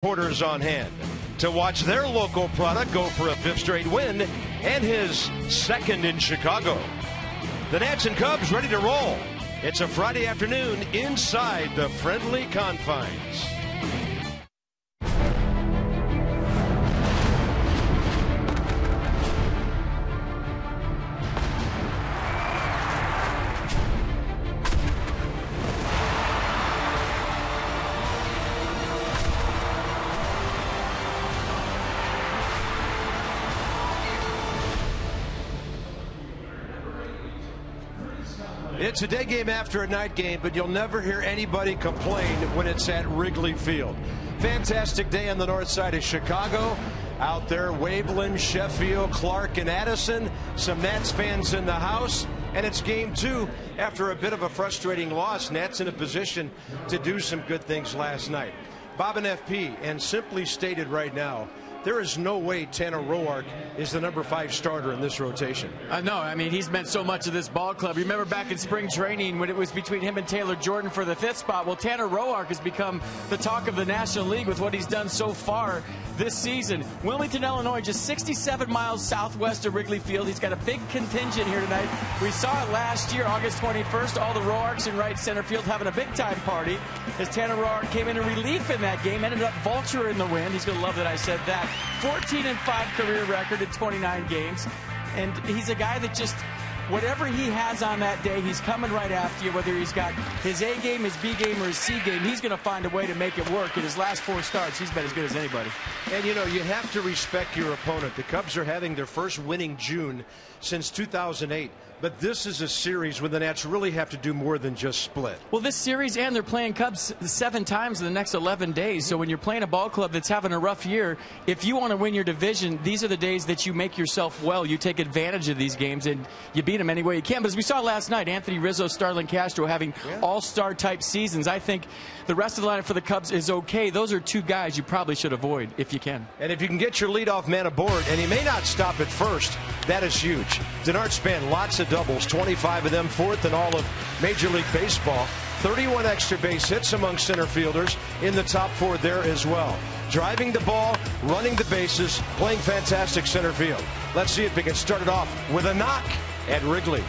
Reporters on hand to watch their local product go for a fifth straight win and his second in Chicago. The Nats and Cubs ready to roll. It's a Friday afternoon inside the friendly confines. It's a day game after a night game, but you'll never hear anybody complain when it's at Wrigley Field. Fantastic day on the north side of Chicago. Out there, Waveland, Sheffield, Clark, and Addison. Some Nats fans in the house. And it's game two after a bit of a frustrating loss. Nats in a position to do some good things last night. Bob and FP, and simply stated right now, there is no way Tanner Roark is the number 5 starter in this rotation. No, I mean, he's meant so much to this ball club. Remember back in spring training when it was between him and Taylor Jordan for the 5th spot? Well, Tanner Roark has become the talk of the National League with what he's done so far this season. Wilmington, Illinois, just 67 miles southwest of Wrigley Field. He's got a big contingent here tonight. We saw it last year, August 21st, all the Roarks in right center field having a big-time party as Tanner Roark came into relief in that game, ended up vulture in the win. He's going to love that I said that. 14-5 career record in 29 games, and he's a guy that just, whatever he has on that day, he's coming right after you. Whether he's got his A game, his B game, or his C game, he's going to find a way to make it work. In his last 4 starts, he's been as good as anybody. And you know, you have to respect your opponent. The Cubs are having their first winning June since 2008. But this is a series where the Nats really have to do more than just split. Well, this series, and they're playing Cubs 7 times in the next 11 days. So when you're playing a ball club that's having a rough year, if you want to win your division, these are the days that you make yourself well. You take advantage of these games, and you beat them any way you can. But as we saw last night, Anthony Rizzo, Starlin Castro having all-star type seasons. I think the rest of the lineup for the Cubs is okay. Those are 2 guys you probably should avoid if you can. And if you can get your leadoff man aboard, and he may not stop at first, that is huge. Denard Span, lots of doubles, 25 of them, 4th in all of Major League Baseball. 31 extra base hits among center fielders, in the top 4 there as well. Driving the ball, running the bases, playing fantastic center field. Let's see if he can start it off with a knock at Wrigley.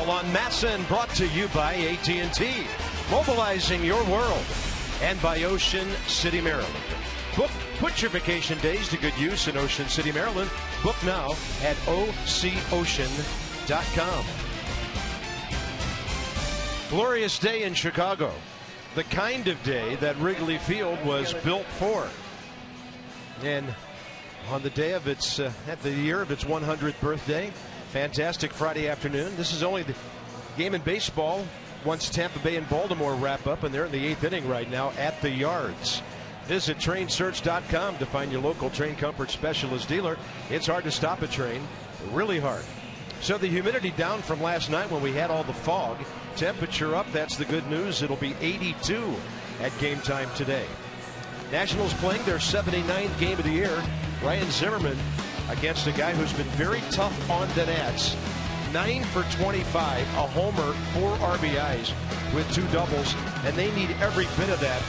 On Masson, brought to you by AT&T, mobilizing your world, and by Ocean City, Maryland. Put your vacation days to good use in Ocean City, Maryland. Book now at OCOcean.com. ATCHN.com. Glorious day in Chicago. The kind of day that Wrigley Field was built for. And on the day of its, at the year of its 100th birthday, fantastic Friday afternoon. This is only the game in baseball once Tampa Bay and Baltimore wrap up, and they're in the 8th inning right now at the yards. Visit trainsearch.com to find your local train comfort specialist dealer. It's hard to stop a train, really hard. So the humidity down from last night when we had all the fog. Temperature up, that's the good news. It'll be 82 at game time today. Nationals playing their 79th game of the year. Ryan Zimmerman against a guy who's been very tough on the Nats. 9 for 25, a homer, 4 RBIs with 2 doubles, and they need every bit of that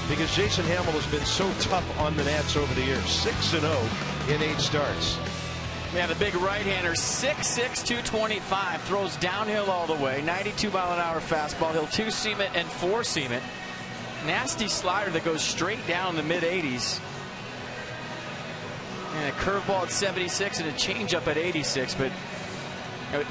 because Jason Hamill has been so tough on the Nats over the years. 6-0 in 8 starts. Yeah, the big right-hander, 6'6", 225, throws downhill all the way, 92-mile-an-hour fastball. He'll 2-seam it and 4-seam it. Nasty slider that goes straight down the mid-80s. And a curveball at 76 and a changeup at 86. But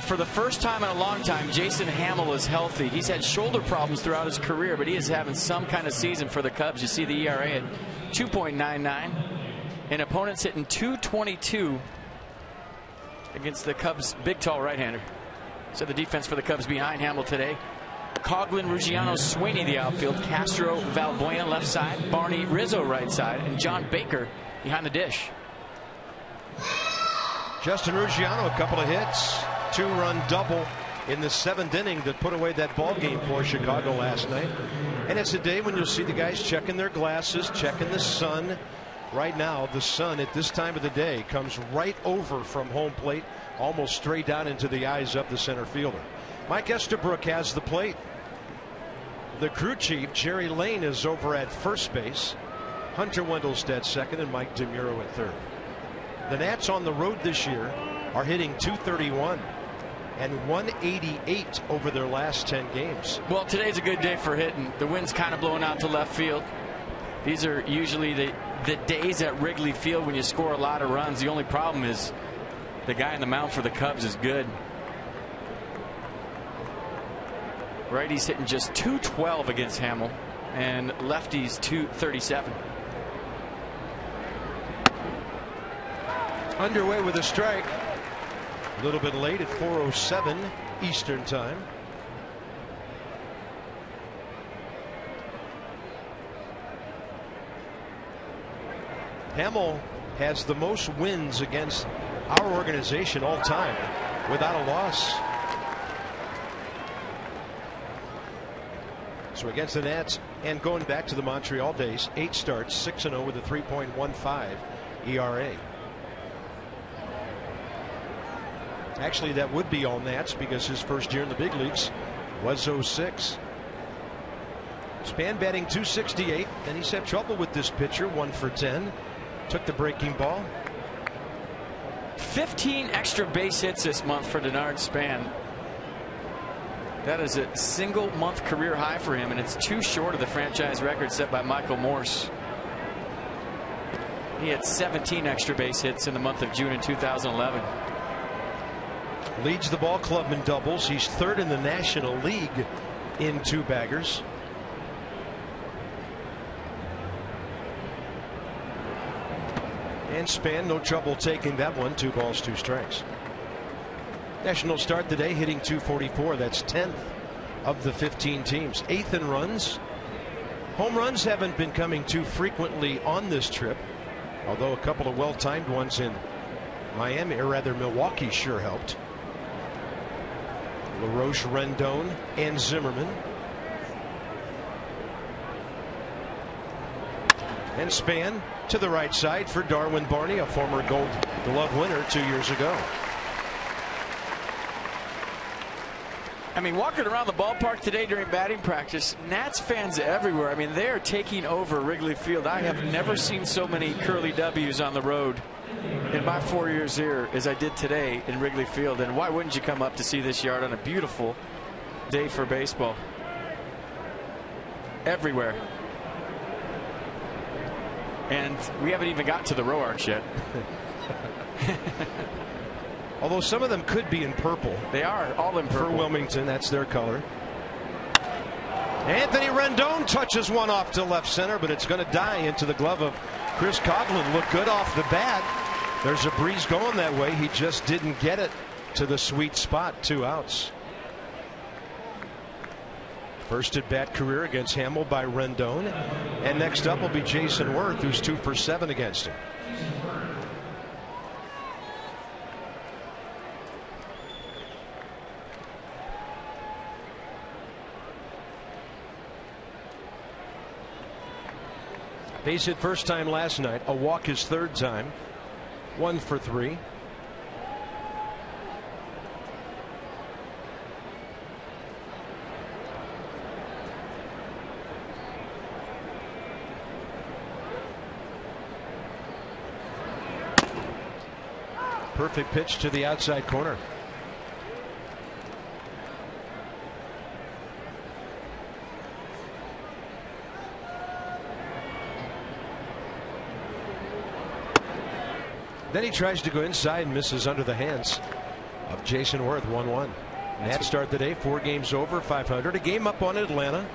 for the first time in a long time, Jason Hamill is healthy. He's had shoulder problems throughout his career, but he is having some kind of season for the Cubs. You see the ERA at 2.99. And opponents hitting 222 against the Cubs' big, tall right-hander. So the defense for the Cubs behind Hamill today. Coughlin, Ruggiano, Sweeney the outfield. Castro, Valbuena left side. Barney, Rizzo right side. And John Baker behind the dish. Justin Ruggiano, a couple of hits. 2-run double in the 7th inning that put away that ball game for Chicago last night. And it's a day when you'll see the guys checking their glasses, checking the sun. Right now, the sun at this time of the day comes right over from home plate, almost straight down into the eyes of the center fielder. Mike Estabrook has the plate. The crew chief, Jerry Lane, is over at first base. Hunter Wendelstedt second and Mike DeMuro at third. The Nats on the road this year are hitting .231 and 188 over their last 10 games. Well, today's a good day for hitting. The wind's kind of blowing out to left field. These are usually the days at Wrigley Field when you score a lot of runs. The only problem is the guy in the mound for the Cubs is good. Righty's hitting just .212 against Hamill, and lefty's .237. Underway with a strike. A little bit late at 4:07 Eastern time. Hamill has the most wins against our organization all time without a loss. So against the Nats and going back to the Montreal days, 8 starts, 6-0 with a 3.15 ERA. Actually, that would be all Nats because his first year in the big leagues was 06. Span batting .268, and he's had trouble with this pitcher, 1 for 10. Took the breaking ball. 15 extra base hits this month for Denard Span. That is a single month career high for him, and it's too short of the franchise record set by Michael Morse. He had 17 extra base hits in the month of June in 2011. Leads the ball club in doubles. He's 3rd in the National League in 2-baggers. And Span, no trouble taking that one. 2 balls, 2 strikes. National start today hitting .244. That's 10th of the 15 teams. 8th in runs. Home runs haven't been coming too frequently on this trip, although a couple of well-timed ones in Miami, or rather Milwaukee, sure helped. LaRoche, Rendon, and Zimmerman. And Span to the right side for Darwin Barney, a former Gold Glove winner 2 years ago. I mean, walking around the ballpark today during batting practice, Nats fans everywhere. I mean, they are taking over Wrigley Field. I have never seen so many Curly W's on the road in my 4 years here as I did today in Wrigley Field. And why wouldn't you come up to see this yard on a beautiful day for baseball? Everywhere. And we haven't even got to the row arch yet. Although some of them could be in purple. They are all in purple. For Wilmington, that's their color. Anthony Rendon touches one off to left center, but it's going to die into the glove of Chris Coghlan. Looked good off the bat. There's a breeze going that way. He just didn't get it to the sweet spot. 2 outs. First at bat career against Hamill by Rendon. And next up will be Jason Worth, who's 2 for 7 against him. Base hit first time last night. A walk his 3rd time. 1 for 3. Perfect pitch to the outside corner. Then he tries to go inside and misses under the hands of Jason Worth. 1-1. Nats start the day 4 games over, 500. A game up on Atlanta.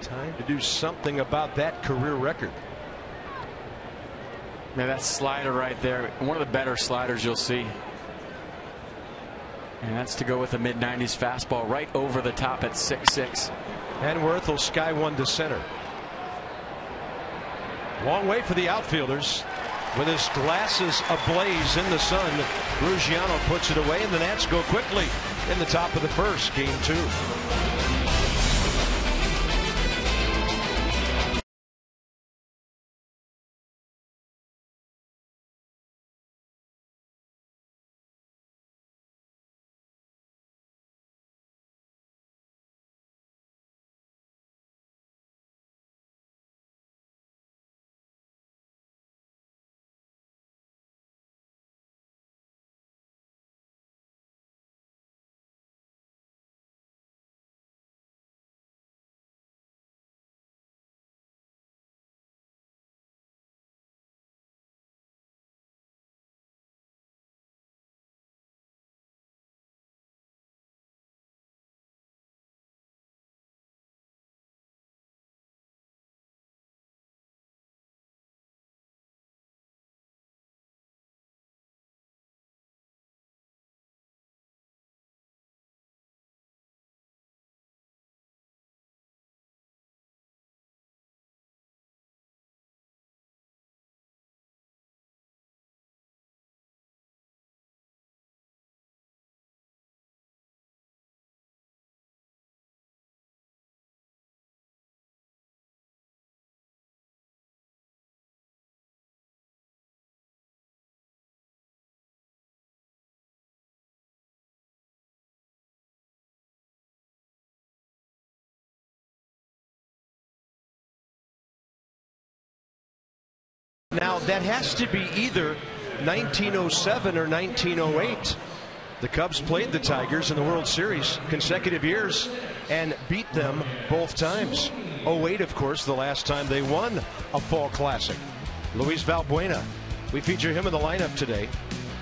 Time to do something about that career record. Man, that slider right there, one of the better sliders you'll see. And that's to go with a mid-90s fastball right over the top at 6-6. And Worth will sky one to center. Long way for the outfielders. With his glasses ablaze in the sun, Ruggiano puts it away, and the Nats go quickly in the top of the first. Game 2. Now that has to be either 1907 or 1908. The Cubs played the Tigers in the World Series consecutive years and beat them both times. 08, of course, the last time they won a fall classic. Luis Valbuena, we feature him in the lineup today.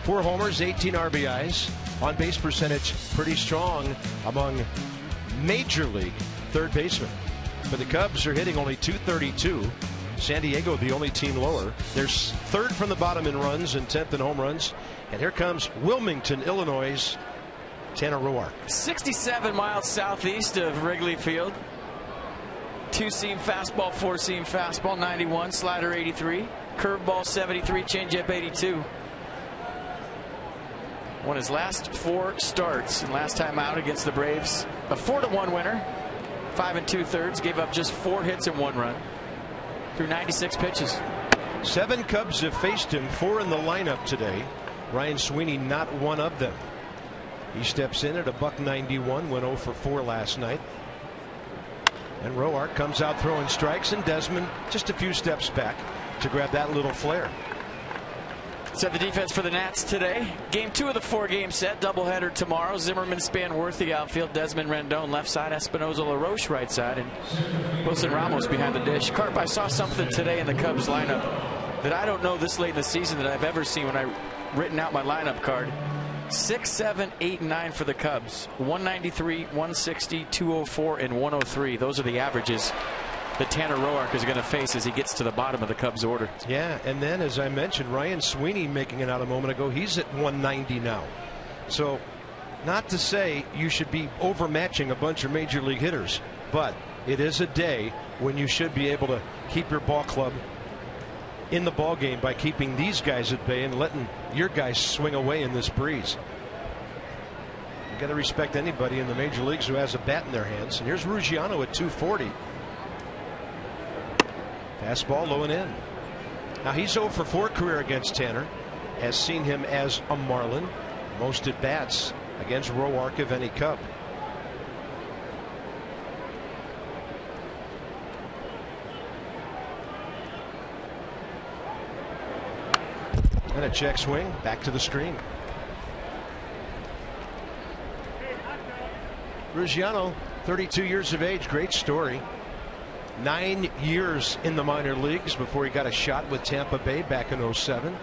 4 homers, 18 RBIs. On base percentage pretty strong among major league third basemen. But the Cubs are hitting only .232. San Diego the only team lower. They're 3rd from the bottom in runs and 10th in home runs. And here comes Wilmington, Illinois, Tanner Roark. 67 miles southeast of Wrigley Field. 2-seam fastball, 4-seam fastball, 91, slider 83, curveball 73, changeup 82. Won his last 4 starts, and last time out against the Braves, a 4-1 winner, 5 2/3, gave up just 4 hits and 1 run through 96 pitches. 7 Cubs have faced him, 4 in the lineup today. Ryan Sweeney not one of them. He steps in at a .191, went 0 for 4 last night. And Roark comes out throwing strikes, and Desmond just a few steps back to grab that little flare. Set the defense for the Nats today. Game 2 of the 4-game set. Doubleheader tomorrow. Zimmerman, Span-Worthy outfield. Desmond Rendon left side. Espinoza, LaRoche right side. And Wilson Ramos behind the dish. Carp, I saw something today in the Cubs lineup that I don't know this late in the season that I've ever seen when I've written out my lineup card. 6, 7, 8, and 9 for the Cubs. 193, 160, 204, and 103. Those are the averages that Tanner Roark is going to face as he gets to the bottom of the Cubs order. Yeah, and then as I mentioned, Ryan Sweeney making it out a moment ago. He's at 190 now. So not to say you should be overmatching a bunch of major league hitters, but it is a day when you should be able to keep your ball club in the ball game by keeping these guys at bay and letting your guys swing away in this breeze. You got to respect anybody in the major leagues who has a bat in their hands. And here's Ruggiano at 240. Fastball low and in. Now he's 0 for 4 career against Tanner. Has seen him as a Marlin. Most at bats against Roark of any Cub. And a check swing back to the screen. Ruggiano, 32 years of age. Great story. 9 years in the minor leagues before he got a shot with Tampa Bay back in 07.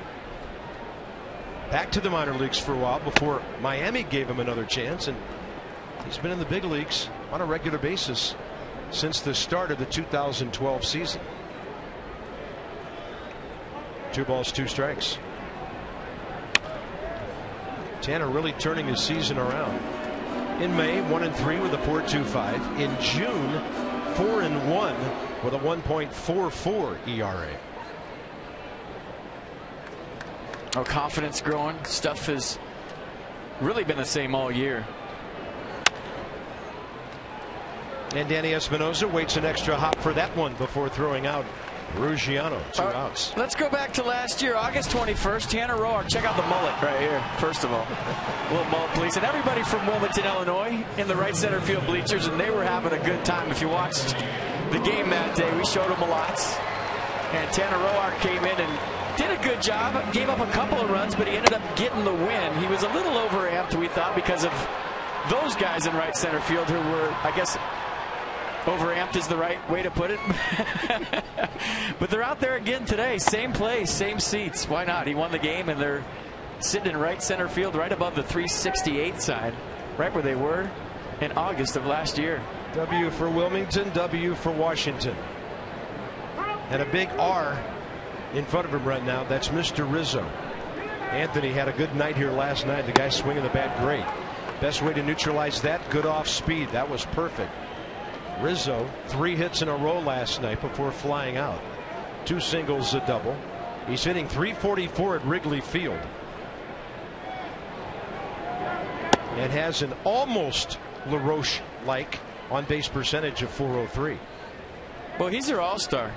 Back to the minor leagues for a while before Miami gave him another chance, and he's been in the big leagues on a regular basis since the start of the 2012 season. 2 balls, 2 strikes. Tanner really turning his season around. In May, 1-3 with a 4.25. In June, 4-1 with a 1.44 ERA. Oh, confidence growing. Stuff has really been the same all year. And Danny Espinosa waits an extra hop for that one before throwing out Ruggiano. 2 outs. Let's go back to last year, August 21st. Tanner Roark. Check out the mullet right here. First of all, a little mullet, please. And everybody from Wilmington, Illinois, in the right center field bleachers, and they were having a good time. If you watched the game that day, we showed them a lot. And Tanner Roark came in and did a good job. Gave up a couple of runs, but he ended up getting the win. He was a little overamped, we thought, because of those guys in right center field who were, I guess, overamped is the right way to put it. But they're out there again today. Same place, same seats. Why not? He won the game, and they're sitting in right center field right above the 368 side, right where they were in August of last year. W for Wilmington, W for Washington. And a big R in front of him right now. That's Mr. Rizzo. Anthony had a good night here last night. The guy swinging the bat great. Best way to neutralize that, good off speed. That was perfect. Rizzo, 3 hits in a row last night before flying out. 2 singles, a double. He's hitting .344 at Wrigley Field. And has an almost LaRoche-like on-base percentage of .403. Well, he's their all-star.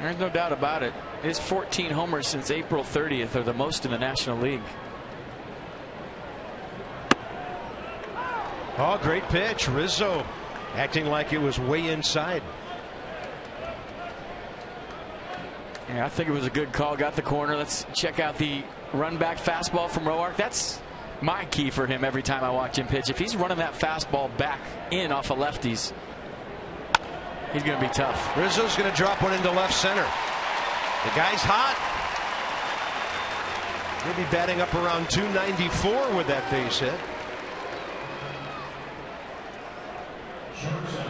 There's no doubt about it. His 14 homers since April 30th are the most in the National League. Oh, great pitch. Rizzo acting like it was way inside. Yeah, I think it was a good call. Got the corner. Let's check out the run back fastball from Roark. That's my key for him every time I watch him pitch. If he's running that fastball back in off of lefties, he's going to be tough. Rizzo's going to drop one into left center. The guy's hot. He'll be batting up around 294 with that base hit.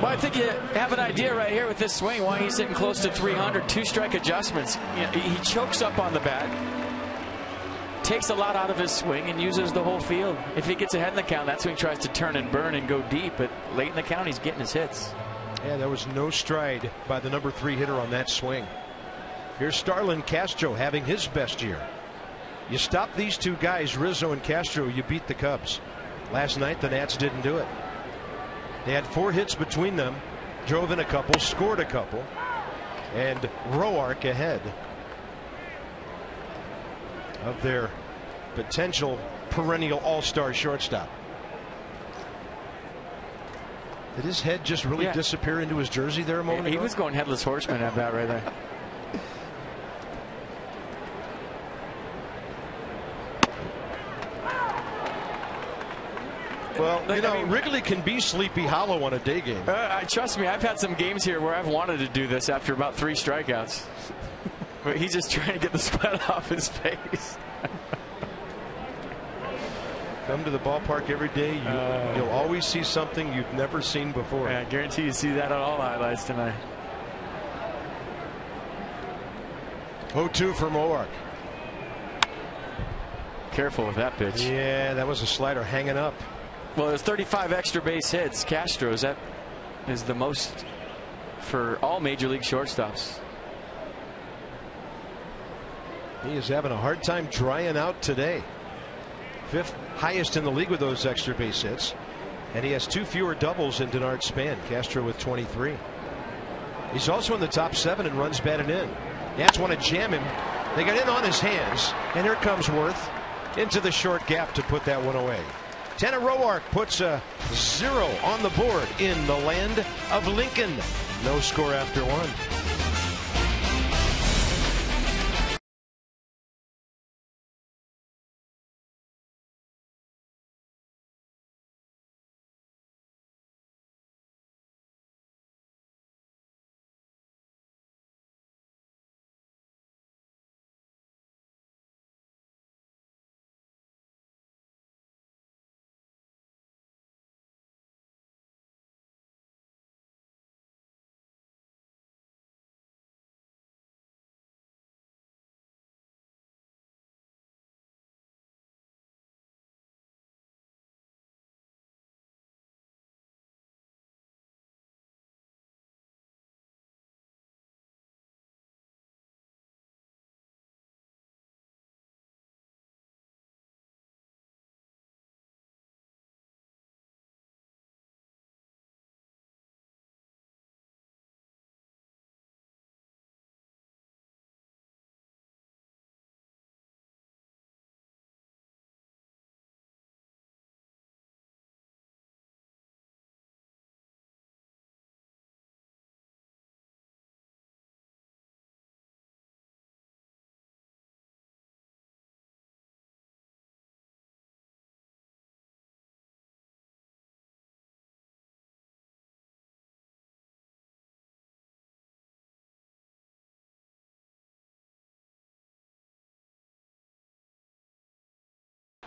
Well, I think you have an idea right here with this swing why he's hitting close to 300. 2-strike adjustments. You know, he chokes up on the bat, takes a lot out of his swing, and uses the whole field. If he gets ahead in the count, that's when he tries to turn and burn and go deep. But late in the count, he's getting his hits. Yeah, there was no stride by the number 3 hitter on that swing. Here's Starlin Castro having his best year. You stop these 2 guys, Rizzo and Castro, you beat the Cubs. Last night, the Nats didn't do it. They had 4 hits between them, drove in a couple, scored a couple, and Roark ahead of their potential perennial all-star shortstop. Did his head just really disappear into his jersey there a moment ago? He was going headless horseman at that right there. Well, you know, Wrigley can be Sleepy Hollow on a day game. Trust me, I've had some games here where I've wanted to do this after about 3 strikeouts. But he's just trying to get the sweat off his face. Come to the ballpark every day. You'll always see something you've never seen before. Yeah, I guarantee you see that on all highlights tonight. 0-2 for Mohawk. Careful with that pitch. Yeah, that was a slider hanging up. Well, there's 35 extra base hits. Castro's, that is the most for all major league shortstops. He is having a hard time drying out today. 5th highest in the league with those extra base hits. And he has 2 fewer doubles in Denard Span. Castro with 23. He's also in the top 7 in runs batted in. Nats want to jam him. They got in on his hands. And here comes Worth into the short gap to put that one away. Tanner Roark puts a 0 on the board in the land of Lincoln. No score after 1.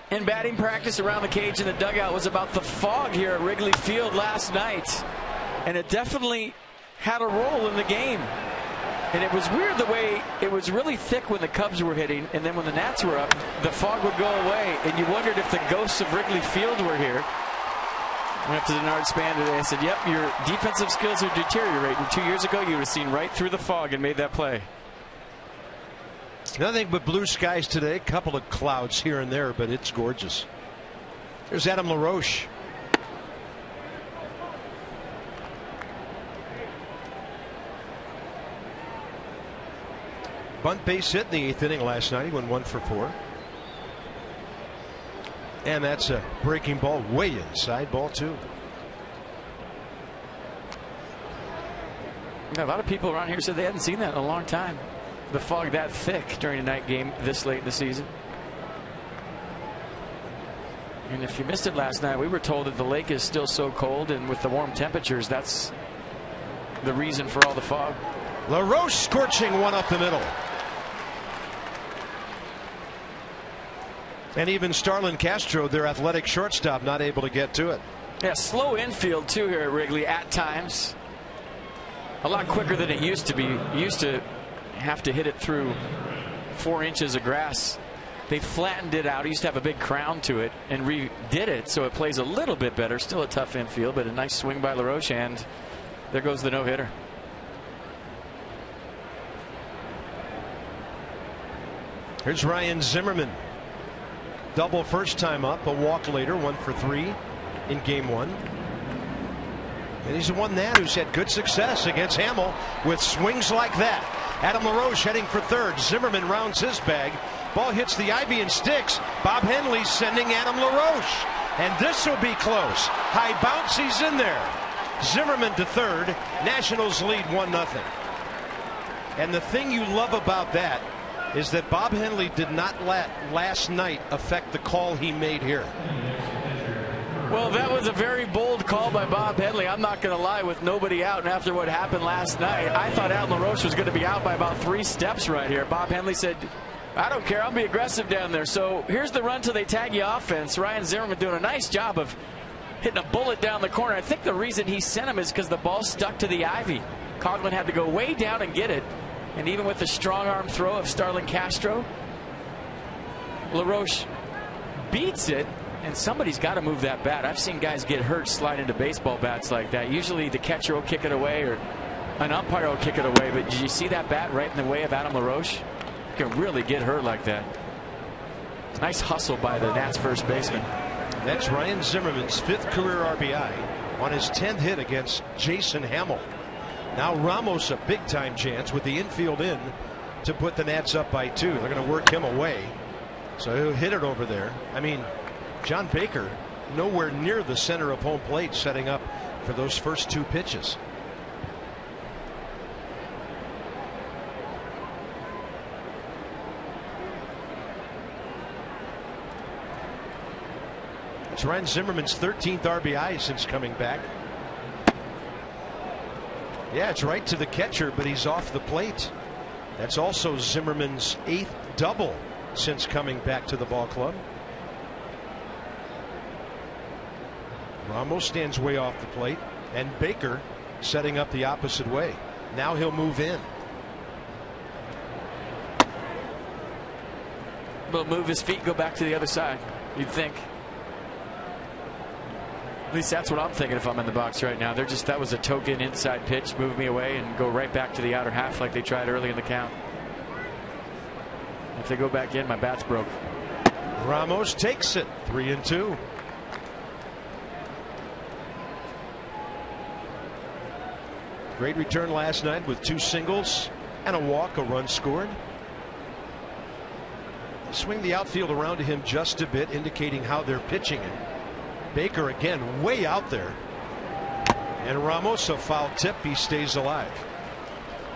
In batting practice around the cage in the dugout was about the fog here at Wrigley Field last night. And it definitely had a role in the game. And it was weird the way it was really thick when the Cubs were hitting, and then when the Nats were up, the fog would go away, and you wondered if the ghosts of Wrigley Field were here. Went up to Denard Span today. I said, yep, your defensive skills are deteriorating. 2 years ago, you would have seen right through the fog and made that play. Nothing but blue skies today. A couple of clouds here and there, but it's gorgeous. There's Adam LaRoche. Bunt base hit in the 8th inning last night. He went 1 for 4. And that's a breaking ball way inside, ball 2. A lot of people around here said they hadn't seen that in a long time. The fog that thick during a night game this late in the season. And if you missed it last night, we were told that the lake is still so cold, and with the warm temperatures, that's the reason for all the fog. LaRoche scorching one up the middle. And even Starlin Castro, their athletic shortstop, not able to get to it. Yeah, slow infield too here at Wrigley at times. A lot quicker than it used to be. You used to have to hit it through 4 inches of grass. They flattened it out. He used to have a big crown to it and redid it so it plays a little bit better. Still a tough infield, but a nice swing by LaRoche, and there goes the no-hitter. Here's Ryan Zimmerman. Double first time up, a walk later, 1 for 3 in game 1. And he's the one who's had good success against Hamill with swings like that. Adam LaRoche heading for third. Zimmerman rounds his bag. Ball hits the ivy and sticks. Bob Henley sending Adam LaRoche. And this will be close. High bounce, he's in there. Zimmerman to third. Nationals lead 1-0. And the thing you love about that is that Bob Henley did not let last night affect the call he made here. Well, that was a very bold call by Bob Henley. I'm not going to lie, with nobody out, and after what happened last night, I thought Adam LaRoche was going to be out by about 3 steps right here. Bob Henley said, I don't care, I'll be aggressive down there. So here's the run till they tag you offense. Ryan Zimmerman doing a nice job of hitting a bullet down the corner. I think the reason he sent him is because the ball stuck to the ivy. Coughlin had to go way down and get it. And even with the strong arm throw of Starlin Castro, LaRoche beats it. And somebody's got to move that bat. I've seen guys get hurt slide into baseball bats like that. Usually the catcher will kick it away or an umpire will kick it away. But did you see that bat right in the way of Adam LaRoche? Can really get hurt like that. Nice hustle by the Nats first baseman. That's Ryan Zimmerman's 5th career RBI on his 10th hit against Jason Hamill. Now Ramos a big time chance with the infield in to put the Nats up by 2. They're going to work him away. So he'll hit it over there. I mean, John Baker nowhere near the center of home plate, setting up for those first 2 pitches. It's Ryan Zimmerman's 13th RBI since coming back. Yeah, it's right to the catcher, but he's off the plate. That's also Zimmerman's 8th double since coming back to the ball club. Ramos stands way off the plate, and Baker setting up the opposite way. Now he'll move in. Will move his feet, go back to the other side, you'd think. At least that's what I'm thinking if I'm in the box right now. That was a token inside pitch, move me away and go right back to the outer half like they tried early in the count. If they go back in, my bat's broke. Ramos takes it, 3-2. Great return last night with 2 singles and a walk, a run scored. Swing the outfield around to him just a bit, indicating how they're pitching it. Baker again way out there. And Ramos a foul tip. He stays alive.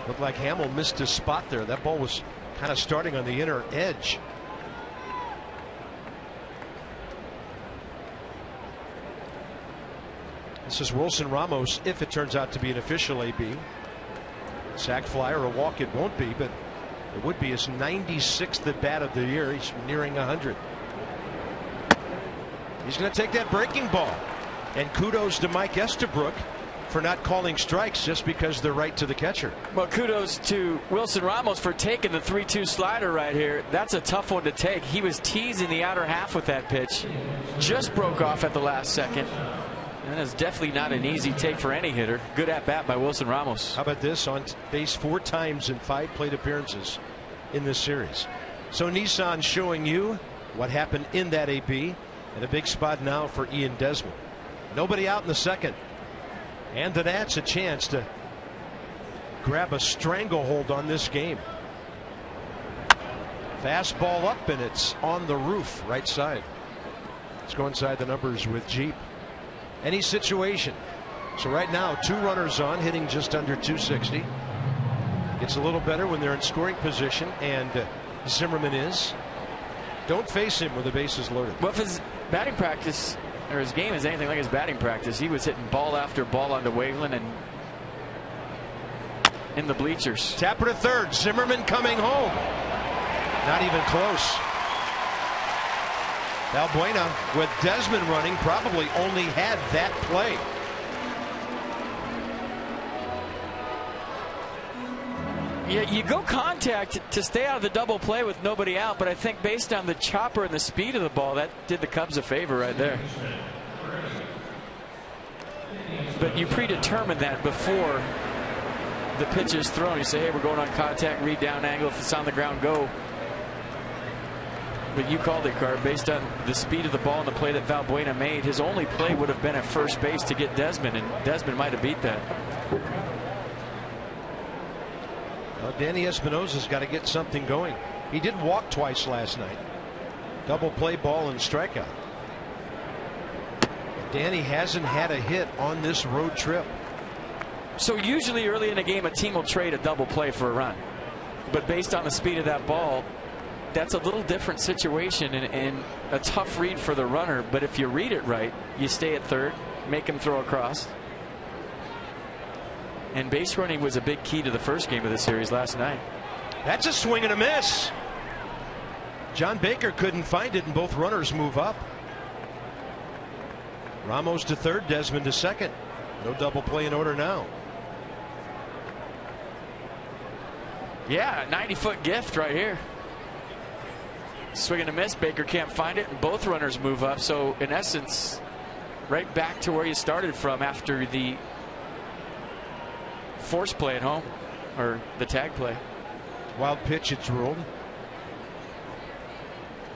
Looked like Hamill missed his spot there. That ball was kind of starting on the inner edge. This is Wilson Ramos if it turns out to be an official AB. Sac fly or a walk it won't be, but it would be his 96th at bat of the year. He's nearing 100. He's going to take that breaking ball. And kudos to Mike Estabrook for not calling strikes just because they're right to the catcher. Well, kudos to Wilson Ramos for taking the 3-2 slider right here. That's a tough one to take. He was teasing the outer half with that pitch. Just broke off at the last second. And it's definitely not an easy take for any hitter. Good at bat by Wilson Ramos. How about this? On base 4 times in 5 plate appearances in this series. So Nissan showing you what happened in that AB. And a big spot now for Ian Desmond. Nobody out in the second. And the Nats a chance to grab a stranglehold on this game. Fastball up, and it's on the roof, right side. Let's go inside the numbers with Jeep. Any situation. So right now 2 runners on, hitting just under 260. Gets a little better when they're in scoring position, and Zimmerman is. Don't face him with the bases loaded. Well, if his batting practice or his game is anything like his batting practice, he was hitting ball after ball onto Waveland and in the bleachers. Tapper to third. Zimmerman coming home. Not even close. Valbuena with Desmond running probably only had that play. Yeah, you go contact to stay out of the double play with nobody out, but I think based on the chopper and the speed of the ball, that did the Cubs a favor right there. But you predetermine that before the pitch is thrown. You say, hey, we're going on contact, read down angle. If it's on the ground, go. But you called it, Carr. Based on the speed of the ball and the play that Valbuena made, his only play would have been at first base to get Desmond, and Desmond might have beat that. Well, Danny Espinosa's got to get something going. He did walk twice last night. Double play ball and strikeout. Danny hasn't had a hit on this road trip. So usually early in a game, a team will trade a double play for a run. But based on the speed of that ball, that's a little different situation and a tough read for the runner. But if you read it right, you stay at third, make him throw across. And base running was a big key to the first game of the series last night. That's a swing and a miss. John Baker couldn't find it, and both runners move up. Ramos to third, Desmond to second. No double play in order now. Yeah, 90-foot gift right here. Swing and a miss. Baker can't find it, and both runners move up. So in essence, right back to where you started from after the force play at home, or the tag play. Wild pitch, it's ruled.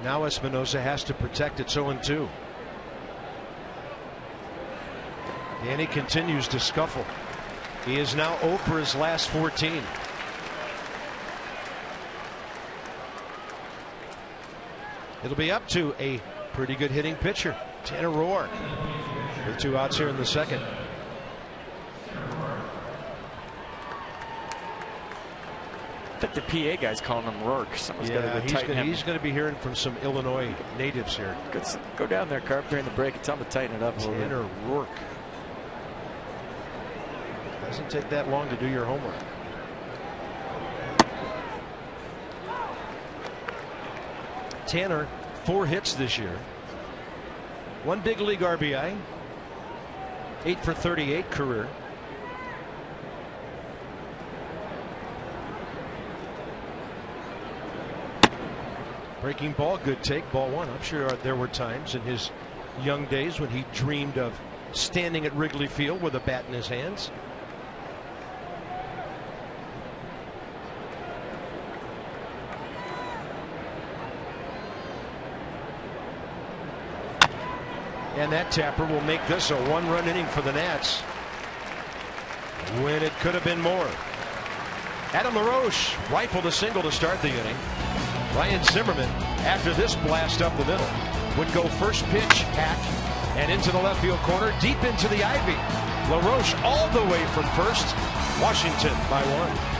Now Espinosa has to protect it. 0-2. Danny continues to scuffle. He is now 0 for his last 14. It'll be up to a pretty good hitting pitcher, Tanner Roark, with 2 outs here in the second. I think the PA guy's calling him Rourke. Someone's got to tighten him. He's going to be hearing from some Illinois natives here. Go down there, Carp, during the break and tell him to tighten it up a little bit. Tanner Roark. Doesn't take that long to do your homework. Tanner, 4 hits this year. 1 big league RBI. 8 for 38 career. Breaking ball, good take, ball 1. I'm sure there were times in his young days when he dreamed of standing at Wrigley Field with a bat in his hands. And that tapper will make this a 1-run inning for the Nats, when it could have been more. Adam LaRoche rifled a single to start the inning. Ryan Zimmerman, after this blast up the middle, would go first pitch, hack, and into the left field corner, deep into the ivy. LaRoche all the way from first. Washington by 1.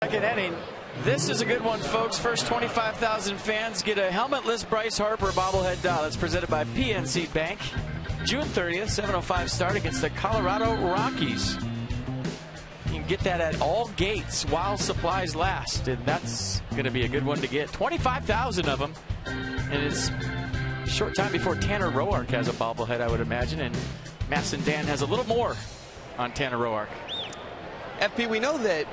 Second inning. This is a good one, folks. First 25,000 fans get a helmetless Bryce Harper bobblehead doll. It's presented by PNC Bank. June 30th, 7:05 start against the Colorado Rockies. You can get that at all gates while supplies last, and that's going to be a good one to get. 25,000 of them, and it's a short time before Tanner Roark has a bobblehead, I would imagine, and Masson Dan has a little more on Tanner Roark. FP, we know that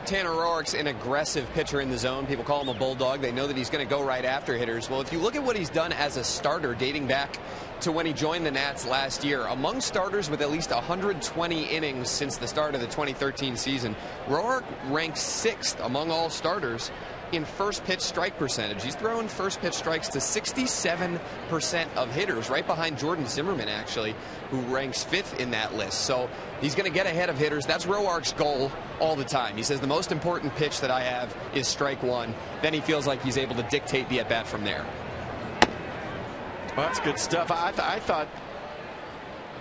Tanner Roark's an aggressive pitcher in the zone. People call him a bulldog. They know that he's going to go right after hitters. Well, if you look at what he's done as a starter dating back to when he joined the Nats last year, among starters with at least 120 innings since the start of the 2013 season, Roark ranks 6th among all starters in first pitch strike percentage. He's throwing first pitch strikes to 67% of hitters, right behind Jordan Zimmerman, actually, who ranks 5th in that list. So he's going to get ahead of hitters. That's Roark's goal all the time. He says the most important pitch that I have is strike one. Then he feels like he's able to dictate the at-bat from there. Well, that's good stuff. I thought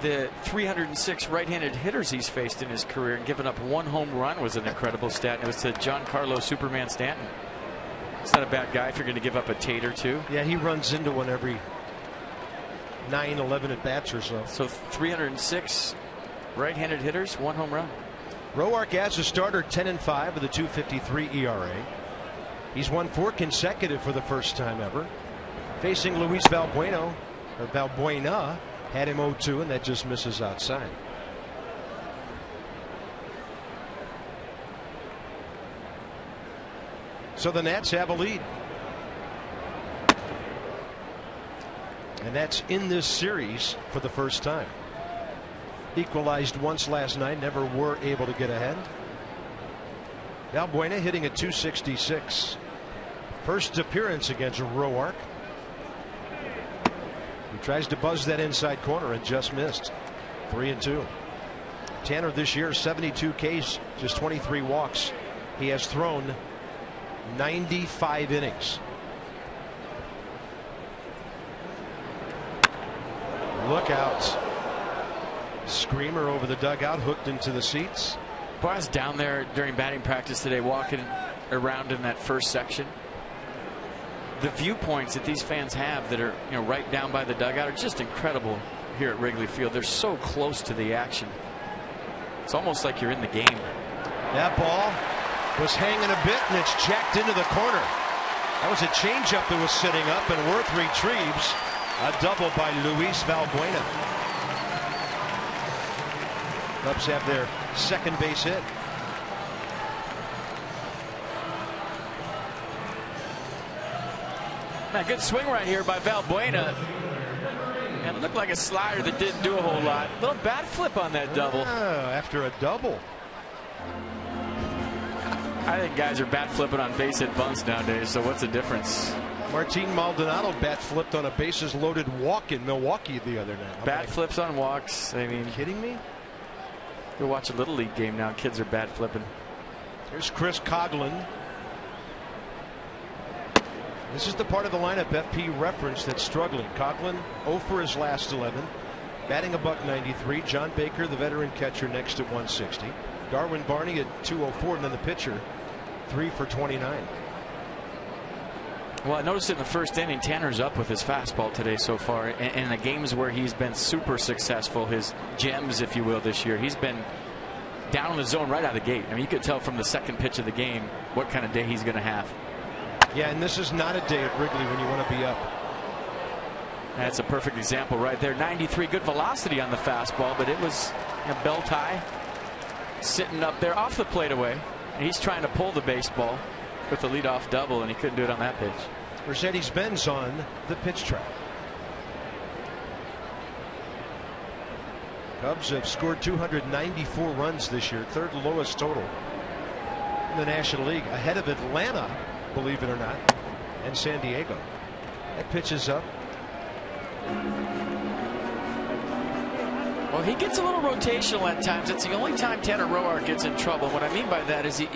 the 306 right-handed hitters he's faced in his career and given up 1 home run was an incredible stat. And it was to Giancarlo Superman Stanton. It's not a bad guy if you're going to give up a tate or two. Yeah, he runs into one every 9-11 at bats or so. So 306 right-handed hitters, 1 home run. Roark as a starter, 10-5 with a 2.53 ERA. He's won 4 consecutive for the first time ever. Facing Luis Valbuena, had him 0-2, and that just misses outside. So the Nats have a lead. And that's in this series for the first time. Equalized once last night, never were able to get ahead. Valbuena hitting at .266. First appearance against Roark. He tries to buzz that inside corner and just missed. 3-2. Tanner this year 72 Ks, just 23 walks. He has thrown 95 innings. Look out. Screamer over the dugout, hooked into the seats. Boy, I was down there during batting practice today, walking around in that first section. The viewpoints that these fans have that are, right down by the dugout are just incredible here at Wrigley Field. They're so close to the action. It's almost like you're in the game. That ball was hanging a bit, and it's jacked into the corner. That was a changeup that was sitting up, and Worth retrieves a double by Luis Valbuena. Cubs have their second base hit. A good swing right here by Valbuena. And it looked like a slider that didn't do a whole lot. Little bat flip on that double. After a double. I think guys are bat flipping on base hit bunts nowadays, so what's the difference? Martin Maldonado bat flipped on a bases loaded walk in Milwaukee the other night. Bat flips on walks. I mean, kidding me? Go watch a Little League game now. Kids are bat flipping. Here's Chris Coghlan. This is the part of the lineup FP referenced that's struggling. Coghlan 0 for his last 11, batting a .193. John Baker, the veteran catcher, next at 160. Darwin Barney at 204, and then the pitcher 3 for 29. Well, I noticed in the first inning, Tanner's up with his fastball today so far. And the games where he's been super successful, his gems, if you will, this year, he's been down in the zone right out of the gate. I mean, you could tell from the second pitch of the game what kind of day he's going to have. Yeah, and this is not a day at Wrigley when you want to be up. That's a perfect example right there. 93, good velocity on the fastball, but it was a bell tie sitting up there off the plate away. And he's trying to pull the baseball with the leadoff double, and he couldn't do it on that pitch. Mercedes-Benz on the pitch track. Cubs have scored 294 runs this year, third lowest total in the National League, ahead of Atlanta, believe it or not, and San Diego. That pitch is up. Well, he gets a little rotational at times. It's the only time Tanner Roark gets in trouble. What I mean by that is he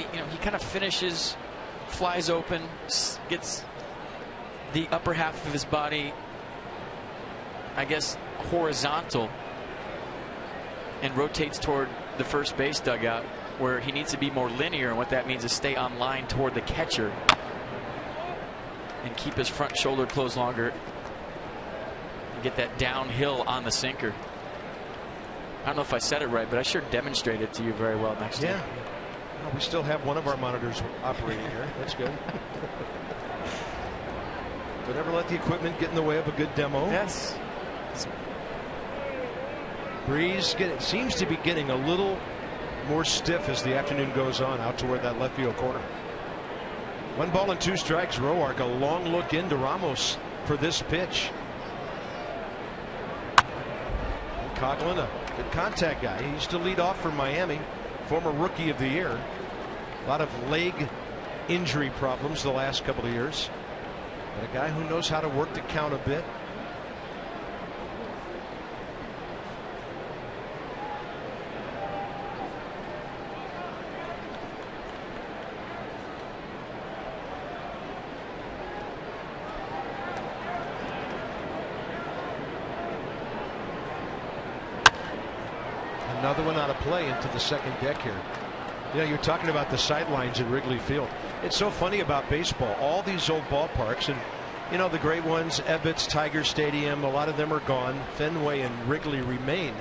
kind of finishes, flies open, gets the upper half of his body, I guess, horizontal, and rotates toward the first base dugout, where he needs to be more linear, and what that means is stay on line toward the catcher and keep his front shoulder closed longer and get that downhill on the sinker. I don't know if I said it right, but I sure demonstrated it to you very well next time. Well, we still have one of our monitors operating here. That's good. But never let the equipment get in the way of a good demo. Yes. Breeze seems to be getting a little more stiff as the afternoon goes on out toward that left field corner. 1 ball and 2 strikes. Roark, a long look into Ramos for this pitch. And Coghlan, a good contact guy. He used to lead off for Miami, former Rookie of the Year. A lot of leg injury problems the last couple of years, but a guy who knows how to work the count a bit. Another one out of play into the second deck here. You know, you're talking about the sidelines at Wrigley Field. It's so funny about baseball. All these old ballparks, and you know, the great ones, Ebbets, Tiger Stadium, a lot of them are gone. Fenway and Wrigley remain.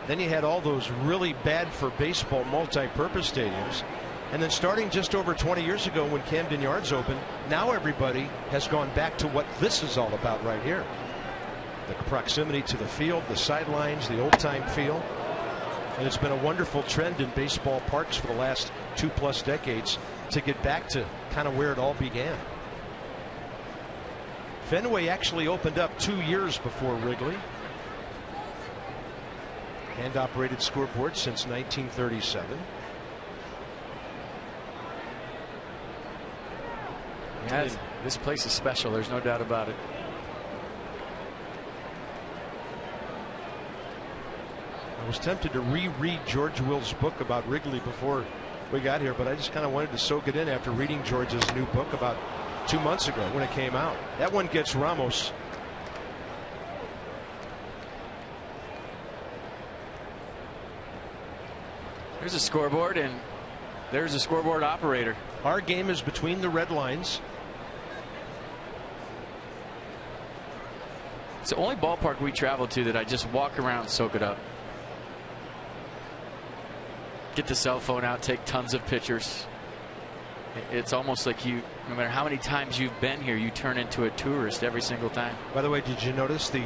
Then you had all those really bad for baseball multi-purpose stadiums. And then starting just over 20 years ago when Camden Yards opened, now everybody has gone back to what this is all about right here. The proximity to the field, the sidelines, the old-time feel. And it's been a wonderful trend in baseball parks for the last 2+ decades to get back to kind of where it all began. Fenway actually opened up 2 years before Wrigley. Hand operated scoreboard since 1937. Yeah, this place is special. There's no doubt about it. I was tempted to reread George Will's book about Wrigley before we got here, but I just kind of wanted to soak it in after reading George's new book about 2 months ago when it came out. That one gets Ramos. There's a scoreboard, and there's a scoreboard operator. Our game is between the red lines. It's the only ballpark we travel to that I just walk around and soak it up. Get the cell phone out, take tons of pictures. It's almost like you, no matter how many times you've been here, you turn into a tourist every single time. By the way, did you notice the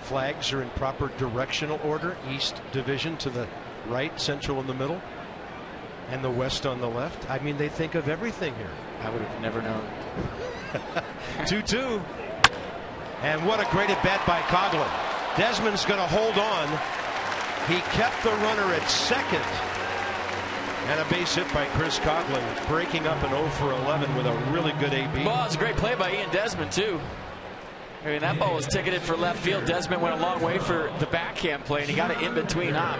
flags are in proper directional order? East division to the right, central in the middle, and the west on the left. I mean, they think of everything here. I would have never known. 2-2. And what a great at bat by Coghlan. Desmond's going to hold on. He kept the runner at second. And a base hit by Chris Coghlan, breaking up an 0 for 11 with a really good AB. Well, it's a great play by Ian Desmond, too. I mean, that ball was ticketed for left field. Desmond went a long way for the backhand play, and he got it in between up.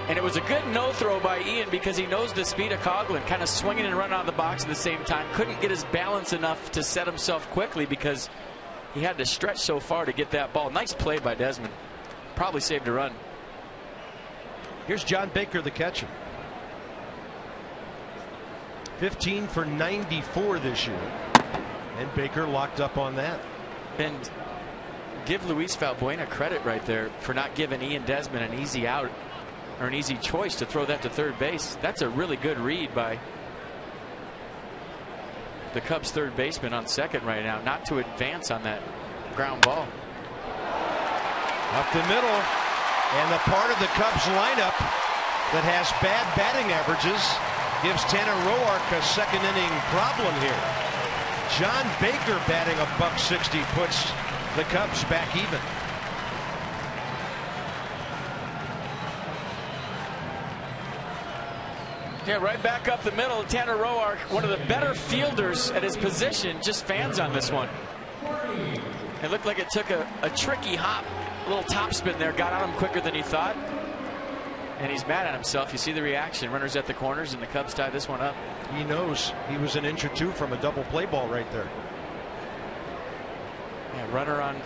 And it was a good no throw by Ian because he knows the speed of Coghlan, kind of swinging and running out of the box at the same time. Couldn't get his balance enough to set himself quickly because he had to stretch so far to get that ball. Nice play by Desmond. Probably saved a run. Here's John Baker, the catcher. 15 for 94 this year. And Baker locked up on that. And give Luis Valbuena credit right there for not giving Ian Desmond an easy out or an easy choice to throw that to third base. That's a really good read by the Cubs third baseman on second right now, not to advance on that ground ball. Up the middle, and the part of the Cubs lineup that has bad batting averages gives Tanner Roark a second inning problem here. John Baker batting $160 puts the Cubs back even. Yeah, right back up the middle. Tanner Roark, one of the better fielders at his position, just fans on this one. It looked like it took a tricky hop, a little topspin there, got on him quicker than he thought. And he's mad at himself. You see the reaction. Runners at the corners, and the Cubs tie this one up. He knows he was an inch or two from a double play ball right there. Yeah, runner on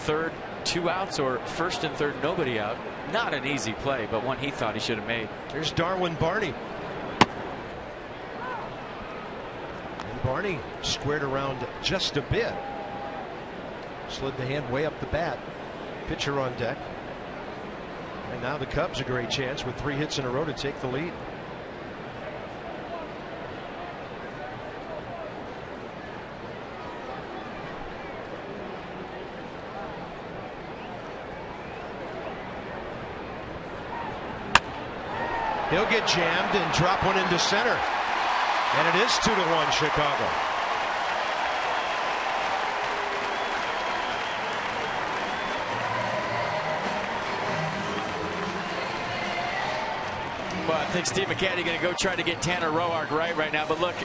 third, 2 outs, or first and third, nobody out. Not an easy play, but one he thought he should have made. Here's Darwin Barney. And Barney squared around just a bit. Slid the hand way up the bat. Pitcher on deck. And now the Cubs a great chance with 3 hits in a row to take the lead. He'll get jammed and drop one into center. And it is 2-1 Chicago. Well, I think Steve McCanny going to go try to get Tanner Roark right now. But look,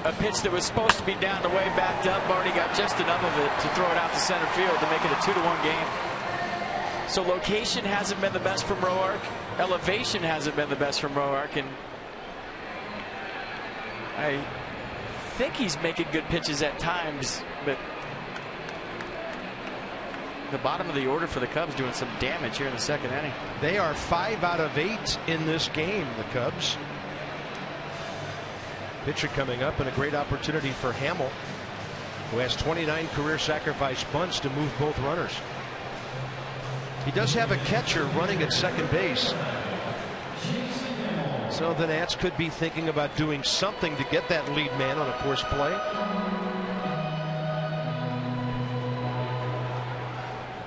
a pitch that was supposed to be down the way, backed up. Barney got just enough of it to throw it out to center field to make it a 2-1 game. So location hasn't been the best from Roark. Elevation hasn't been the best from Roark, and I think he's making good pitches at times, but the bottom of the order for the Cubs doing some damage here in the second inning. They are 5 out of 8 in this game, the Cubs. Pitcher coming up, and a great opportunity for Hamill, who has 29 career sacrifice bunts to move both runners. He does have a catcher running at second base, so the Nats could be thinking about doing something to get that lead man on a forced play.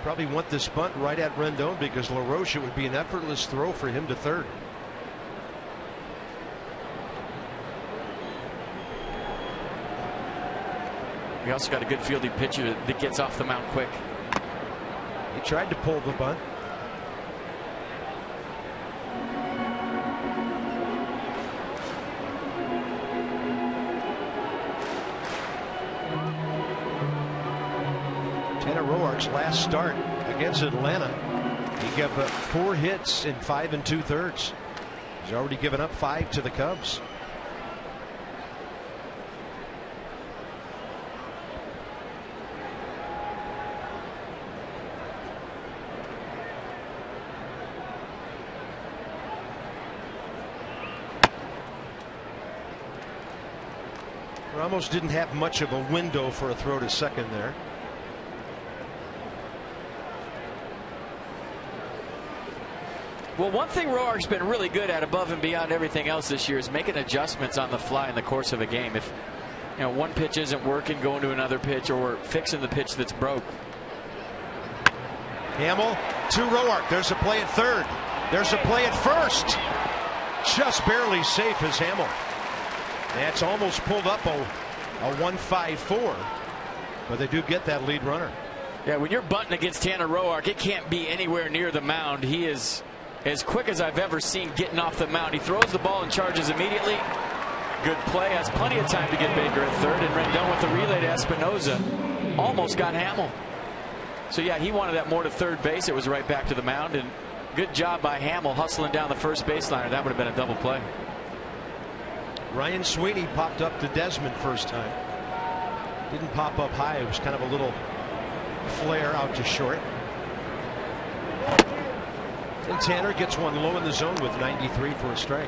Probably want this bunt right at Rendon, because LaRoche, it would be an effortless throw for him to third. We also got a good fielding pitcher that gets off the mound quick. He tried to pull the bunt. Tanner Roark's last start against Atlanta, he gave up 4 hits in 5 2/3. He's already given up 5 to the Cubs. Ramos didn't have much of a window for a throw to second there. Well, one thing Roark's been really good at above and beyond everything else this year is making adjustments on the fly in the course of a game. If one pitch isn't working, going to another pitch, or fixing the pitch that's broke. Hamill to Roark. There's a play at third. There's a play at first. Just barely safe as Hamill. That's almost pulled up a 1-5-4, but they do get that lead runner. Yeah, when you're bunting against Tanner Roark, it can't be anywhere near the mound. He is as quick as I've ever seen getting off the mound. He throws the ball and charges immediately. Good play. Has plenty of time to get Baker at third, and Rendon with the relay to Espinoza almost got Hamill. So yeah, he wanted that more to third base. It was right back to the mound, and good job by Hamill hustling down the first baseliner. That would have been a double play. Ryan Sweeney popped up to Desmond first time. Didn't pop up high. It was kind of a little flare out to short. And Tanner gets one low in the zone with 93 for a strike.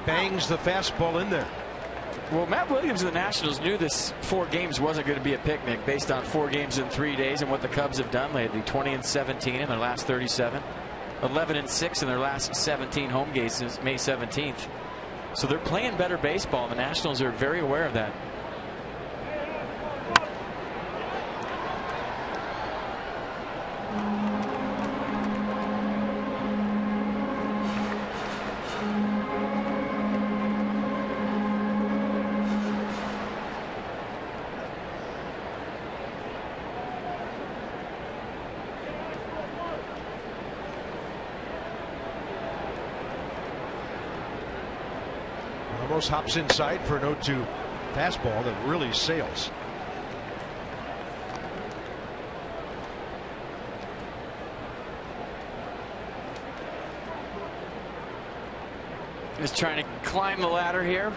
Bangs the fastball in there. Well, Matt Williams and the Nationals knew this 4 games wasn't going to be a picnic based on 4 games in 3 days and what the Cubs have done lately. 20-17 in their last 37, 11-6 in their last 17 home games since May 17th. So they're playing better baseball, and the Nationals are very aware of that. Ramos hops inside for an 0-2 fastball that really sails. Just trying to climb the ladder here,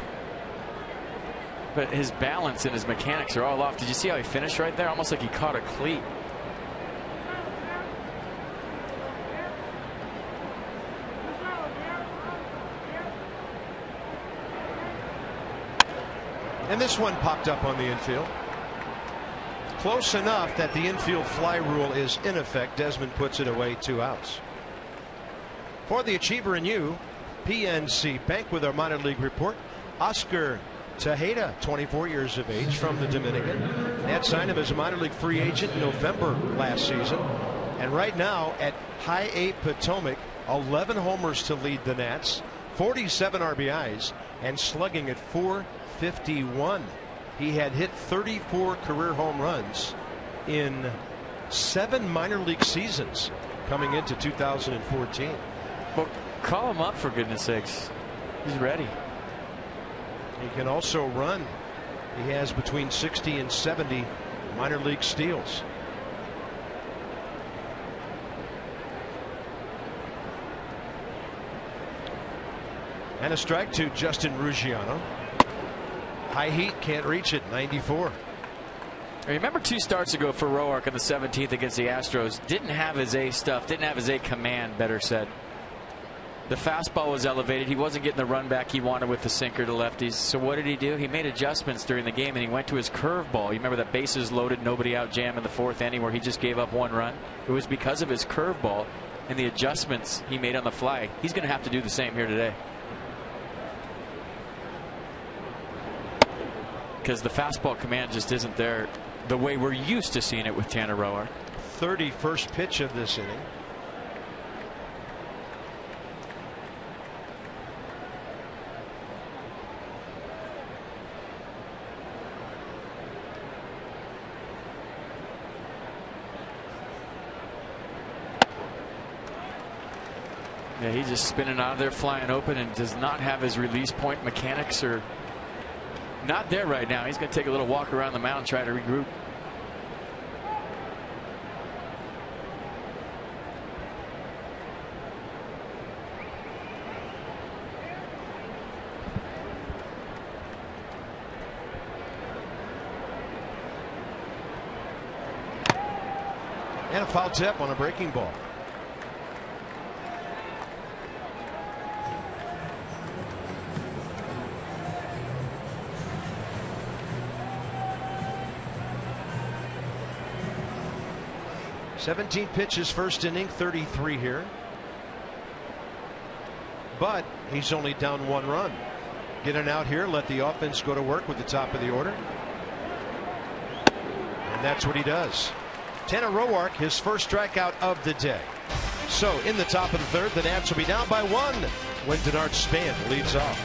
but his balance and his mechanics are all off. Did you see how he finished right there? Almost like he caught a cleat. And this one popped up on the infield. Close enough that the infield fly rule is in effect. Desmond puts it away, 2 outs. For the Achiever and You, PNC Bank with our minor league report. Oscar Tejeda, 24 years of age, from the Dominican. Nats signed him as a minor league free agent in November last season. And right now at High A Potomac, 11 homers to lead the Nats, 47 RBIs, and slugging at .458. 1951. He had hit 34 career home runs in 7 minor league seasons coming into 2014. Well, call him up, for goodness sakes. He's ready. He can also run. He has between 60 and 70 minor league steals. And a strike to Justin Ruggiano. High heat, can't reach it. 94. I remember 2 starts ago for Roark in the 17th against the Astros. Didn't have his A stuff. Didn't have his A command, better said. The fastball was elevated. He wasn't getting the run back he wanted with the sinker to lefties. So what did he do? He made adjustments during the game, and he went to his curveball. You remember that bases loaded, nobody out jam in the 4th inning where he just gave up 1 run? It was because of his curveball and the adjustments he made on the fly. He's going to have to do the same here today. Because the fastball command just isn't there the way we're used to seeing it with Tanner Roark. 31st pitch of this inning. Yeah, he's just spinning out of there, flying open, and does not have his release point mechanics or not there right now. He's going to take a little walk around the mound, try to regroup. And a foul tip on a breaking ball. "17 pitches, first inning, 33 here. But he's only down 1 run. Get an out here, let the offense go to work with the top of the order. And that's what he does. Tanner Roark, his first strikeout of the day. So in the top of the 3rd, the Nats will be down by 1 when Denard Span leads off.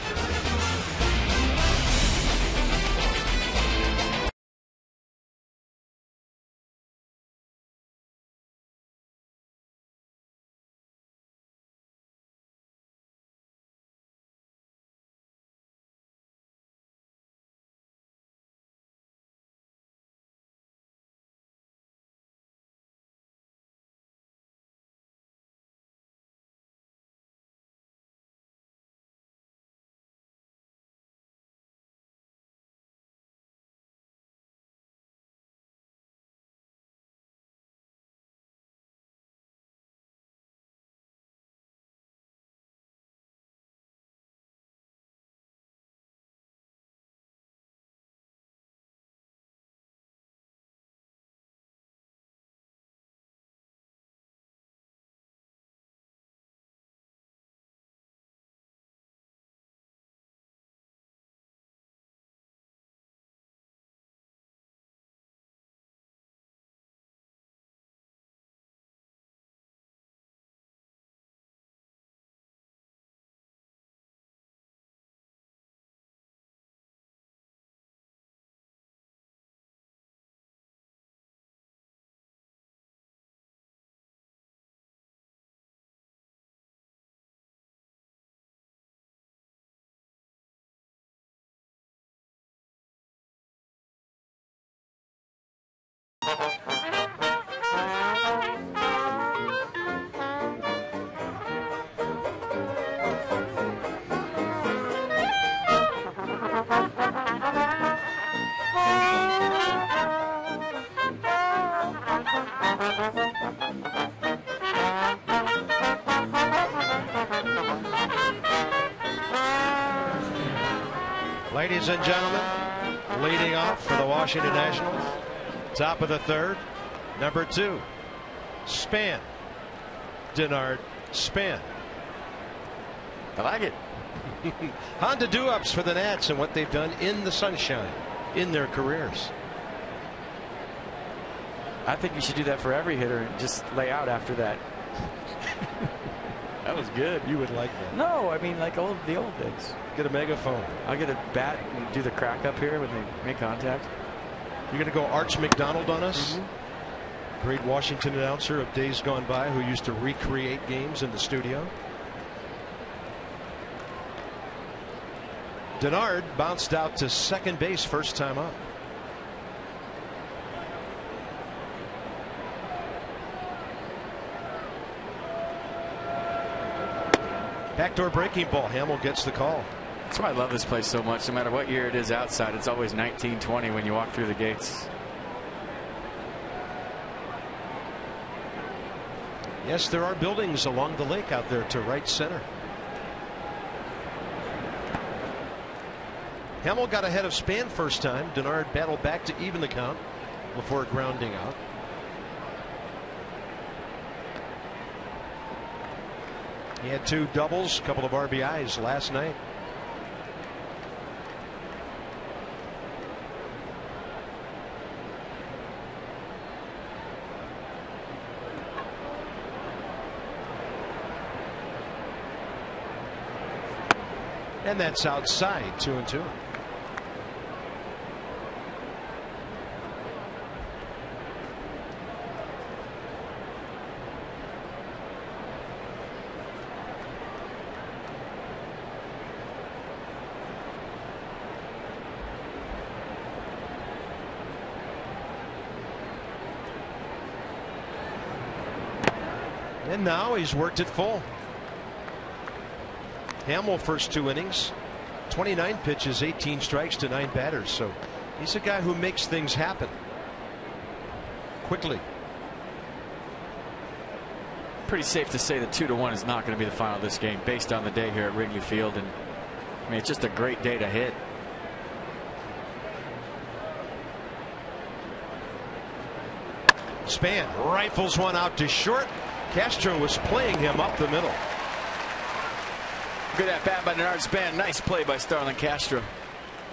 Ladies and gentlemen, leading off for the Washington Nationals, top of the 3rd, number 2, Span. Denard Span. I like it. Honda do-ups for the Nats and what they've done in the sunshine in their careers. I think you should do that for every hitter and just lay out after that. That was good. You would like that. No, I mean like the old days. Get a megaphone. I'll get a bat and do the crack up here when they make contact. You're going to go Arch McDonald on us? Great Washington announcer of days gone by who used to recreate games in the studio. Denard bounced out to second base first time up. Backdoor breaking ball. Hamill gets the call. That's why I love this place so much. No matter what year it is outside, it's always 1920 when you walk through the gates. Yes, there are buildings along the lake out there to right center. Hamill got ahead of Span first time. Denard battled back to even the count before grounding out. He had 2 doubles, a couple of RBIs last night. And that's outside, 2-2. And now he's worked it full. Hamill first 2 innings, 29 pitches, 18 strikes to 9 batters. So he's a guy who makes things happen quickly. Pretty safe to say that 2-1 is not going to be the final of this game based on the day here at Wrigley Field. And I mean, it's just a great day to hit. Span rifles one out to short. Castro was playing him up the middle. Good at bat by Denard Span. Nice play by Starlin Castro.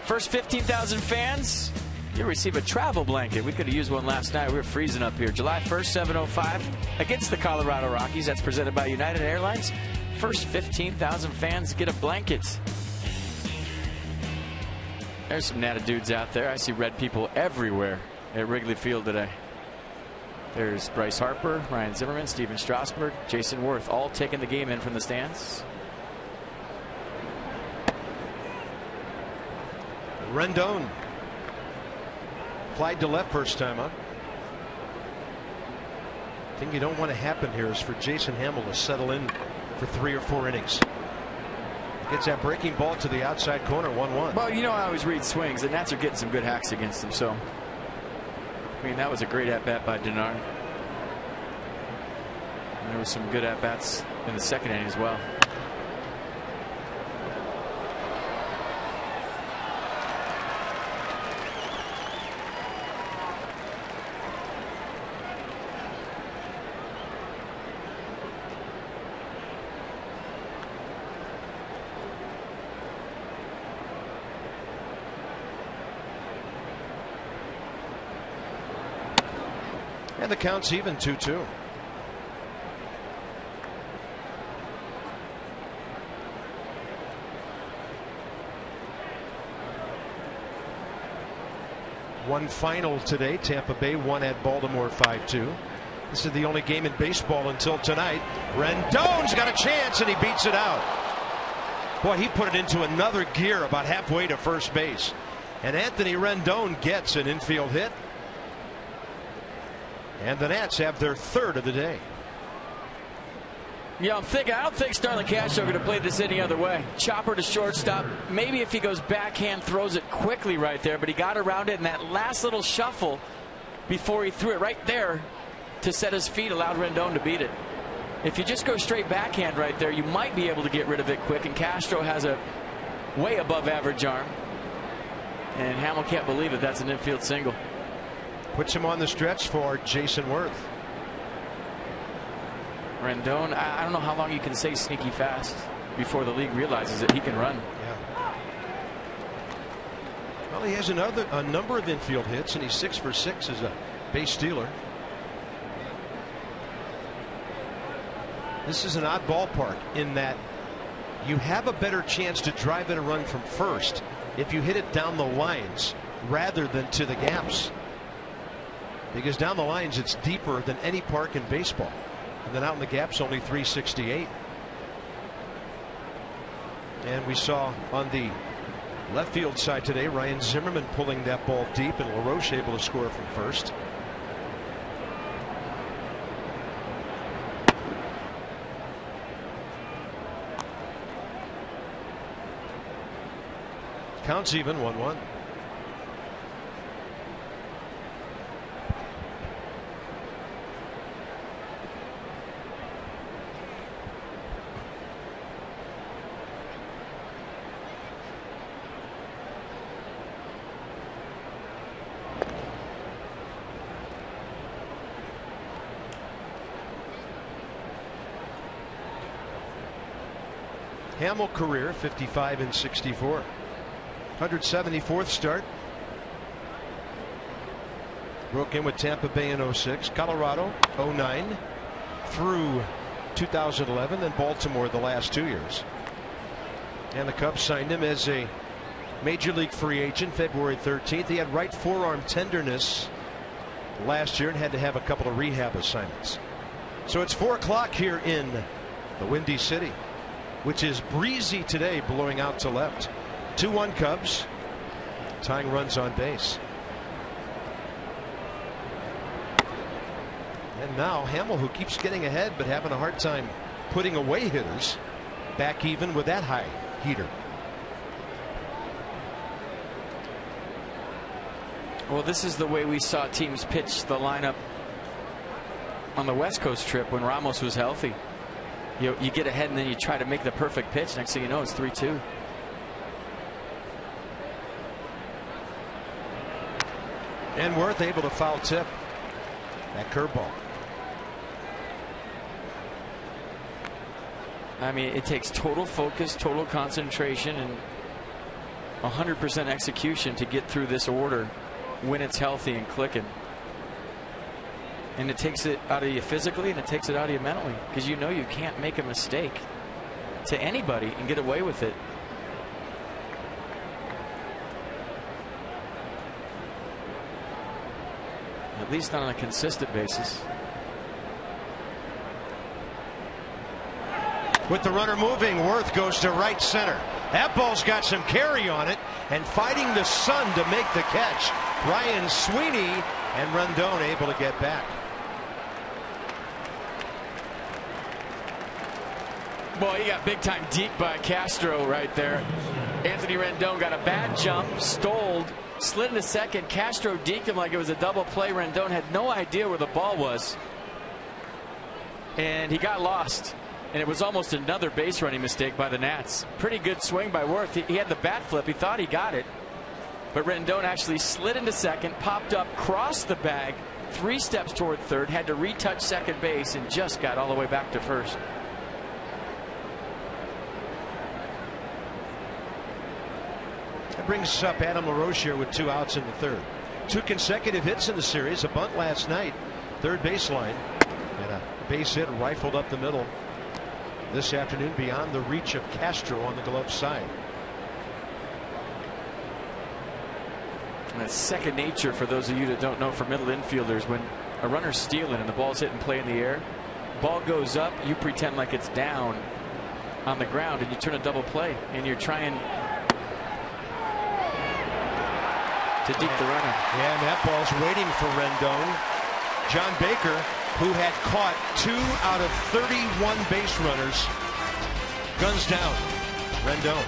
First 15,000 fans, you receive a travel blanket. We could have used one last night. We were freezing up here. July 1st, 7:05 against the Colorado Rockies. That's presented by United Airlines. First 15,000 fans get a blanket. There's some natty dudes out there. I see red people everywhere at Wrigley Field today. There's Bryce Harper, Ryan Zimmerman, Steven Strasburg, Jason Worth, all taking the game in from the stands. Rendon flied to left first time up. The thing you don't want to happen here is for Jason Hamill to settle in for 3 or 4 innings. Gets that breaking ball to the outside corner, 1-1. Well, you know, I always read swings. The Nats are getting some good hacks against them. So, I mean, that was a great at-bat by Denard. And there was some good at-bats in the second inning as well. And the count's even, 2-2. One final today. Tampa Bay won at Baltimore 5-2. This is the only game in baseball until tonight. Rendon's got a chance and he beats it out. Boy, he put it into another gear about halfway to first base. And Anthony Rendon gets an infield hit. And the Nats have their 3rd of the day. Yeah, I don't think Starlin Castro going to play this any other way. Chopper to shortstop. Maybe if he goes backhand, throws it quickly right there, but he got around it in that last little shuffle before he threw it right there to set his feet, allowed Rendon to beat it. If you just go straight backhand right there, you might be able to get rid of it quick, and Castro has a way above average arm. And Hamill can't believe it. That's an infield single. Puts him on the stretch for Jason Worth. Rendon, I don't know how long you can say sneaky fast before the league realizes that he can run. Yeah. Well, he has a number of infield hits, and he's 6 for 6 as a base stealer. This is an odd ballpark in that you have a better chance to drive in a run from first if you hit it down the lines rather than to the gaps, because down the lines it's deeper than any park in baseball, and then out in the gaps only 368. And we saw on the left field side today Ryan Zimmerman pulling that ball deep, and LaRoche able to score from first. Counts even, 1-1. Hamill career 55 and 64. 174th start. Broke in with Tampa Bay in 06, Colorado 09 through 2011, then Baltimore the last 2 years. And the Cubs signed him as a major league free agent February 13th. He had right forearm tenderness last year and had to have a couple of rehab assignments. So it's 4 o'clock here in the Windy City, which is breezy today, blowing out to left. 2-1 Cubs, tying runs on base. And now Hamill, who keeps getting ahead but having a hard time putting away hitters, back even with that high heater. Well, this is the way we saw teams pitch the lineup on the West Coast trip when Ramos was healthy. You get ahead and then you try to make the perfect pitch. Next thing you know, it's 3-2. And Worth able to foul tip that curveball. I mean, it takes total focus, total concentration, and 100% execution to get through this order when it's healthy and clicking. And it takes it out of you physically, and it takes it out of you mentally, because you know you can't make a mistake to anybody and get away with it. At least not on a consistent basis. With the runner moving, Worth goes to right center. That ball's got some carry on it, and fighting the sun to make the catch. Ryan Sweeney, and Rendon able to get back. Boy, he got big time deked by Castro right there. Anthony Rendon got a bad jump, stalled, slid into second. Castro deked him like it was a double play. Rendon had no idea where the ball was, and he got lost. And it was almost another base running mistake by the Nats. Pretty good swing by Worth. He had the bat flip. He thought he got it, but Rendon actually slid into second, popped up, crossed the bag, 3 steps toward third, had to retouch second base, and just got all the way back to first. That brings up Adam LaRoche here with 2 outs in the third. 2 consecutive hits in the series. A bunt last night, third baseline, and a base hit rifled up the middle this afternoon beyond the reach of Castro on the glove side. And that's second nature for those of you that don't know, for middle infielders. When a runner's stealing and the ball's hit and play in the air, ball goes up, you pretend like it's down on the ground and you turn a double play, and you're trying to deke the runner. Yeah, and that ball's waiting for Rendon. John Baker, who had caught 2 out of 31 base runners, guns down Rendon.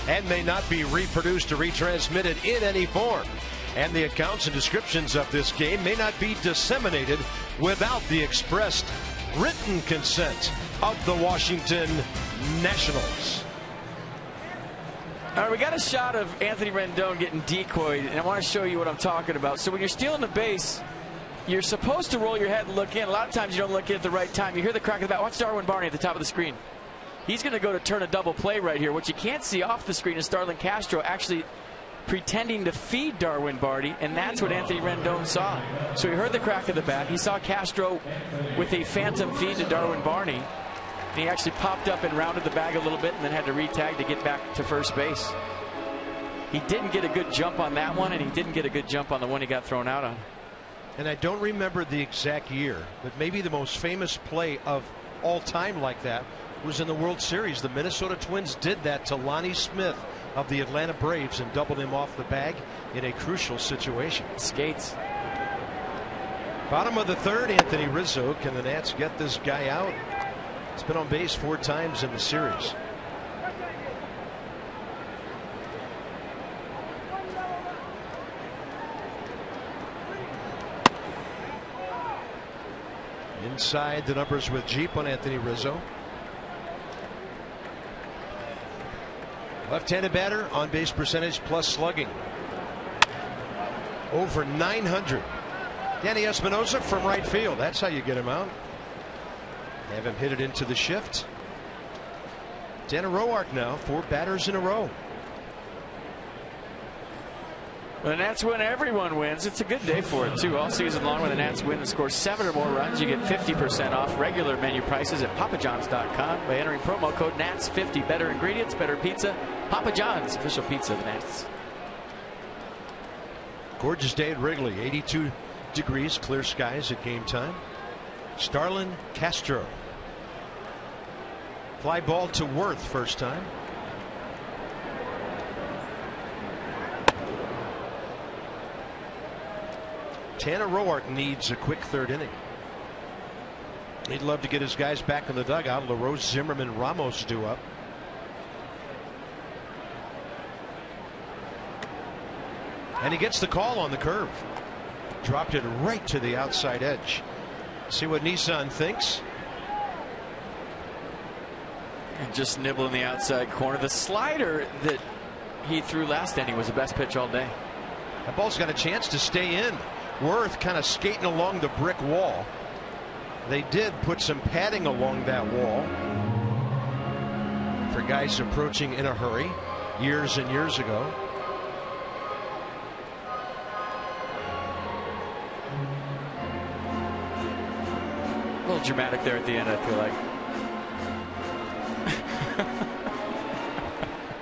and may not be reproduced or retransmitted in any form. And the accounts and descriptions of this game may not be disseminated without the expressed written consent of the Washington Nationals. All right, we got a shot of Anthony Rendon getting decoyed, and I want to show you what I'm talking about. So when you're stealing the base, you're supposed to roll your head and look in. A lot of times you don't look in at the right time. You hear the crack of the bat. Watch Darwin Barney at the top of the screen. He's going to go to turn a double play right here. What you can't see off the screen is Starlin Castro actually pretending to feed Darwin Barney, and that's what Anthony Rendon saw. So he heard the crack of the bat. He saw Castro with a phantom feed to Darwin Barney. And he actually popped up and rounded the bag a little bit and then had to re-tag to get back to first base. He didn't get a good jump on that one, and he didn't get a good jump on the one he got thrown out on. And I don't remember the exact year, but maybe the most famous play of all time like that was in the World Series. The Minnesota Twins did that to Lonnie Smith of the Atlanta Braves and doubled him off the bag in a crucial situation. Skates. Bottom of the third, Anthony Rizzo. Can the Nats get this guy out? He's been on base 4 times in the series. Inside the numbers with Jeep on Anthony Rizzo. Left-handed batter, on base percentage plus slugging. Over 900. Danny Espinosa from right field. That's how you get him out. Have him hit it into the shift. Tanner Roark now, 4 batters in a row. When the Nats win, everyone wins. It's a good day for it, too. All season long, when the Nats win and score 7 or more runs, you get 50% off regular menu prices at papajohns.com by entering promo code NATS50. Better ingredients, better pizza. Papa John's, official pizza of the Nats. Gorgeous day at Wrigley. 82 degrees, clear skies at game time. Starlin Castro. Fly ball to Worth first time. Tanner Roark needs a quick third inning. He'd love to get his guys back in the dugout. LaRose, Zimmerman, Ramos due up. And he gets the call on the curve. Dropped it right to the outside edge. See what Nissan thinks. And just nibbling the outside corner. The slider that he threw last inning was the best pitch all day. That ball's got a chance to stay in. Worth kind of skating along the brick wall. They did put some padding along that wall for guys approaching in a hurry years and years ago. A little dramatic there at the end, I feel like.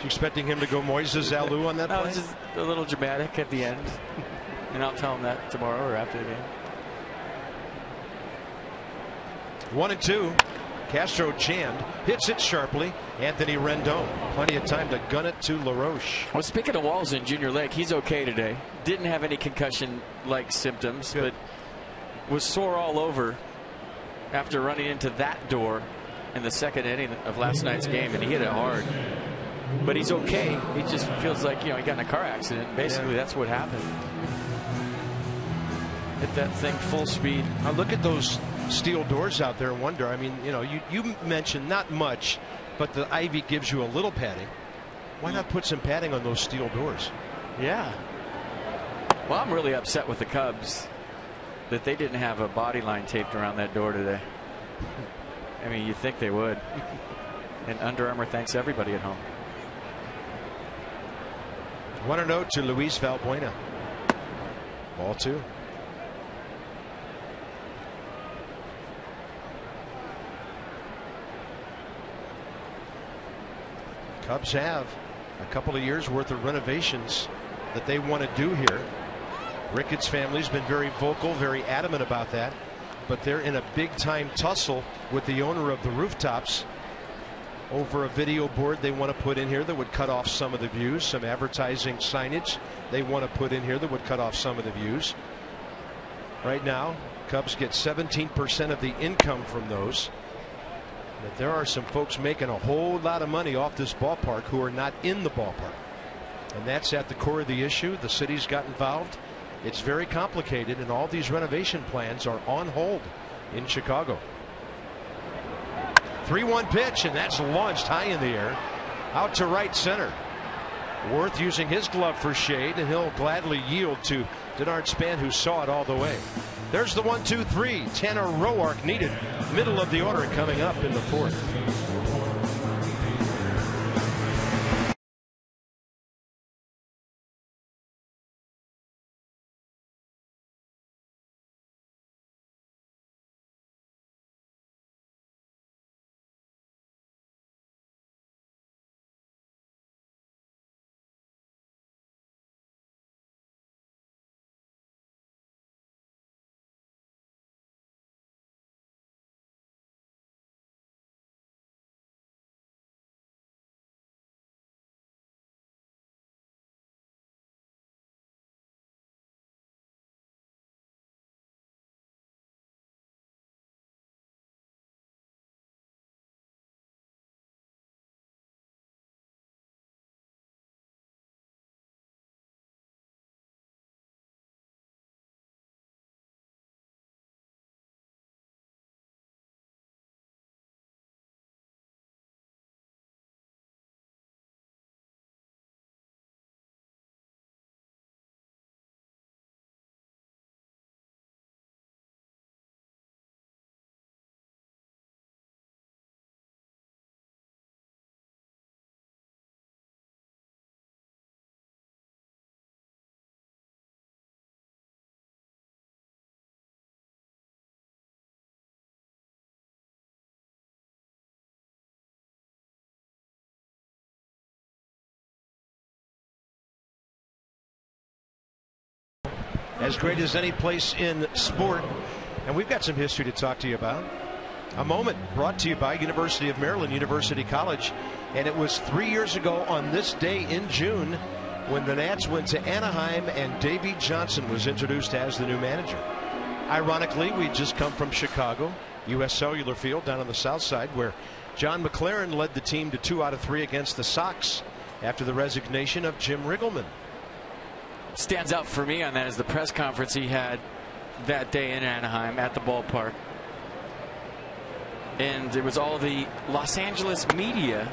You expecting him to go Moises Alou on that play? No, it's just a little dramatic at the end. And I'll tell him that tomorrow or after the game. 1-2. Castro Chand hits it sharply. Anthony Rendon. Plenty of time to gun it to LaRoche. Well, speaking of walls in Junior Lake, he's okay today. Didn't have any concussion-like symptoms, Good. but was sore all over after running into that door in the second inning of last night's game, and he hit it hard. But he's okay. He just feels like, he got in a car accident. Basically, that's what happened. Hit that thing full speed. I look at those steel doors out there and wonder, I mean, you mentioned not much, but the ivy gives you a little padding. Why not put some padding on those steel doors? Yeah. Well, I'm really upset with the Cubs that they didn't have a body line taped around that door today. I mean, you'd think they would. And Under Armour thanks everybody at home. 1-0 to Luis Valbuena. Ball 2. Cubs have a couple of years worth of renovations that they want to do here. Ricketts' family's been very vocal, very adamant about that, but they're in a big time tussle with the owner of the Rooftops over a video board they want to put in here that would cut off some of the views, some advertising signage they want to put in here that would cut off some of the views. Right now, Cubs get 17% of the income from those. that there are some folks making a whole lot of money off this ballpark who are not in the ballpark. And that's at the core of the issue. The city's got involved. It's very complicated, and all these renovation plans are on hold in Chicago. 3-1 pitch, and that's launched high in the air out to right center. Worth using his glove for shade, and he'll gladly yield to Denard Span, who saw it all the way. There's the 1-2-3. Tanner Roark needed. Middle of the order coming up in the fourth. As great as any place in sport. And we've got some history to talk to you about. A moment brought to you by University of Maryland, University College. And it was 3 years ago on this day in June when the Nats went to Anaheim and Davey Johnson was introduced as the new manager. Ironically, we'd just come from Chicago, U.S. Cellular Field down on the south side, where John McLaren led the team to 2 out of 3 against the Sox after the resignation of Jim Riggleman. Stands out for me on that is the press conference he had that day in Anaheim at the ballpark. And it was all the Los Angeles media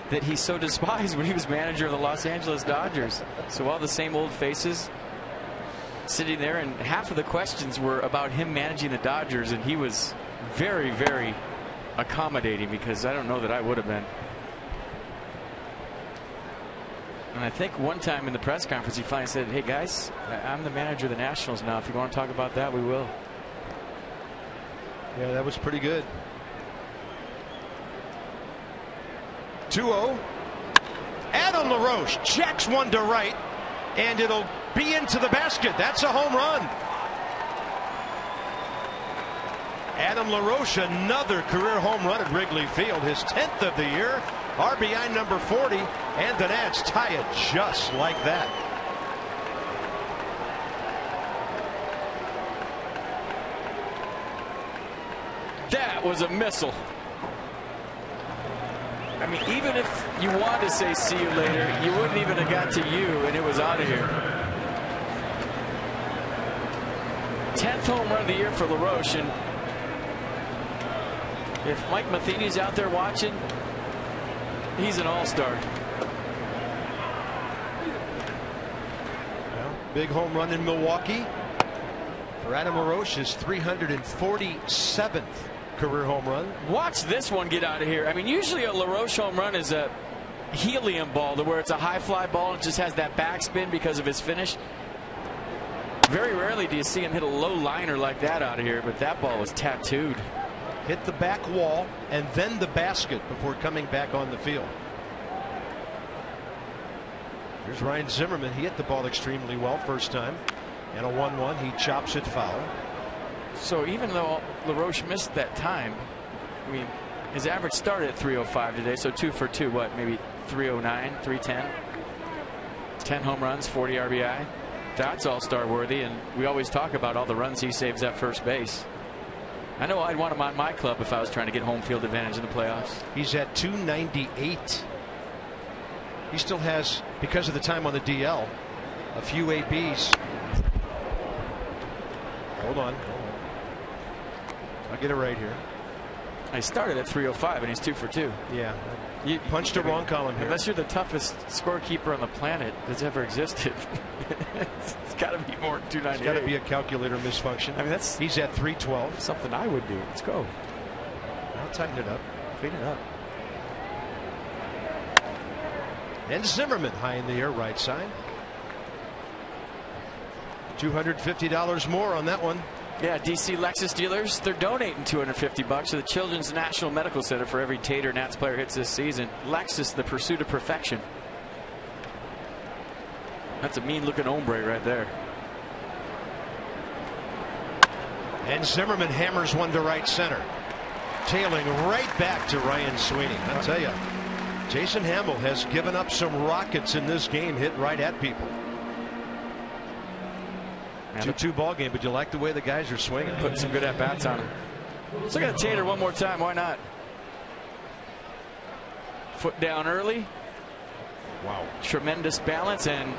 that he so despised when he was manager of the Los Angeles Dodgers. So all the same old faces sitting there, and half of the questions were about him managing the Dodgers, and he was very, very accommodating, because I don't know that I would have been. And I think one time in the press conference he finally said, "Hey guys, I'm the manager of the Nationals now. If you want to talk about that, we will." Yeah, that was pretty good. 2-0. Adam LaRoche checks one to right, and it'll be into the basket. That's a home run. Adam LaRoche, another career home run at Wrigley Field, his 10th of the year. RBI number 40, and the Nats tie it just like that. That was a missile. I mean, even if you wanted to say see you later, you wouldn't even have got to you, and it was out of here. 10th home run of the year for LaRoche, and if Mike Matheny's out there watching, he's an all-star. Well, big home run in Milwaukee for Adam LaRoche, his 347th career home run. Watch this one get out of here. I mean, usually a LaRoche home run is a helium ball, to where it's a high fly ball and just has that backspin because of his finish. Very rarely do you see him hit a low liner like that out of here, but that ball was tattooed. Hit the back wall and then the basket before coming back on the field. Here's Ryan Zimmerman. He hit the ball extremely well first time, and a 1-1. He chops it foul. So even though LaRoche missed that time, I mean, his average started at 305 today, so 2 for 2, what, maybe 309, 310. 10 home runs, 40 RBI. That's all-star worthy, and we always talk about all the runs he saves at first base. I know I'd want him on my club if I was trying to get home field advantage in the playoffs. He's at 298. He still has, because of the time on the DL, a few ABs. Hold on. I'll get it right here. I started at 305 and he's 2 for 2. Yeah. You punched the wrong column here. Unless you're the toughest scorekeeper on the planet that's ever existed. It's got to be more than 298. It's got to be a calculator misfunction. I mean, he's at 312. Something I would do. Let's go. I'll tighten it up. Clean it up. And Zimmerman high in the air, right side. $250 more on that one. Yeah, DC Lexus dealers, they're donating $250 to the Children's National Medical Center for every Tater Nats player hits this season. Lexus, the pursuit of perfection. That's a mean-looking hombre right there. And Zimmerman hammers one to right center. Tailing right back to Ryan Sweeney. I'll tell you, Jason Hamill has given up some rockets in this game, hit right at people. 2-2 ball game, but you like the way the guys are swinging. Putting some good at-bats on him. Let's look at Tater one more time. Why not? Foot down early. Wow. Tremendous balance and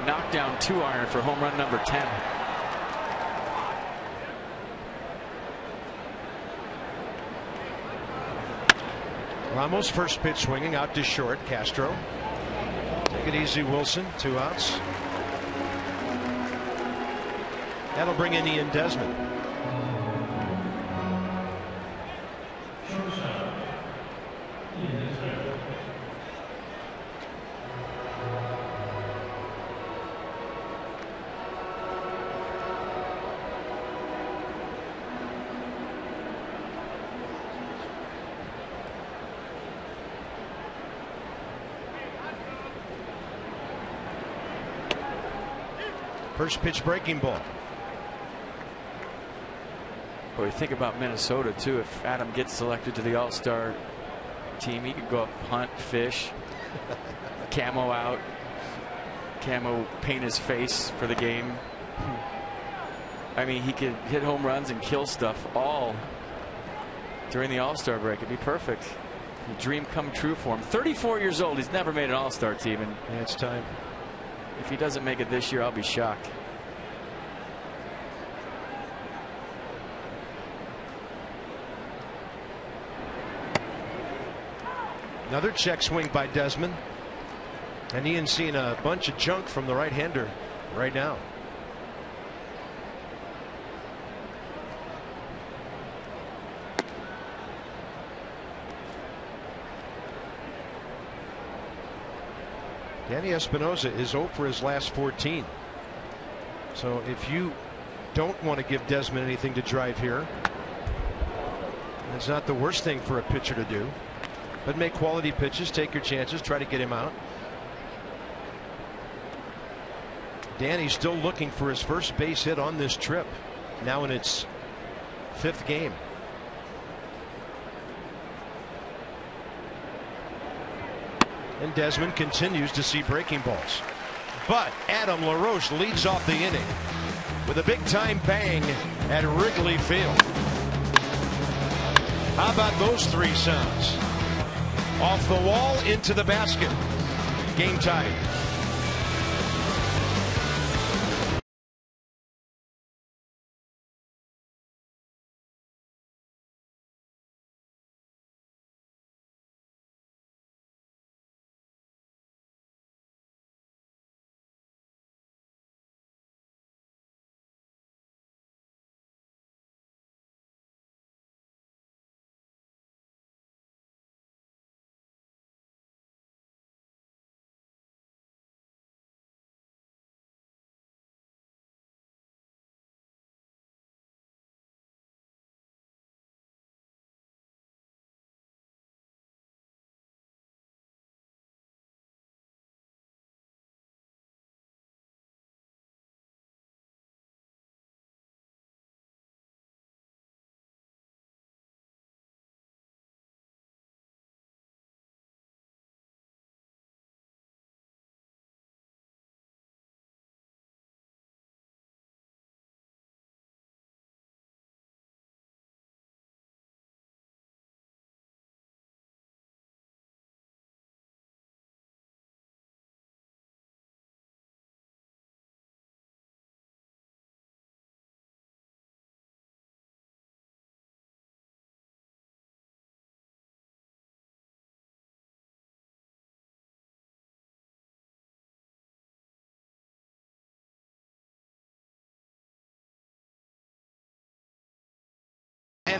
knockdown 2-iron for home run number 10. Ramos first pitch swinging out to short. Castro. Take it easy, Wilson. 2 outs. That'll bring in Ian Desmond. First pitch breaking ball. Boy, think about Minnesota too. If Adam gets selected to the All-Star team, he could go up, hunt, fish, camo out, camo paint his face for the game. I mean, he could hit home runs and kill stuff all during the All-Star break. It'd be perfect. A dream come true for him. 34 years old. He's never made an All-Star team, and yeah, it's time. If he doesn't make it this year, I'll be shocked. Another check swing by Desmond. And Ian's seeing a bunch of junk from the right-hander right now. Danny Espinosa is 0 for his last 14. So if you don't want to give Desmond anything to drive here, it's not the worst thing for a pitcher to do. But make quality pitches, take your chances, try to get him out. Danny's still looking for his first base hit on this trip, now in its 5th game. And Desmond continues to see breaking balls. But Adam LaRoche leads off the inning with a big-time bang at Wrigley Field. How about those 3 sounds? Off the wall, into the basket. Game tied.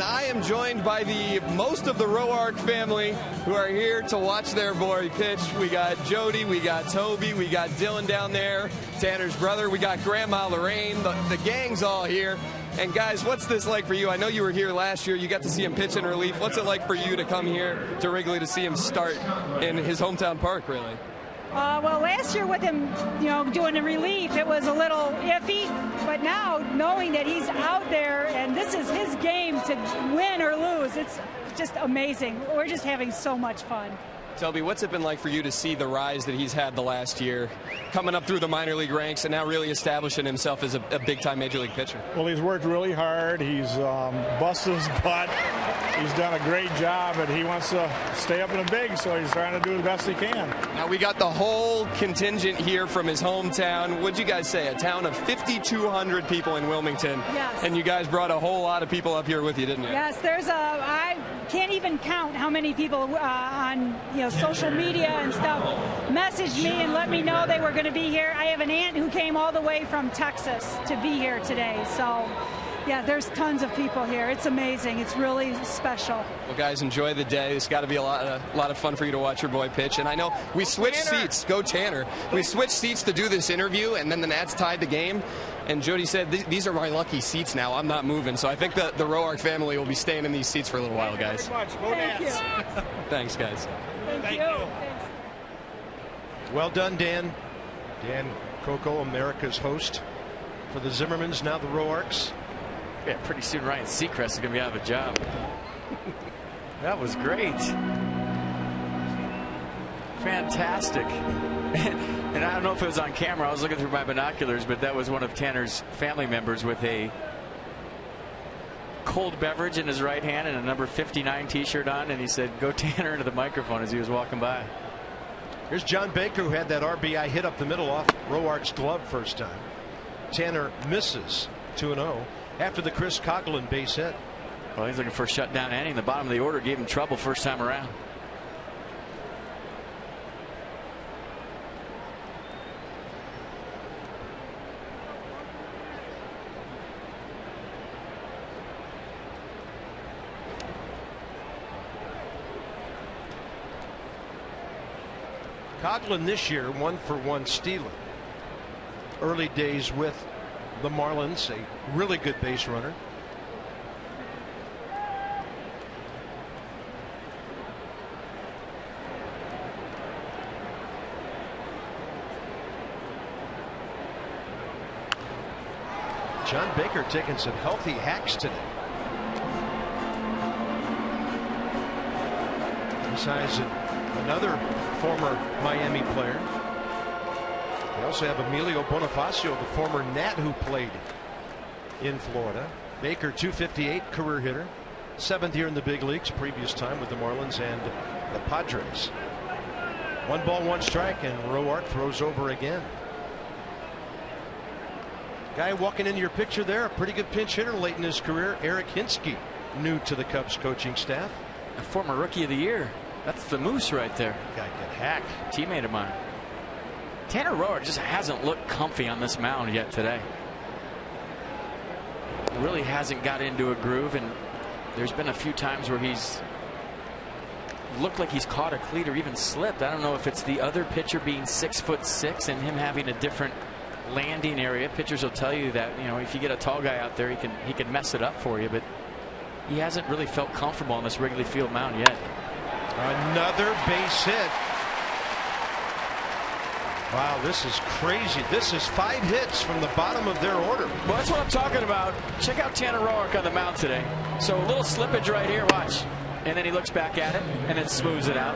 I am joined by most of the Roark family who are here to watch their boy pitch. We got Jody, we got Toby, we got Dylan down there, Tanner's brother, we got Grandma Lorraine. The gang's all here. And guys, what's this like for you? I know you were here last year. You got to see him pitch in relief. What's it like for you to come here to Wrigley to see him start in his hometown park, really? Well, last year with him, doing a relief, it was a little iffy. But now, knowing that he's out there and this is his game to win or lose, it's just amazing. We're just having so much fun. Toby, what's it been like for you to see the rise that he's had the last year, coming up through the minor league ranks and now really establishing himself as a big-time major league pitcher? Well, he's worked really hard. He's busted his butt. He's done a great job, and he wants to stay up in the big, so he's trying to do the best he can. Now, we got the whole contingent here from his hometown. What'd you guys say? A town of 5,200 people in Wilmington. Yes. And you guys brought a whole lot of people up here with you, didn't you? Yes, I can't even count how many people on social media and stuff messaged me and let me know they were going to be here. I have an aunt who came all the way from Texas to be here today. So, yeah, there's tons of people here. It's amazing. It's really special. Well, guys, enjoy the day. It's got to be a lot of fun for you to watch your boy pitch. And I know we switched seats. Go Tanner. We switched seats to do this interview, and then the Nats tied the game. And Jody said, these are my lucky seats now. I'm not moving. So I think the Roark family will be staying in these seats for a little while, guys. Thank you. Thanks, guys. Thank you. Well done, Dan. Dan Coco, America's host for the Zimmermans, now the Roarks. Yeah, pretty soon Ryan Seacrest is going to be out of a job. That was great. Fantastic. And I don't know if it was on camera. I was looking through my binoculars, but that was one of Tanner's family members with a cold beverage in his right hand and a number 59 t-shirt on, and he said, "Go Tanner," into the microphone as he was walking by. Here's John Baker, who had that RBI hit up the middle off Roark's glove first time. Tanner misses 2-0 after the Chris Coughlin base hit. Well, he's looking for a shutdown inning. The bottom of the order gave him trouble first time around. Coughlin this year 1-for-1 stealing. Early days with the Marlins, a really good base runner. John Baker taking some healthy hacks today. Besides another former Miami player, they also have Emilio Bonifacio, the former Nat who played in Florida. Baker, .258 career hitter, 7th year in the big leagues, previous time with the Marlins and the Padres. 1 ball, 1 strike, and Roark throws over again. Guy walking into your picture there, a pretty good pinch hitter late in his career, Eric Hinsky, new to the Cubs coaching staff. A former Rookie of the Year. That's the Moose right there. Guy get hacked. Teammate of mine. Tanner Roark just hasn't looked comfy on this mound yet today. Really hasn't got into a groove, and there's been a few times where he's looked like he's caught a cleat or even slipped. I don't know if it's the other pitcher being 6'6" and him having a different landing area. Pitchers will tell you that, if you get a tall guy out there, he can mess it up for you, but he hasn't really felt comfortable on this Wrigley Field mound yet. Another base hit. Wow, this is crazy. This is 5 hits from the bottom of their order. Well, that's what I'm talking about. Check out Tanner Roark on the mound today. So a little slippage right here. Watch. And then he looks back at it and then smooths it out.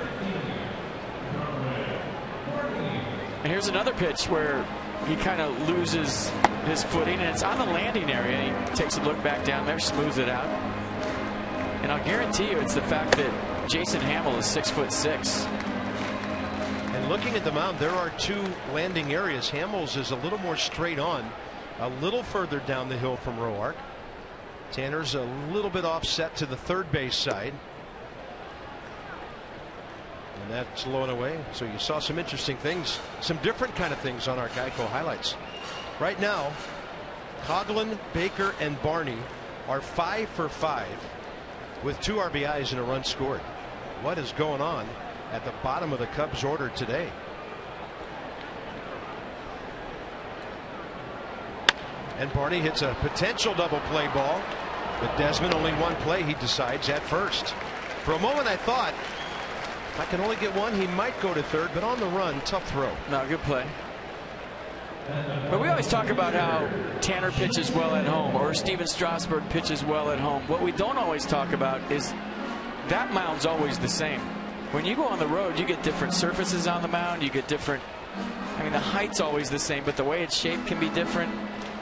And here's another pitch where he kind of loses his footing, and it's on the landing area. And he takes a look back down there, smooths it out. And I'll guarantee you it's the fact that Jason Hamill is 6'6". And looking at the mound, there are 2 landing areas. Hamill's is a little more straight on, a little further down the hill from Roark. Tanner's a little bit offset to the third base side. And that's low and away. So you saw some interesting things, some different kind of things on our Geico highlights. Right now, Coughlin, Baker, and Barney are 5 for 5 with 2 RBIs and a run scored. What is going on at the bottom of the Cubs order today? And Barney hits a potential double play ball, but Desmond only one play. He decides at first. For a moment I thought, if I can only get one, he might go to third, but on the run, tough throw. No, good play. But we always talk about how Tanner pitches well at home, or Steven Strasburg pitches well at home. What we don't always talk about is that mound's always the same. When you go on the road, you get different surfaces on the mound. You get different. I mean, the height's always the same, but the way it's shaped can be different.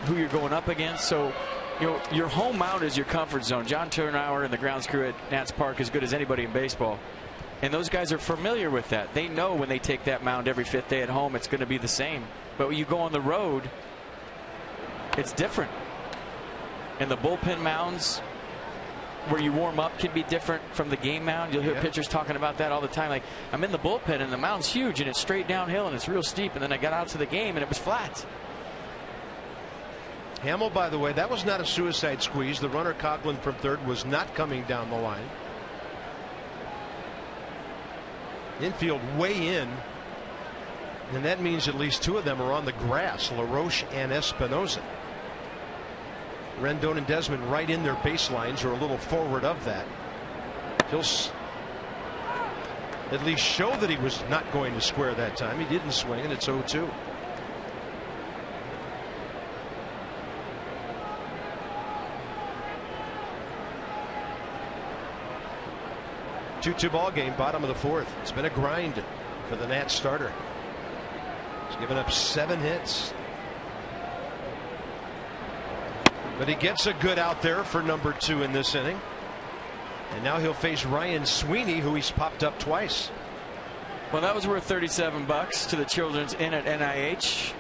Who you're going up against. So, you know, your home mound is your comfort zone. John Turnauer and the grounds crew at Nats Park as good as anybody in baseball. And those guys are familiar with that. They know when they take that mound every 5th day at home, it's going to be the same. But when you go on the road, it's different. And the bullpen mounds where you warm up can be different from the game mound. You'll hear pitchers talking about that all the time. Like, I'm in the bullpen and the mound's huge and it's straight downhill and it's real steep. And then I got out to the game and it was flat. Hamill, by the way, that was not a suicide squeeze. The runner Coughlin from third was not coming down the line. Infield way in, and that means at least 2 of them are on the grass, LaRoche and Espinosa. Rendon and Desmond right in their baselines, or a little forward of that. He'll at least show that he was not going to square that time. He didn't swing, and it's 0-2. Two ball game, bottom of the 4th. It's been a grind for the Nats starter. He's given up 7 hits. But he gets a good out there for number 2 in this inning. And now he'll face Ryan Sweeney, who he's popped up twice. Well, that was worth $37 to the Children's Inn at NIH.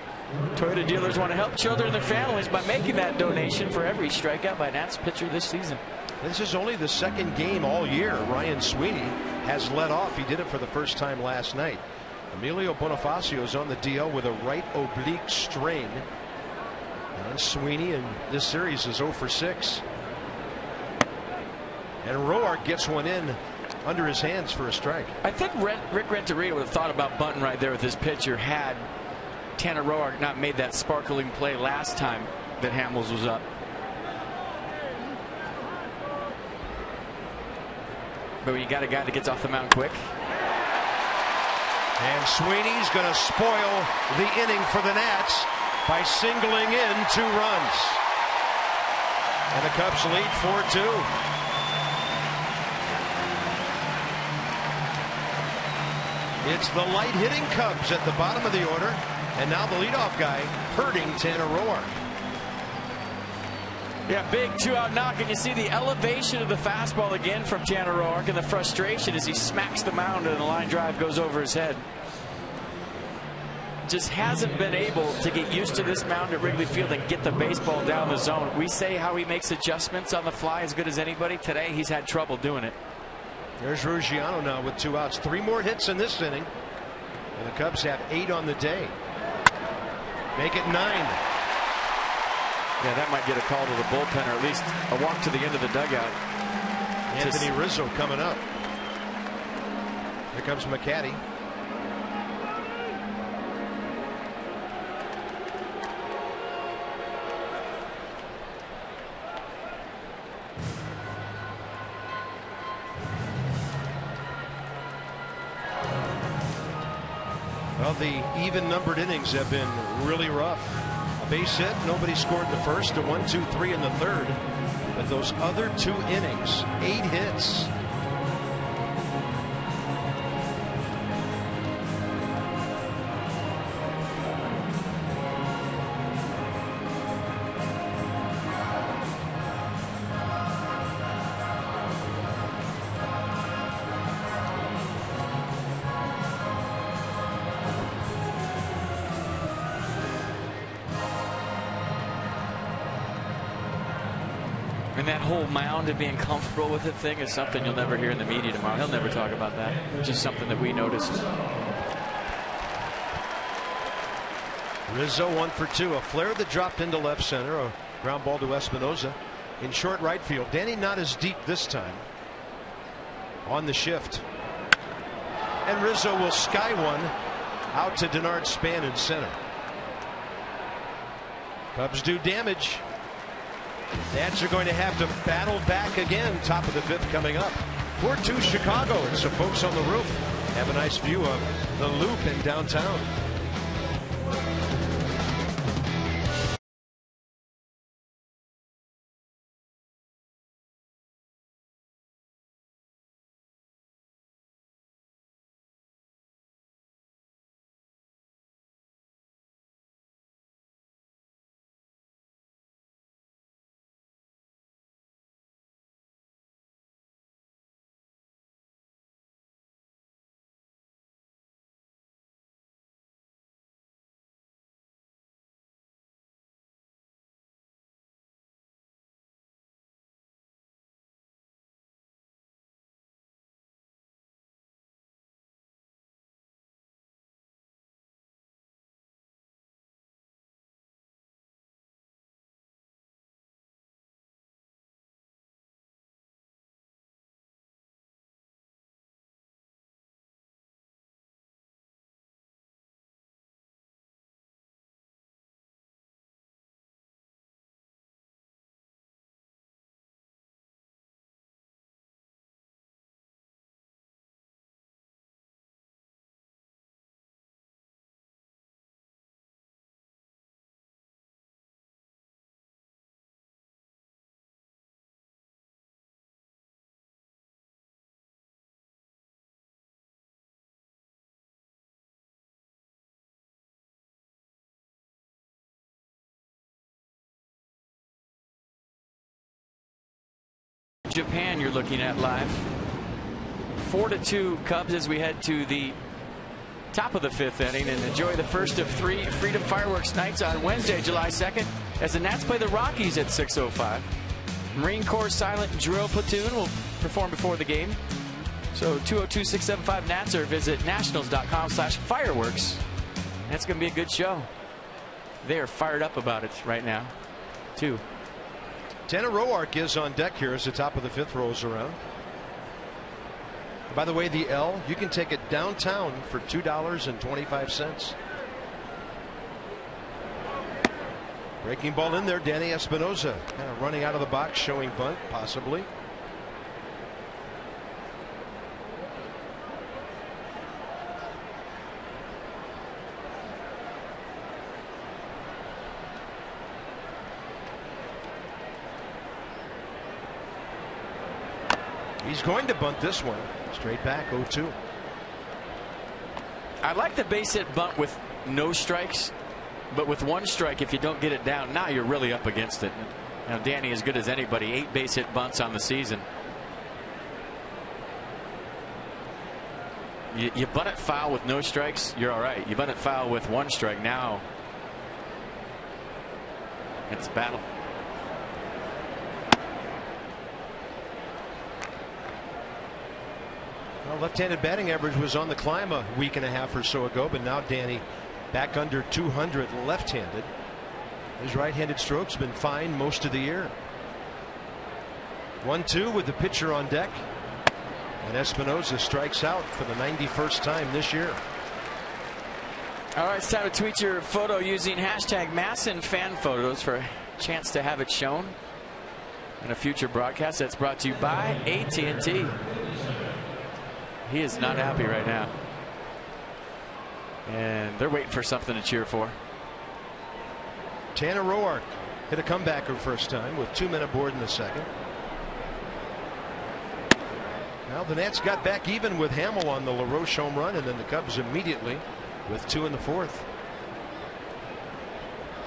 Toyota dealers want to help children and their families by making that donation for every strikeout by Nats pitcher this season. This is only the 2nd game all year Ryan Sweeney has led off. He did it for the first time last night. Emilio Bonifacio is on the DL with a right oblique strain. And Sweeney in this series is 0 for 6. And Roark gets one in under his hands for a strike. I think Rick Renteria would have thought about bunting right there with his pitcher had Tanner Roark not made that sparkling play last time that Hamels was up. But when you got a guy that gets off the mound quick. And Sweeney's going to spoil the inning for the Nats by singling in 2 runs. And the Cubs lead 4-2. It's the light hitting Cubs at the bottom of the order. And now the leadoff guy hurting Tanner Roark. Yeah, big 2-out knock, and you see the elevation of the fastball again from Tanner Roark, and the frustration as he smacks the mound and the line drive goes over his head. Just hasn't been able to get used to this mound at Wrigley Field and get the baseball down the zone. We say how he makes adjustments on the fly as good as anybody. Today he's had trouble doing it. There's Ruggiano now with 2 outs. 3 more hits in this inning. And the Cubs have 8 on the day. Make it 9. Yeah, that might get a call to the bullpen, or at least a walk to the end of the dugout. Anthony Rizzo coming up. Here comes McCaddy. Well, the even-numbered innings have been really rough. A base hit, nobody scored the first, a 1-2-3 in the third. But those other 2 innings, 8 hits. And that whole mound and being comfortable with it thing is something you'll never hear in the media tomorrow. He'll never talk about that. Just something that we noticed. Rizzo 1 for 2. A flare that dropped into left center. A ground ball to Espinosa in short right field. Danny not as deep this time. on the shift. And Rizzo will sky one out to Denard Span in center. Cubs do damage. Nats are going to have to battle back again. Top of the fifth coming up. 4-2 Chicago, and some folks on the roof have a nice view of the Loop in downtown. Japan you're looking at live. 4-2 Cubs as we head to the top of the fifth inning and enjoy the first of 3 Freedom Fireworks nights on Wednesday, July 2nd, as the Nats play the Rockies at 6:05. Marine Corps Silent Drill Platoon will perform before the game. So 202-675 Nats, or visit nationals.com/fireworks. That's going to be a good show. They are fired up about it right now, too. Tanner Roark is on deck here as the top of the fifth rolls around. By the way, the L, you can take it downtown for $2.25. Breaking ball in there. Danny Espinosa kind of running out of the box, showing bunt, possibly. He's going to bunt this one. Straight back, 0-2. I like the base hit bunt with no strikes, but with 1 strike, if you don't get it down, now you're really up against it. Now, Danny, as good as anybody, 8 base hit bunts on the season. You bunt it foul with no strikes, you're all right. You bunt it foul with 1 strike, now it's a battle. Well, left-handed batting average was on the climb a week and a half or so ago, but now Danny back under 200 left-handed. His right-handed stroke's been fine most of the year. 1-2 with the pitcher on deck, and Espinosa strikes out for the 91st time this year. All right, it's time to tweet your photo using hashtag #MASSINFanPhotos for a chance to have it shown in a future broadcast. That's brought to you by AT&T. He is not happy right now, and they're waiting for something to cheer for. Tanner Roark hit a comebacker first time with 2 men aboard in the second. Now the Nats got back even with Hamill on the LaRoche home run, and then the Cubs immediately with 2 in the fourth.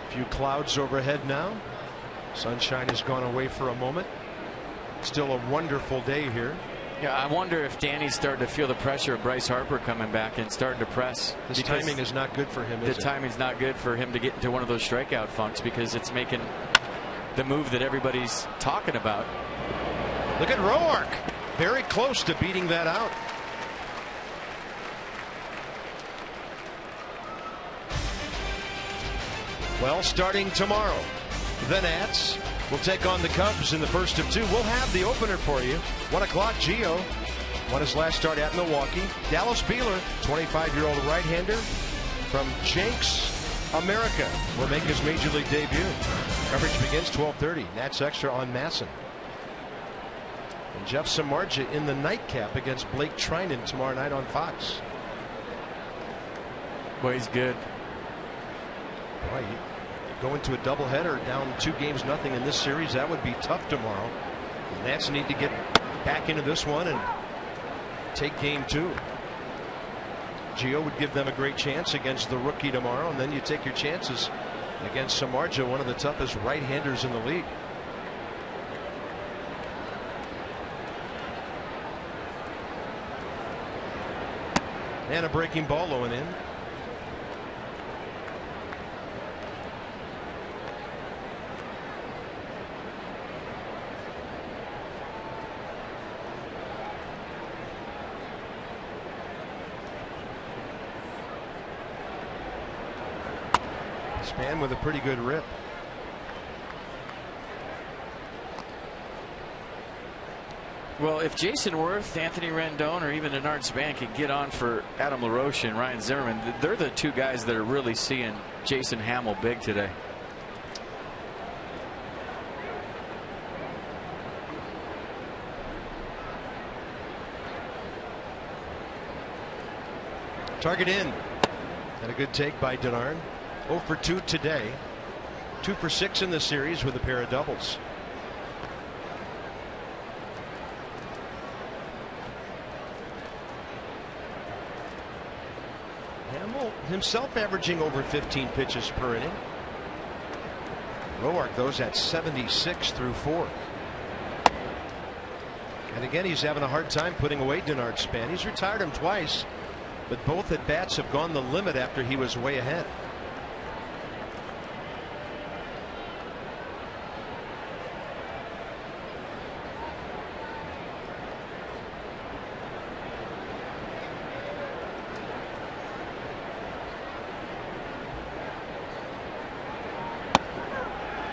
A few clouds overhead now. Sunshine has gone away for a moment. Still a wonderful day here. Yeah, I wonder if Danny's starting to feel the pressure of Bryce Harper coming back and starting to press. This timing is not good for him, is it? The timing's not good for him to get into one of those strikeout funks, because it's making the move that everybody's talking about. Look at Roark. Very close to beating that out. Well, starting tomorrow, the Nats will take on the Cubs in the first of 2. We'll have the opener for you. 1 o'clock, Gio Won his last start at Milwaukee. Dallas Beeler, 25-year-old right-hander from Jenks, America, will make his major league debut. Coverage begins 12:30. Nats Extra on Masson. And Jeff Samardzija in the nightcap against Blake Trinan tomorrow night on Fox. Boy, he's good. Boy, you go into a doubleheader down 2-0 in this series. That would be tough tomorrow. The Nats need to get back into this one and take game 2. Gio would give them a great chance against the rookie tomorrow, and then you take your chances against Samardzija, one of the toughest right-handers in the league. And a breaking ball low and in. Span with a pretty good rip. Well, if Jason Worth, Anthony Rendon, or even Denard Span can get on for Adam LaRoche and Ryan Zimmerman, they're the two guys that are really seeing Jason Hamill big today. Target in. And a good take by Denard. 0 for 2 today. 2 for 6 in the series with a pair of doubles. Hamill himself averaging over 15 pitches per inning. Roark those at 76 through 4. And again, he's having a hard time putting away Denard Span. He's retired him twice, but both at bats have gone the limit after he was way ahead.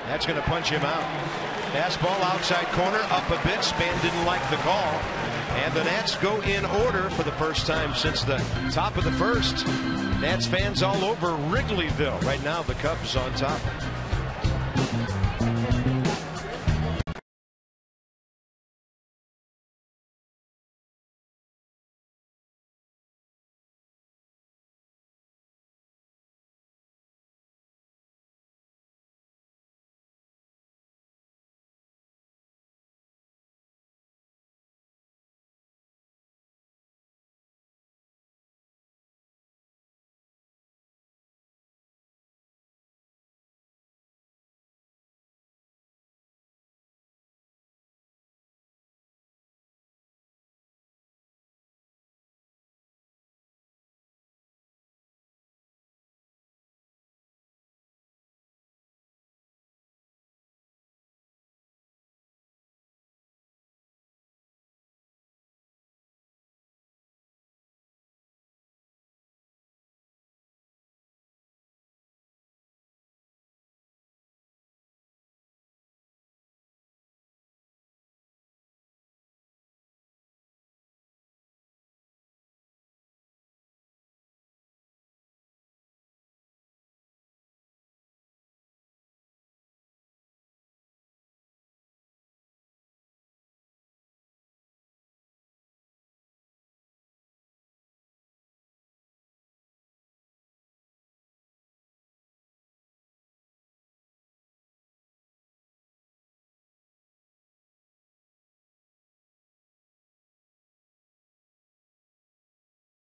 That's going to punch him out. Fastball outside corner, up a bit. Span didn't like the call. And the Nats go in order for the first time since the top of the first. Nats fans all over Wrigleyville. Right now, the Cubs on top.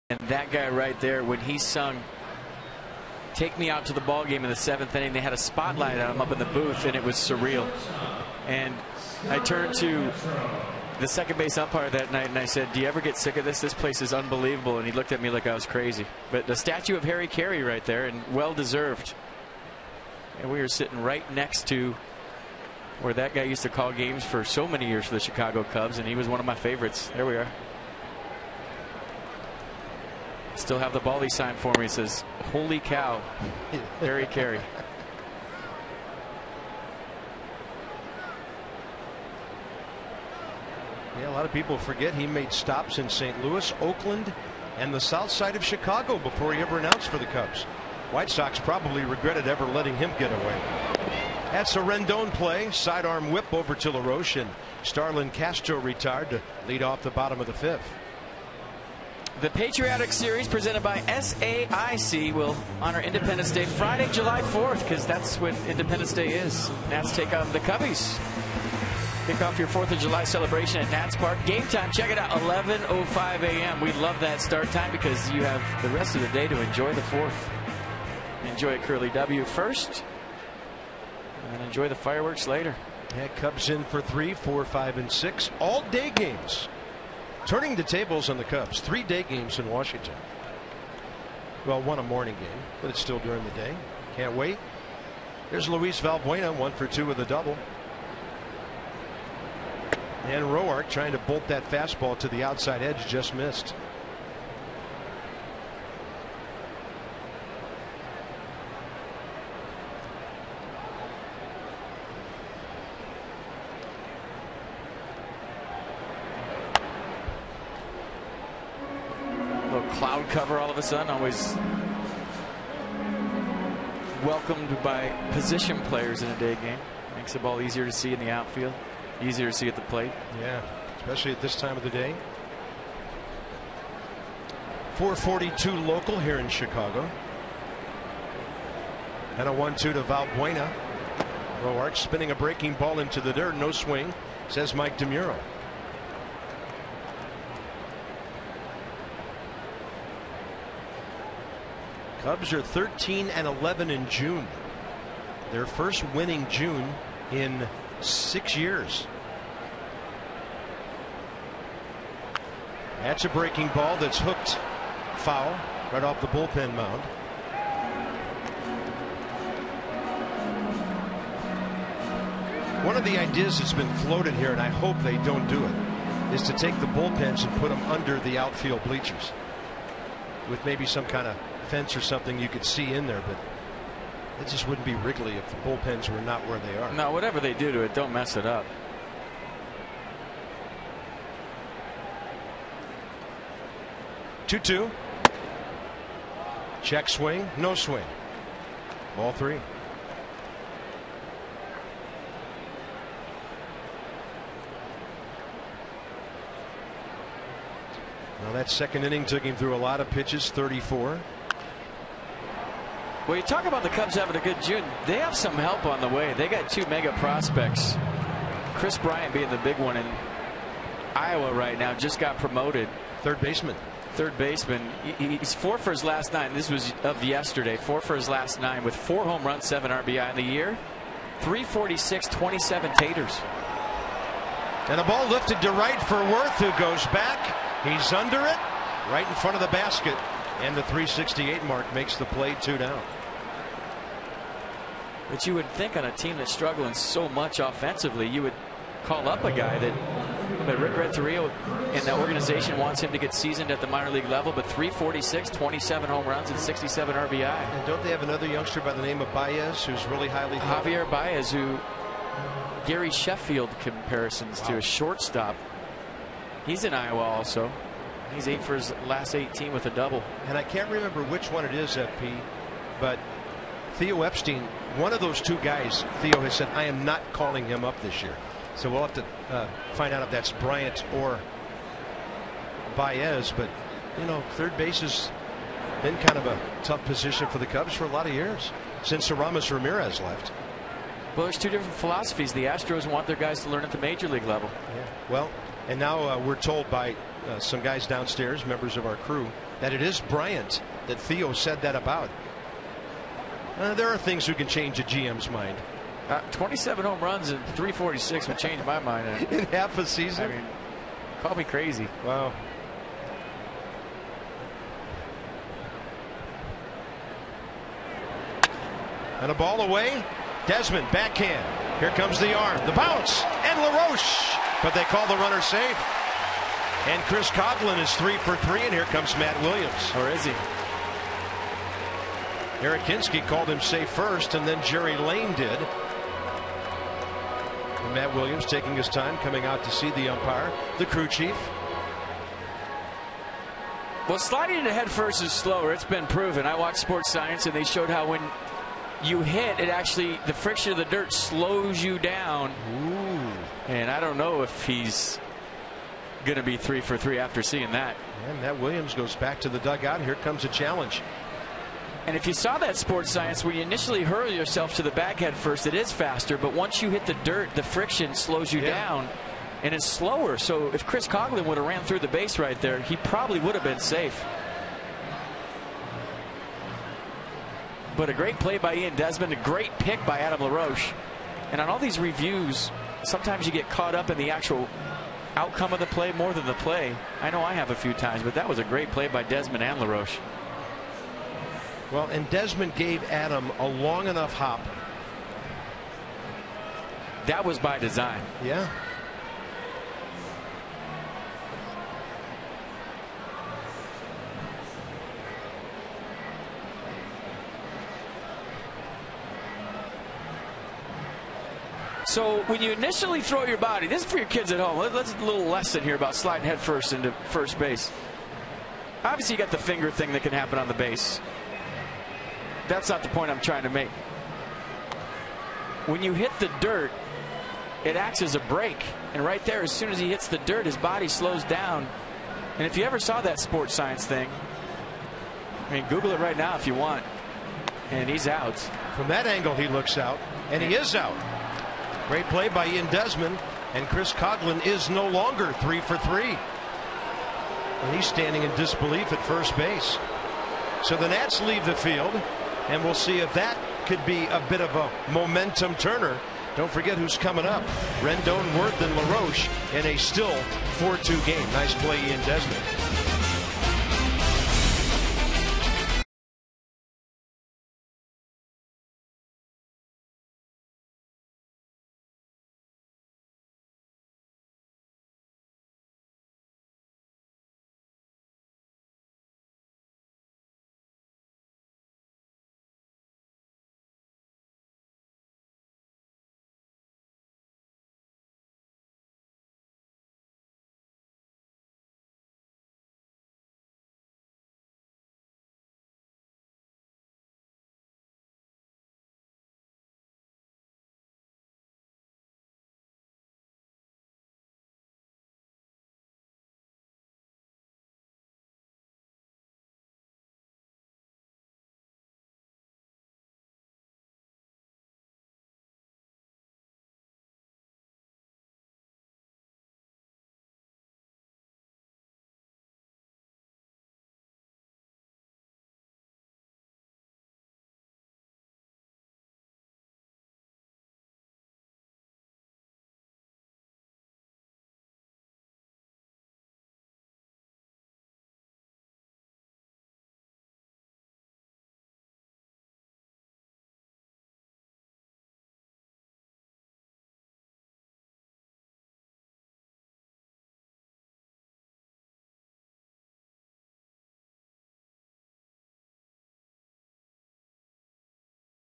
And that guy right there, when he sung "Take Me Out to the Ball Game" in the 7th inning, they had a spotlight on him up in the booth, and it was surreal. And I turned to the second base umpire that night and I said, "Do you ever get sick of this? This place is unbelievable." And he looked at me like I was crazy. But the statue of Harry Carey right there, and well deserved. And we were sitting right next to where that guy used to call games for so many years for the Chicago Cubs, and he was one of my favorites. There we are. Still have the ball he signed for me. It says, "Holy cow, Harry Carey." Yeah, a lot of people forget he made stops in St. Louis, Oakland, and the south side of Chicago before he ever announced for the Cubs. White Sox probably regretted ever letting him get away. That's a Rendon play. Sidearm whip over to LaRoche, and Starlin Castro retired to lead off the bottom of the 5th. The Patriotic Series presented by SAIC will honor Independence Day Friday, July 4th, because that's when Independence Day is. Nats take on the Cubbies. Kick off your 4th of July celebration at Nats Park. Game time, check it out, 11:05 a.m. We love that start time because you have the rest of the day to enjoy the 4th. Enjoy a Curly W first, and enjoy the fireworks later. Yeah, Cubs in for 3, 4, 5, and 6. All day games. Turning the tables on the Cubs. 3 day games in Washington. Well, 1 a morning game, but it's still during the day. Can't wait. There's Luis Valbuena, 1 for 2 with a double. And Roark trying to bolt that fastball to the outside edge, just missed. Cloud cover all of a sudden, always welcomed by position players in a day game. Makes the ball easier to see in the outfield, easier to see at the plate. Yeah, especially at this time of the day. 4:42 local here in Chicago. And a 1-2 to Valbuena. Roark spinning a breaking ball into the dirt. No swing, says Mike DeMuro. Cubs are 13-11 in June. Their first winning June in 6 years. That's a breaking ball that's hooked foul right off the bullpen mound. One of the ideas that's been floated here, and I hope they don't do it, is to take the bullpens and put them under the outfield bleachers with maybe some kind of fence or something you could see in there, but it just wouldn't be Wrigley if the bullpens were not where they are. No, whatever they do to it, don't mess it up. Two. Check swing, no swing. Ball 3. Well, that second inning took him through a lot of pitches, 34. Well, you talk about the Cubs having a good June. They have some help on the way. They got 2 mega prospects. Chris Bryant being the big one in Iowa right now, just got promoted. Third baseman. He's 4 for his last 9. This was of yesterday. 4 for his last 9 with 4 home runs, 7 RBI in the year. 346, 27 taters. And a ball lifted to right for Worth, who goes back. He's under it, right in front of the basket. And the 368 mark makes the play 2 down. But you would think on a team that's struggling so much offensively, you would call up a guy that. But Rick Renteria and the organization wants him to get seasoned at the minor league level. But 346, 27 home runs, and 67 RBI. And don't they have another youngster by the name of Baez who's really highly thought? Javier Baez, who Gary Sheffield comparisons to a shortstop. He's in Iowa also. He's 8 for his last 18 with a double. And I can't remember which one it is, FP, but Theo Epstein, one of those 2 guys, Theo has said, I am not calling him up this year. So we'll have to find out if that's Bryant or Baez. But, you know, third base has been kind of a tough position for the Cubs for a lot of years, since Aramis Ramirez left. Well, there's 2 different philosophies. The Astros want their guys to learn at the major league level. Yeah. Well, and now we're told by some guys downstairs, members of our crew, that it is Bryant that Theo said that about. There are things who can change a GM's mind. 27 home runs and 346 would change my mind. In half a season? I mean, call me crazy. Wow. And a ball away. Desmond, backhand. Here comes the arm. The bounce. And LaRoche. But they call the runner safe. And Chris Coughlin is 3 for 3. And here comes Matt Williams. Or is he? Eric Kinski called him safe first, and then Jerry Lane did. Matt Williams taking his time, coming out to see the umpire, the crew chief. Well, sliding into head first is slower. It's been proven. I watched Sports Science, and they showed how when you hit, it actually, the friction of the dirt slows you down. Ooh. And I don't know if he's going to be 3 for 3 after seeing that. And Matt Williams goes back to the dugout. Here comes a challenge. And if you saw that Sports Science, when you initially hurl yourself to the back head first, it is faster. But once you hit the dirt, the friction slows you down. And it's slower. So if Chris Coughlin would have ran through the base right there, he probably would have been safe. But a great play by Ian Desmond, a great pick by Adam LaRoche. And on all these reviews, sometimes you get caught up in the actual outcome of the play more than the play. I know I have a few times, but that was a great play by Desmond and LaRoche. Well, and Desmond gave Adam a long enough hop. That was by design. Yeah. So when you initially throw your body, this is for your kids at home. Let's a little lesson here about sliding head first into first base. Obviously, you got the finger thing that can happen on the base. That's not the point I'm trying to make. When you hit the dirt, it acts as a brake. And right there, as soon as he hits the dirt, his body slows down. And if you ever saw that Sports Science thing, I mean, Google it right now if you want. And he's out. From that angle, he looks out, and he is out. Great play by Ian Desmond, and Chris Coughlin is no longer 3 for 3. And he's standing in disbelief at first base. So the Nats leave the field, and we'll see if that could be a bit of a momentum turner. Don't forget who's coming up. Rendon, Worth, and LaRoche in a still 4-2 game. Nice play, Ian Desmond.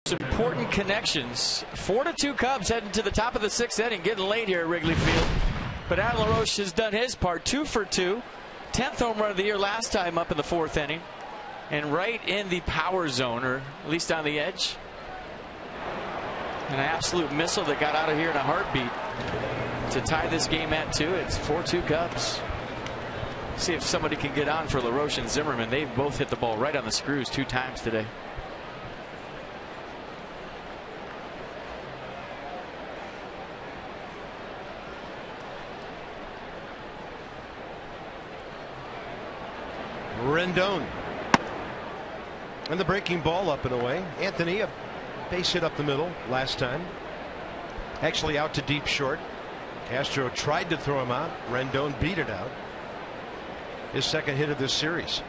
Important connections. 4-2 Cubs heading to the top of the 6th inning, getting late here at Wrigley Field. But Adam LaRoche has done his part, 2 for 2. 10th home run of the year last time up in the 4th inning. And right in the power zone, or at least on the edge. An absolute missile that got out of here in a heartbeat to tie this game at 2. It's 4-2 Cubs. See if somebody can get on for LaRoche and Zimmerman. They've both hit the ball right on the screws 2 times today. Rendon. And the breaking ball up and away. Anthony, a base hit up the middle last time. Actually out to deep short. Castro tried to throw him out. Rendon beat it out. His second hit of this series.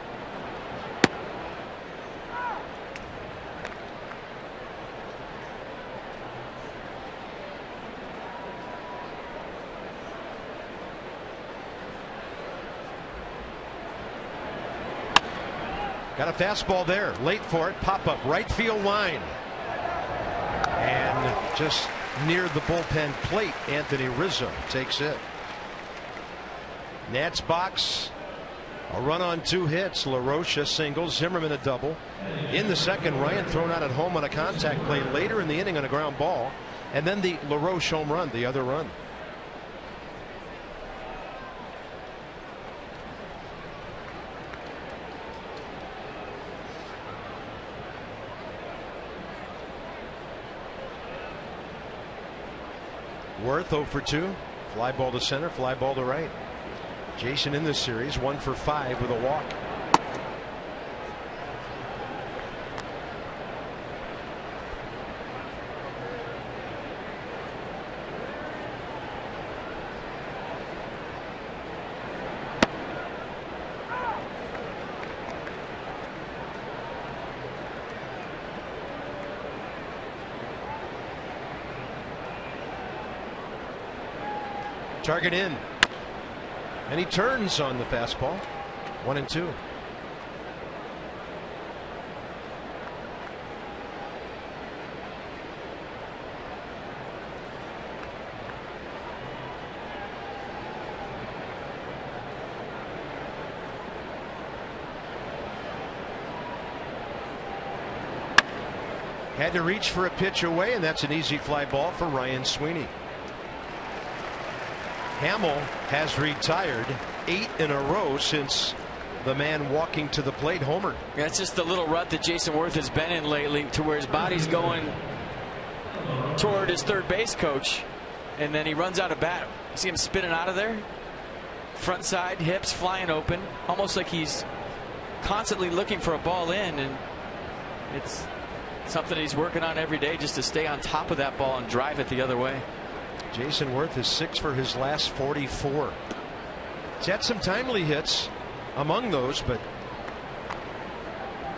Got a fastball there, late for it, pop up right field line, and just near the bullpen plate. Anthony Rizzo takes it. Nats box. A run on 2 hits. LaRoche a single, Zimmerman a double. In the second, Ryan thrown out at home on a contact play later in the inning on a ground ball. And then the LaRoche home run, the other run. Worth 0 for 2. Fly ball to center, fly ball to right. Jason in this series 1 for 5 with a walk. Target in. And he turns on the fastball. 1-2. Had to reach for a pitch away, and that's an easy fly ball for Ryan Sweeney. Hamill has retired 8 in a row since the man walking to the plate homered. That's just the little rut that Jason Worth has been in lately, to where his body's going toward his third base coach, and then he runs out of bat. You see him spinning out of there, front side, hips flying open, almost like he's constantly looking for a ball in, and it's something he's working on every day, just to stay on top of that ball and drive it the other way. Jason Worth is 6 for his last 44. He's had some timely hits among those, but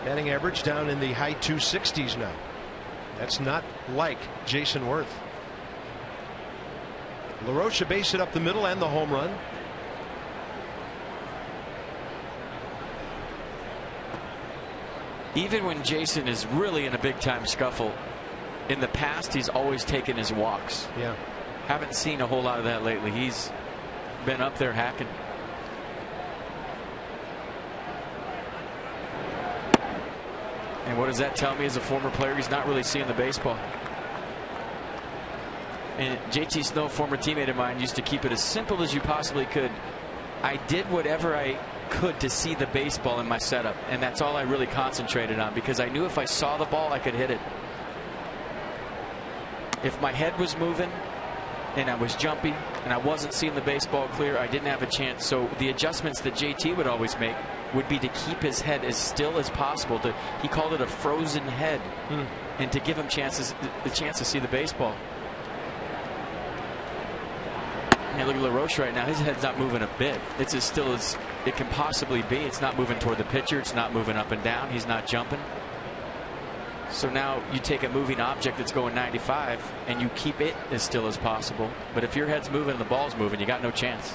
batting average down in the high 260s now. That's not like Jason Worth. LaRoche base it up the middle and the home run. Even when Jason is really in a big time scuffle, in the past he's always taken his walks. Yeah. Haven't seen a whole lot of that lately. He's been up there hacking. And what does that tell me as a former player? He's not really seeing the baseball. And JT Snow, former teammate of mine, used to keep it as simple as you possibly could. I did whatever I could to see the baseball in my setup, and that's all I really concentrated on, because I knew if I saw the ball I could hit it. If my head was moving and I was jumpy and I wasn't seeing the baseball clear, I didn't have a chance. So the adjustments that JT would always make would be to keep his head as still as possible. He called it a frozen head, and to give him the chance to see the baseball. And look at LaRoche right now. His head's not moving a bit. It's as still as it can possibly be. It's not moving toward the pitcher. It's not moving up and down. He's not jumping. So now you take a moving object that's going 95 and you keep it as still as possible. But if your head's moving and the ball's moving, you got no chance.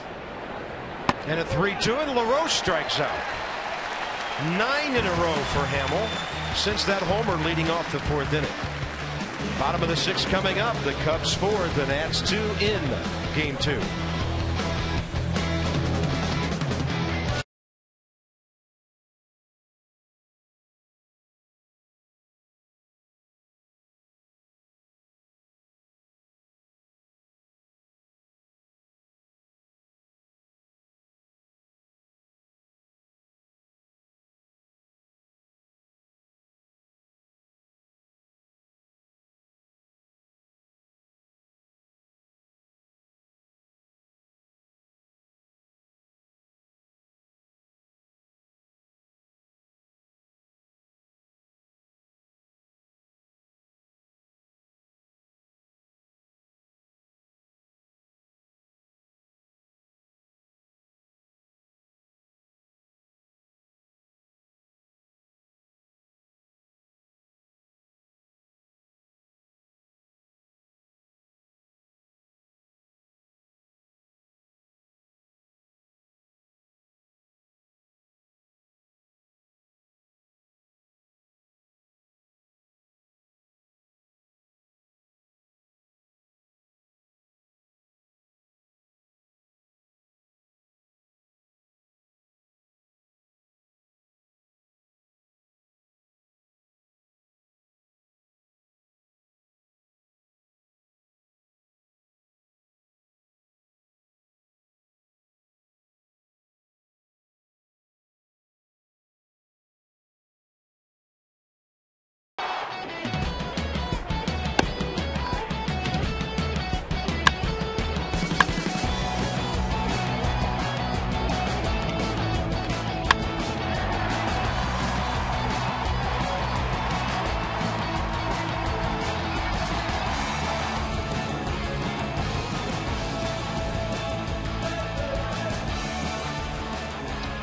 And a 3-2, and LaRoche strikes out. 9 in a row for Hamill since that homer leading off the 4th inning. Bottom of the 6th coming up. The Cubs 4, the Nats 2 in Game 2.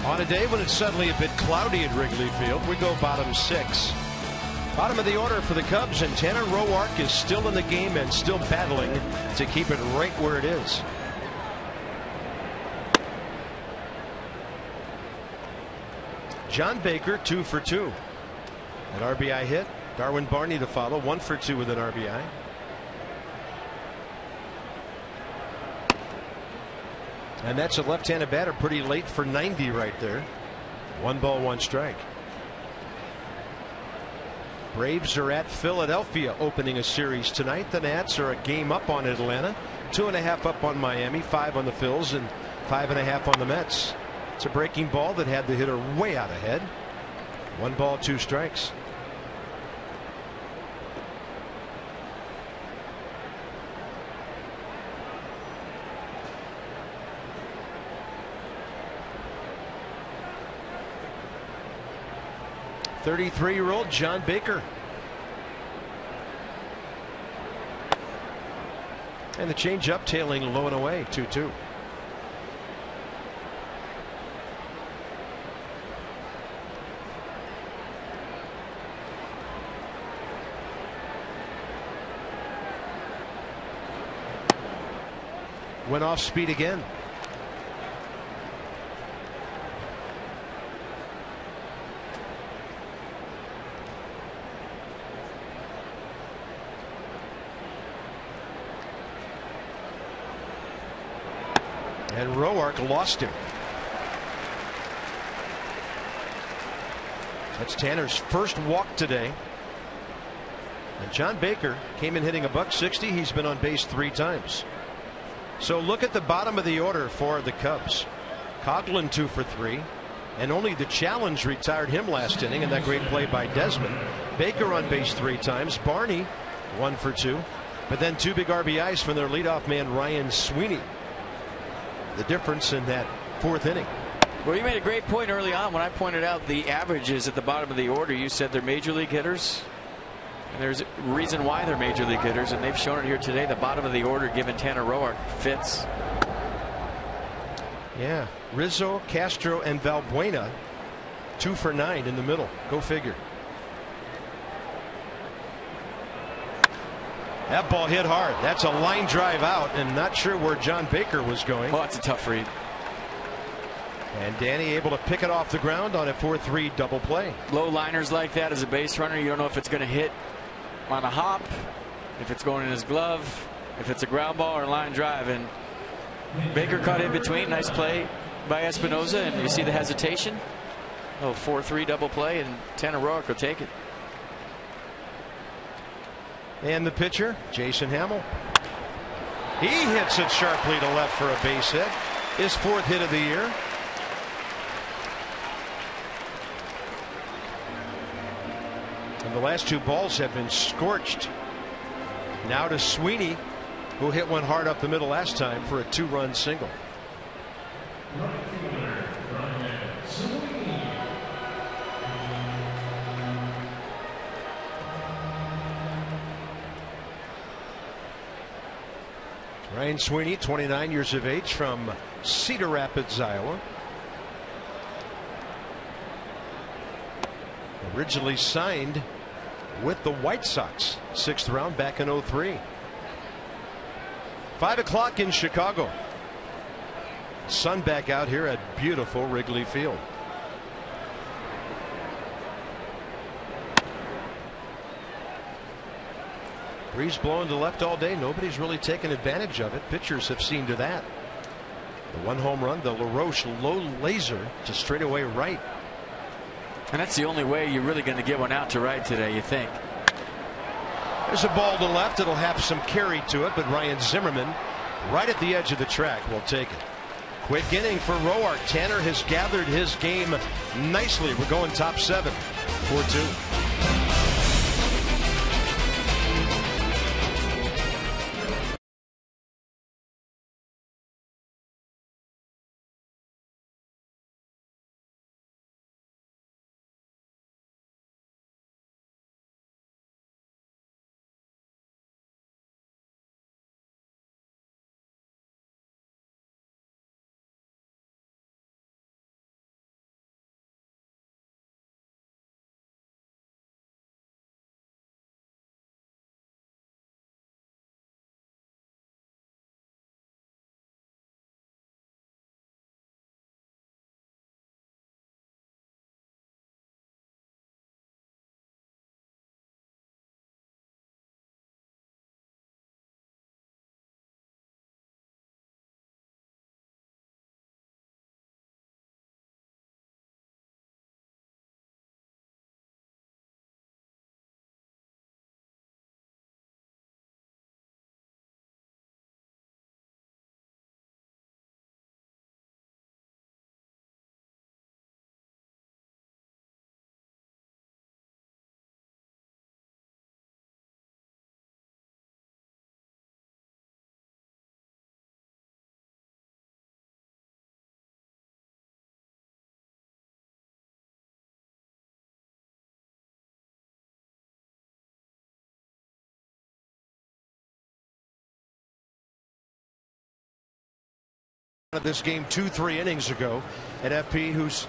On a day when it's suddenly a bit cloudy at Wrigley Field, we go bottom 6. Bottom of the order for the Cubs, and Tanner Roark is still in the game and still battling to keep it right where it is. John Baker 2 for 2. An RBI hit. Darwin Barney to follow, 1 for 2 with an RBI. And that's a left-handed batter pretty late for 90 right there. 1 ball, 1 strike. Braves are at Philadelphia opening a series tonight. The Nats are a game up on Atlanta, 2.5 up on Miami, 5 on the Phils, and 5.5 on the Mets. It's a breaking ball that had the hitter way out ahead. 1 ball, 2 strikes. .33-year-old John Baker. And the changeup tailing low and away, 2-2. Went off speed again. And Roark lost him. That's Tanner's first walk today. And John Baker came in hitting $160. He's been on base 3 times. So look at the bottom of the order for the Cubs. Coughlin 2 for 3. And only the challenge retired him last inning, and that great play by Desmond. Baker on base 3 times. Barney 1 for 2. But then 2 big RBIs from their leadoff man Ryan Sweeney. The difference in that 4th inning. Well, you made a great point early on when I pointed out the averages at the bottom of the order. You said they're major league hitters, and there's a reason why they're major league hitters, and they've shown it here today. The bottom of the order, given Tanner Roark, fits. Yeah, Rizzo, Castro, and Valbuena 2 for 9 in the middle. Go figure. That ball hit hard. That's a line drive out, and not sure where John Baker was going. Oh, that's a tough read. And Danny able to pick it off the ground on a 4-3 double play. Low liners like that as a base runner, you don't know if it's going to hit on a hop, if it's going in his glove, if it's a ground ball or a line drive. And Baker caught in between. Nice play by Espinosa, and you see the hesitation. Oh, 4-3 double play, and Tanner Roark will take it. And the pitcher, Jason Hamill. He hits it sharply to left for a base hit. His 4th hit of the year. And the last 2 balls have been scorched. Now to Sweeney, who hit one hard up the middle last time for a 2-run single. Ryan Sweeney, 29 years of age, from Cedar Rapids, Iowa. Originally signed with the White Sox, 6th round back in 03. 5 o'clock in Chicago. Sun back out here at beautiful Wrigley Field. Breeze blowing to left all day. Nobody's really taken advantage of it. Pitchers have seen to that. The 1 home run, the LaRoche low laser to straightaway right. And that's the only way you're really going to get one out to right today, you think. There's a ball to left. It'll have some carry to it, but Ryan Zimmerman right at the edge of the track will take it. Quick inning for Roark. Tanner has gathered his game nicely. We're going top 7, 4-2. This game 2-3 innings ago, and FP, who's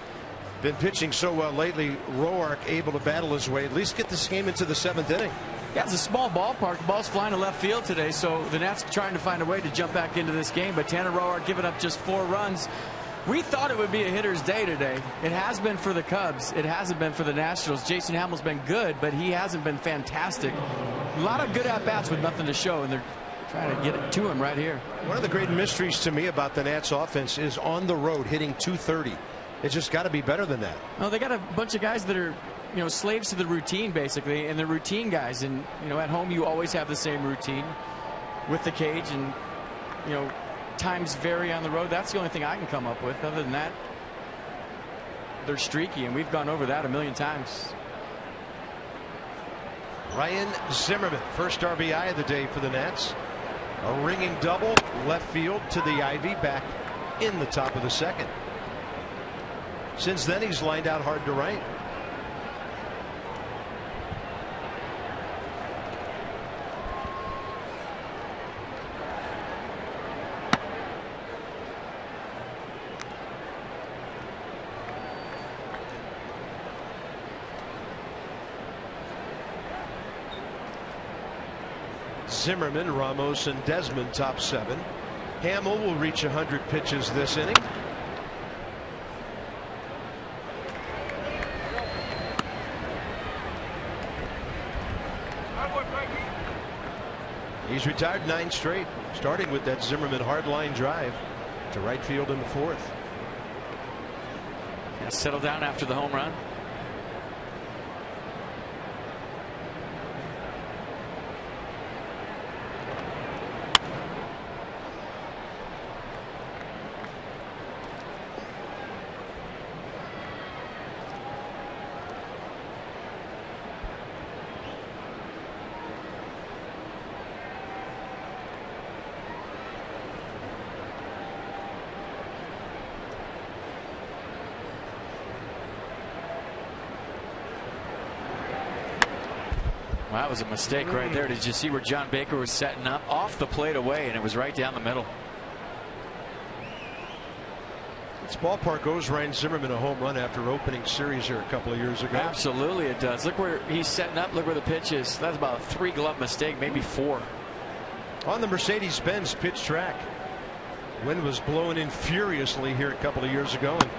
been pitching so well lately, Roark able to battle his way, at least get this game into the 7th inning. Yeah, it's a small ballpark. The ball's flying to left field today, so the Nats trying to find a way to jump back into this game. But Tanner Roark giving up just 4 runs. We thought it would be a hitter's day today. It has been for the Cubs. It hasn't been for the Nationals. Jason Hamill's been good, but he hasn't been fantastic. A lot of good at-bats with nothing to show, and they're trying to get it to him right here. One of the great mysteries to me about the Nats offense is on the road hitting .230. It's just got to be better than that. Well, they got a bunch of guys that are, slaves to the routine basically, and they're routine guys. And at home you always have the same routine with the cage, and times vary on the road. That's the only thing I can come up with. Other than that, they're streaky, and we've gone over that a million times. Ryan Zimmerman, first RBI of the day for the Nats. A ringing double left field to the Ivy, back in the top of the 2nd. Since then, he's lined out hard to right. Zimmerman, Ramos, and Desmond top 7. Hamill will reach 100 pitches this inning. He's retired 9 straight, starting with that Zimmerman hardline drive to right field in the 4th. Settle down after the home run. Well, that was a mistake right there. Did you see where John Baker was setting up off the plate away, and it was right down the middle? This ballpark owes Ryan Zimmerman a home run after opening series here a couple of years ago. Absolutely it does. Look where he's setting up. Look where the pitch is. That's about a 3-glove mistake, maybe 4. On the Mercedes-Benz pitch track. Wind was blowing in furiously here a couple of years ago, and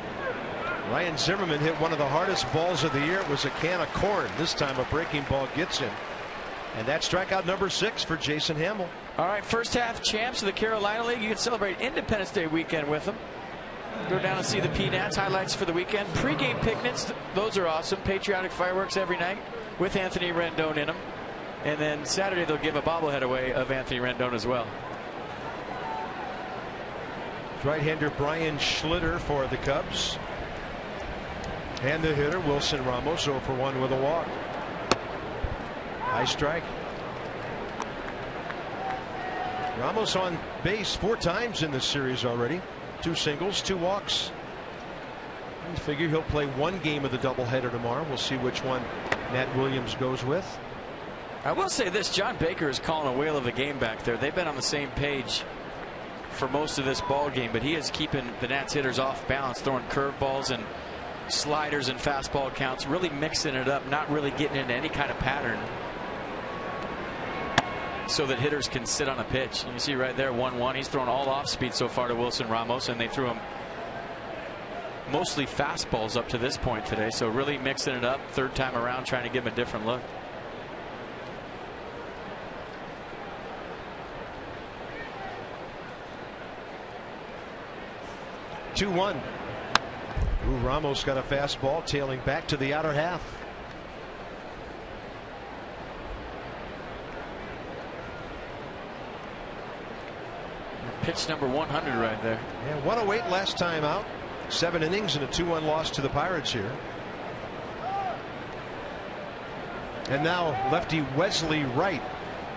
Ryan Zimmerman hit one of the hardest balls of the year. It was a can of corn. This time a breaking ball gets him. And that's strikeout number 6 for Jason Hamill. All right, first half champs of the Carolina League. You can celebrate Independence Day weekend with them. Go down and see the P-Nats. Highlights for the weekend. Pre-game picnics. Those are awesome. Patriotic fireworks every night with Anthony Rendon in them. And then Saturday they'll give a bobblehead away of Anthony Rendon as well. Right-hander Brian Schlitter for the Cubs. And the hitter Wilson Ramos, 0 for 1 with a walk. High strike. Ramos on base 4 times in this series already. 2 singles, 2 walks. I figure he'll play 1 game of the doubleheader tomorrow. We'll see which one Matt Williams goes with. I will say this: John Baker is calling a whale of a game back there. They've been on the same page for most of this ball game, but he is keeping the Nats hitters off balance, throwing curveballs and sliders and fastball counts, really mixing it up, not really getting into any kind of pattern so that hitters can sit on a pitch. And you see right there 1-1. He's thrown all off speed so far to Wilson Ramos, and they threw him mostly fastballs up to this point today, so really mixing it up 3rd time around, trying to give him a different look. Two-1. Ramos got a fastball tailing back to the outer half. Pitch number 100 right there. Yeah, 108 last time out. 7 innings and a 2-1 loss to the Pirates here. And now lefty Wesley Wright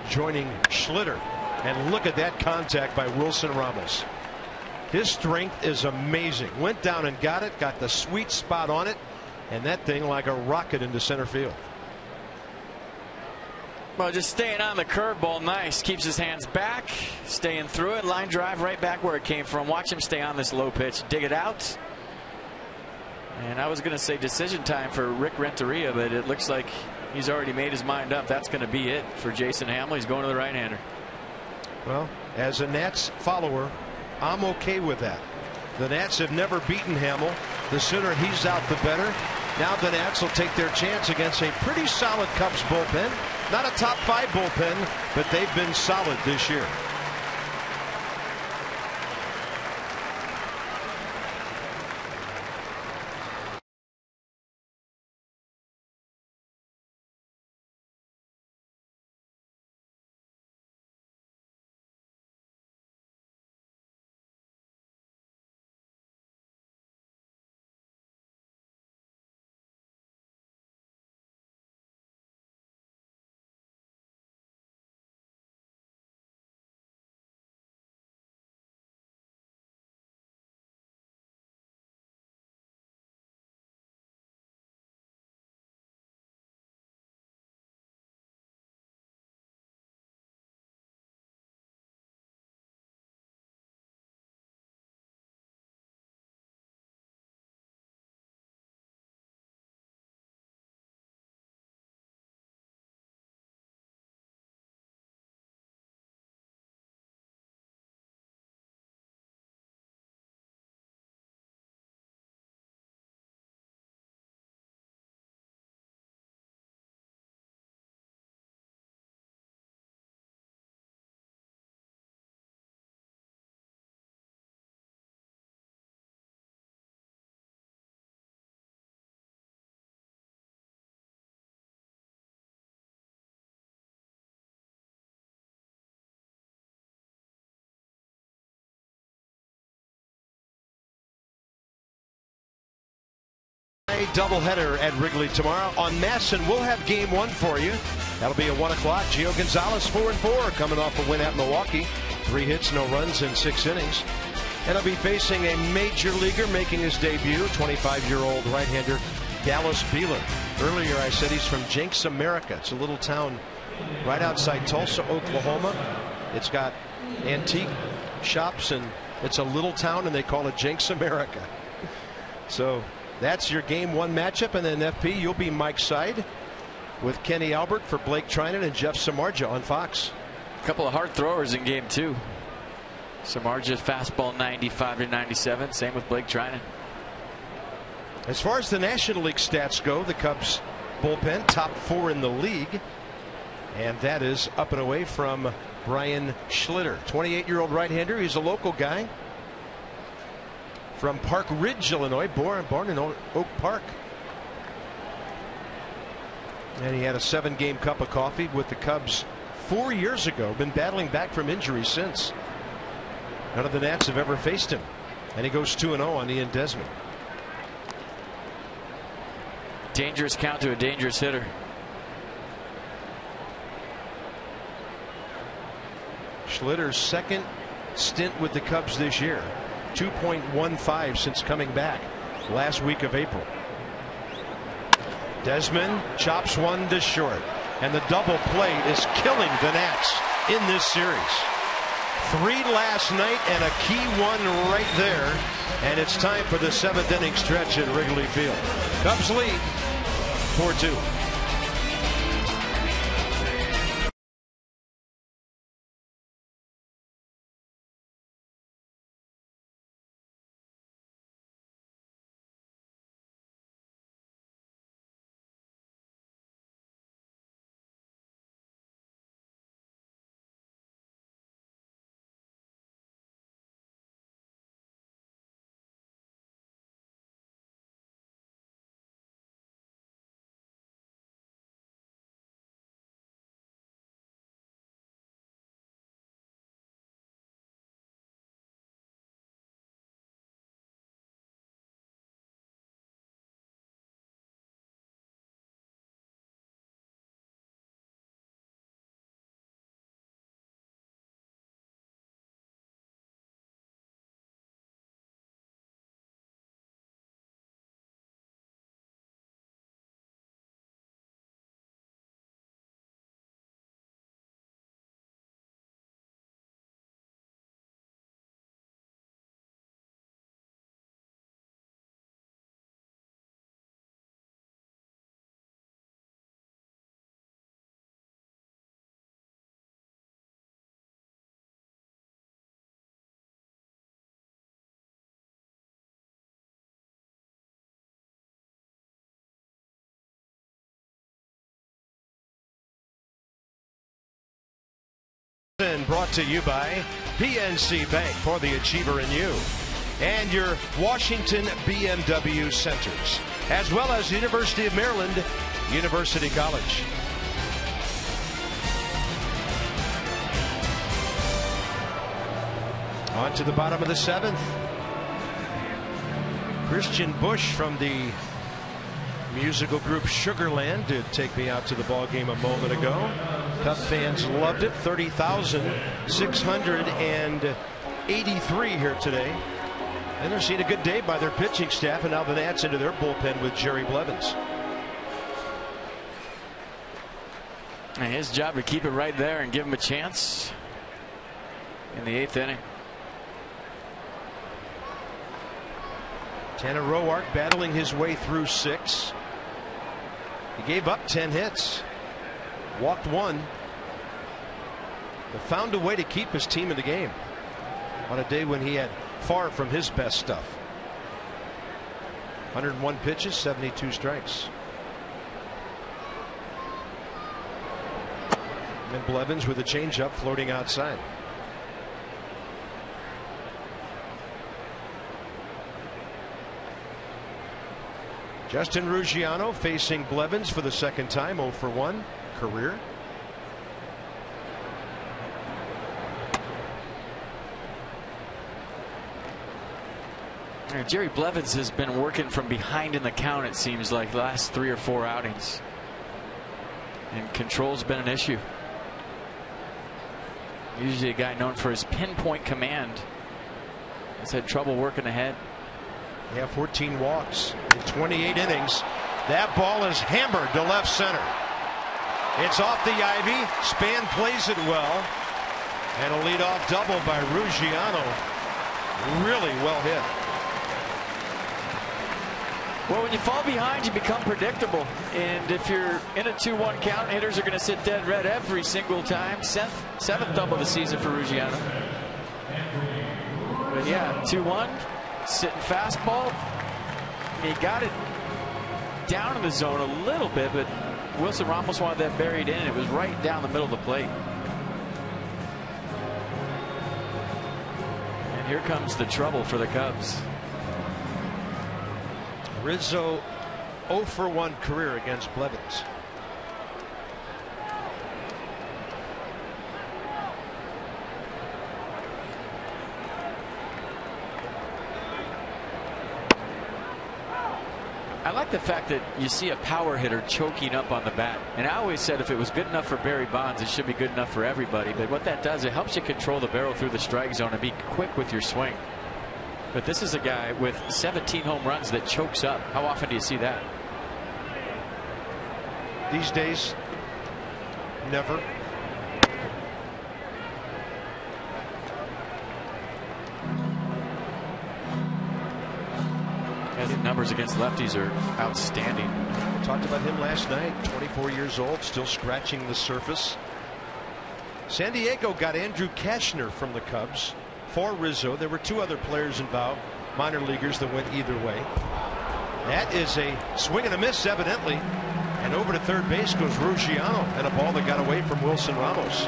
joining Schlitter. And look at that contact by Wilson Ramos. His strength is amazing. Went down and got it, got the sweet spot on it, and that thing like a rocket into center field. Well, just staying on the curveball, nice. Keeps his hands back, staying through it. Line drive right back where it came from. Watch him stay on this low pitch. Dig it out. And I was going to say decision time for Rick Renteria, but it looks like he's already made his mind up. That's going to be it for Jason Hamel. He's going to the right-hander. Well, as a Nats follower, I'm okay with that. The Nats have never beaten Hamel. The sooner he's out, the better. Now the Nats will take their chance against a pretty solid Cubs bullpen. Not a top 5 bullpen, but they've been solid this year. A doubleheader at Wrigley tomorrow. On Masson, we'll have game 1 for you. That'll be at 1 o'clock. Gio Gonzalez 4-4, coming off a win at Milwaukee. 3 hits, no runs in 6 innings. And he'll be facing a major leaguer making his debut, 25-year-old right-hander Dallas Beeler. Earlier I said he's from Jenks, America. It's a little town right outside Tulsa, Oklahoma. It's got antique shops, and it's a little town, and they call it Jenks, America. So that's your game 1 matchup, and then FP, you'll be Mike's side with Kenny Albert for Blake Trinan and Jeff Samardzija on Fox. A couple of hard throwers in game 2. Samardzija fastball 95-97. Same with Blake Trinan. As far as the National League stats go, the Cubs bullpen top 4 in the league, and that is up and away from Brian Schlitter, 28-year-old right-hander. He's a local guy from Park Ridge, Illinois, born in Oak Park. And he had a 7-game cup of coffee with the Cubs 4 years ago. Been battling back from injury since. None of the Nats have ever faced him. And he goes 2-0 on Ian Desmond. Dangerous count to a dangerous hitter. Schlitter's second stint with the Cubs this year. 2.15 since coming back last week of April. Desmond chops one to short, and the double play is killing the Nats in this series. 3 last night and a key one right there, and it's time for the 7th inning stretch at Wrigley Field. Cubs lead 4-2. And brought to you by PNC Bank, for the achiever in you, and your Washington BMW centers, as well as University of Maryland University College. On to the bottom of the 7th. Christian Bush from the musical group Sugarland did take me out to the ball game a moment ago. Cub fans loved it. 30,683 here today. And they're seeing a good day by their pitching staff, and now the Nats into their bullpen with Jerry Blevins. And his job to keep it right there and give him a chance in the 8th inning. Tanner Roark battling his way through 6. He gave up 10 hits, walked 1, but found a way to keep his team in the game on a day when he had far from his best stuff. 101 pitches, 72 strikes. And Blevins with a changeup floating outside. Justin Ruggiano facing Blevins for the second time, 0 for 1 career. Jerry Blevins has been working from behind in the count, it seems like, the last 3 or 4 outings. And control's been an issue. Usually a guy known for his pinpoint command. He's had trouble working ahead. Yeah, 14 walks in 28 innings. That ball is hammered to left center. It's off the ivy. Span plays it well. And a leadoff double by Ruggiano. Really well hit. Well, when you fall behind, you become predictable. And if you're in a 2-1 count, hitters are going to sit dead red every single time. 7th double of the season for Ruggiano. But yeah, 2-1. Sitting fastball. He got it down in the zone a little bit, but Wilson Ramos wanted that buried in. It was right down the middle of the plate. And here comes the trouble for the Cubs. Rizzo 0 for 1 career against Blevins. I like the fact that you see a power hitter choking up on the bat. And I always said if it was good enough for Barry Bonds, it should be good enough for everybody. But what that does, it helps you control the barrel through the strike zone and be quick with your swing. But this is a guy with 17 home runs that chokes up. How often do you see that? These days, never. His numbers against lefties are outstanding. We talked about him last night. 24 years old, still scratching the surface. San Diego got Andrew Kashner from the Cubs for Rizzo. There were 2 other players involved, minor leaguers, that went either way. That is a swing and a miss, evidently. And over to third base goes Ruggiano, and a ball that got away from Wilson Ramos.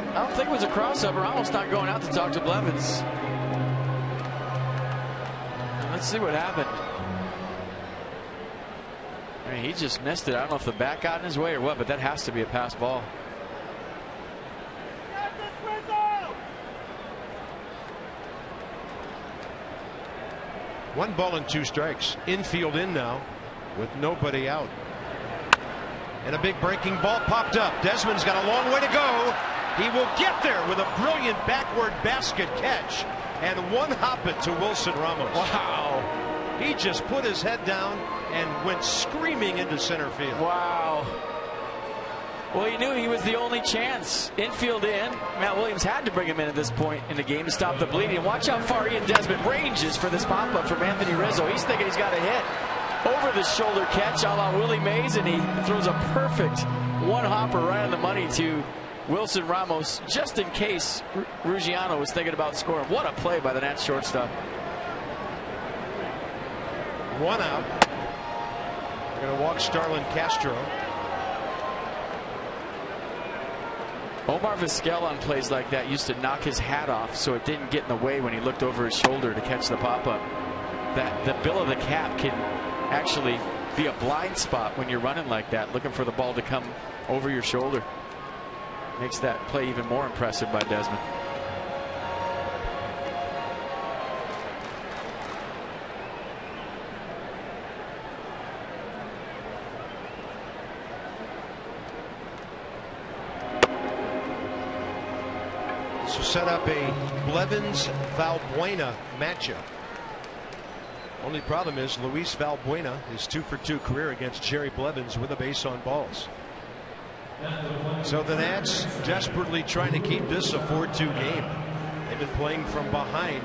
I don't think it was a crossover. Ramos not going out to talk to Blevins. Let's see what happened. I mean, he just missed it. I don't know if the bat got in his way or what, but that has to be a pass ball. One ball and 2 strikes. Infield in now with nobody out. And a big breaking ball popped up. Desmond's got a long way to go. He will get there with a brilliant backward basket catch and one hop it to Wilson Ramos. Wow. He just put his head down and went screaming into center field. Wow. Well, he knew he was the only chance. Infield in. Matt Williams had to bring him in at this point in the game to stop the bleeding. And watch how far Ian Desmond ranges for this pop-up from Anthony Rizzo. He's thinking he's got a hit. Over the shoulder catch a la Willie Mays, and he throws a perfect one-hopper right on the money to Wilson Ramos, just in case Ruggiano was thinking about scoring. What a play by the Nats shortstop. 1 out. They're going to walk Starlin Castro. Omar Vizquel on plays like that used to knock his hat off so it didn't get in the way when he looked over his shoulder to catch the pop-up. That the bill of the cap can actually be a blind spot when you're running like that, looking for the ball to come over your shoulder. Makes that play even more impressive by Desmond. So set up a Blevins-Valbuena matchup. Only problem is Luis Valbuena is 2-for-2 career against Jerry Blevins with a base on balls. So the Nats desperately trying to keep this a 4-2 game. They've been playing from behind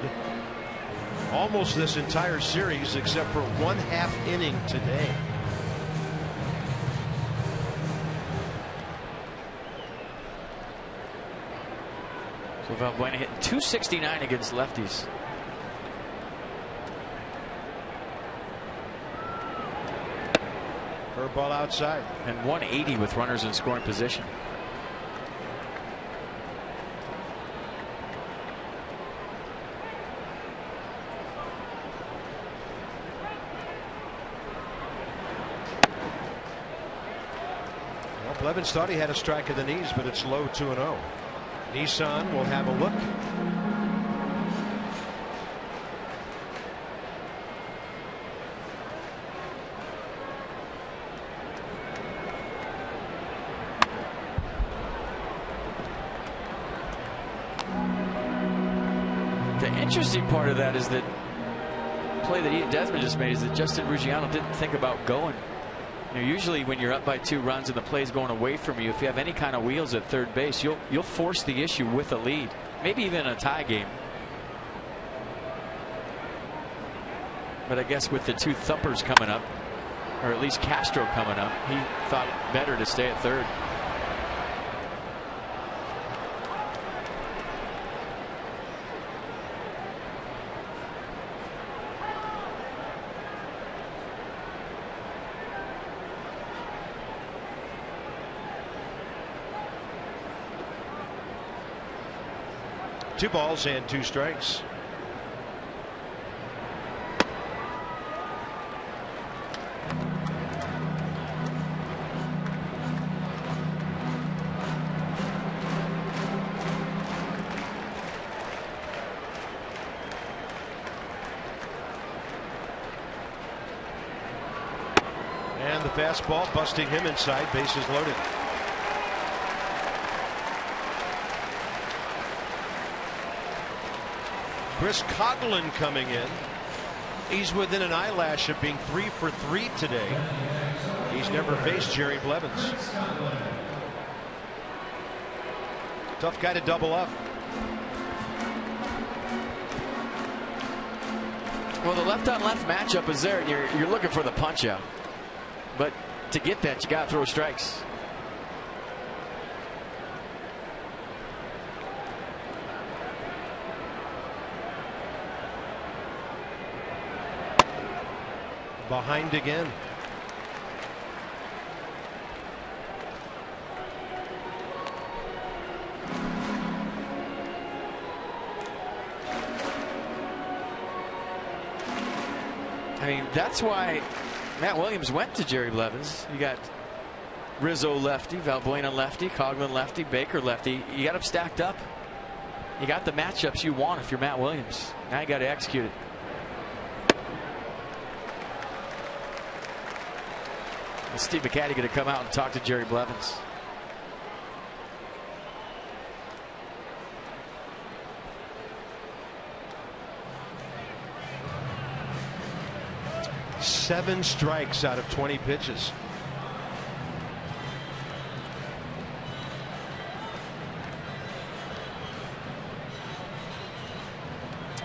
almost this entire series except for 1/2 inning today. So Valbuena hitting .269 against lefties. Curveball outside. And 180 with runners in scoring position. Well, Blevins thought he had a strike of the knees, but it's low 2-0. Nissan will have a look. The interesting part of that is that play that Ian Desmond just made is that Justin Ruggiano didn't think about going. You know, usually when you're up by 2 runs and the play's going away from you, if you have any kind of wheels at third base, you'll force the issue with a lead, maybe even a tie game. But I guess with the 2 thumpers coming up, or at least Castro coming up, he thought better to stay at third. Two balls and 2 strikes. And the fastball busting him inside, bases loaded. Chris Coghlan coming in. He's within an eyelash of being 3 for 3 today. He's never faced Jerry Blevins. Tough guy to double up. Well, the left-on-left matchup is there, and you're looking for the punch-out. But to get that, you got to throw strikes. Behind again. I mean, that's why Matt Williams went to Jerry Blevins. You got Rizzo lefty, Valbuena lefty, Coghlan lefty, Baker lefty. You got them stacked up. You got the matchups you want if you're Matt Williams. Now you got to execute it. Is Steve McCatty going to come out and talk to Jerry Blevins? Seven strikes out of 20 pitches.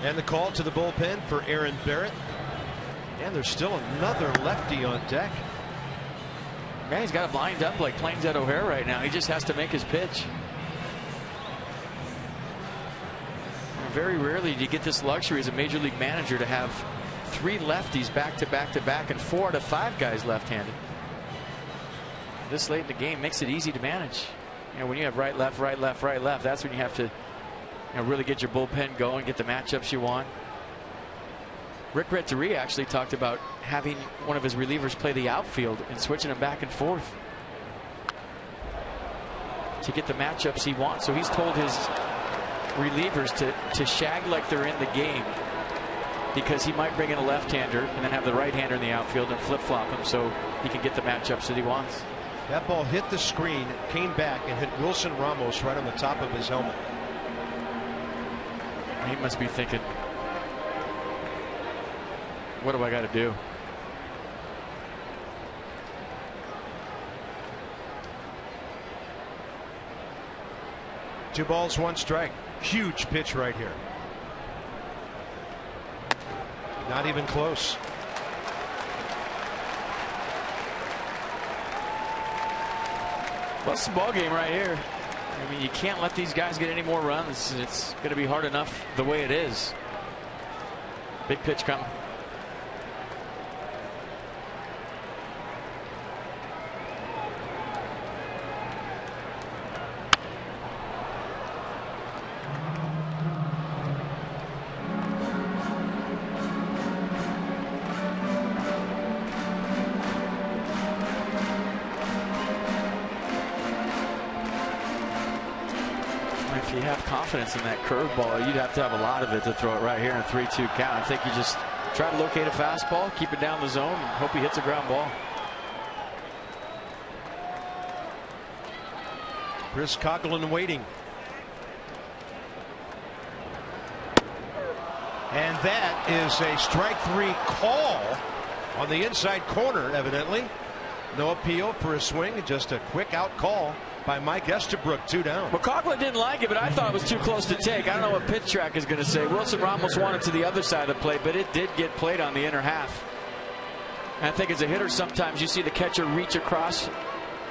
And the call to the bullpen for Aaron Barrett. And there's still another lefty on deck. Yeah, he's got it lined up like planes at O'Hare right now. He just has to make his pitch. Very rarely do you get this luxury as a major league manager to have 3 lefties back to back to back, and 4 out of 5 guys left-handed. This late in the game makes it easy to manage. You know, when you have right, left, right, left, right, left, that's when you have to, you know, really get your bullpen going, get the matchups you want. Rick Renteria actually talked about having one of his relievers play the outfield and switching them back and forth to get the matchups he wants. So he's told his relievers to shag like they're in the game, because he might bring in a left-hander and then have the right-hander in the outfield and flip-flop him so he can get the matchups that he wants. That ball hit the screen, came back, and hit Wilson Ramos right on the top of his helmet. He must be thinking, what do I got to do? Two balls, 1 strike. Huge pitch right here. Not even close. Well, it's the ball game right here. I mean, you can't let these guys get any more runs. It's going to be hard enough the way it is. Big pitch coming. If you have confidence in that curveball, you'd have to have a lot of it to throw it right here in a 3-2 count. I think you just try to locate a fastball, keep it down the zone, and hope he hits a ground ball. Chris Coughlin waiting. And that is a strike 3 call on the inside corner, evidently. No appeal for a swing, just a quick out call by Mike Estabrook, 2 down. Well, Coughlin didn't like it, but I thought it was too close to take. I don't know what pitch track is going to say. Wilson Ramos wanted to the other side of the plate, but it did get played on the inner half. And I think as a hitter, sometimes you see the catcher reach across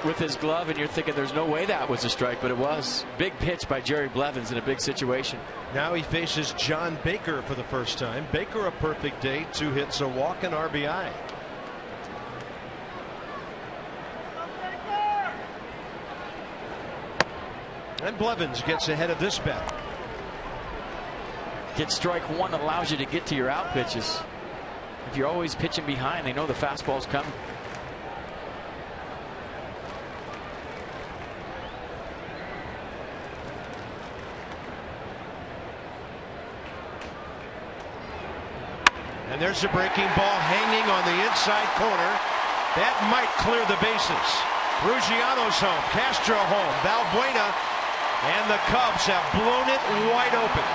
with his glove, and you're thinking there's no way that was a strike, but it was. Big pitch by Jerry Blevins in a big situation. Now he faces John Baker for the first time. Baker a perfect day, 2 hits, a walk, and RBI. And Blevins gets ahead of this bat. Get strike 1 allows you to get to your out pitches. If you're always pitching behind, they know the fastball's coming. And there's a breaking ball hanging on the inside corner. That might clear the bases. Ruggiano's home, Castro home, Valbuena, and the Cubs have blown it wide open.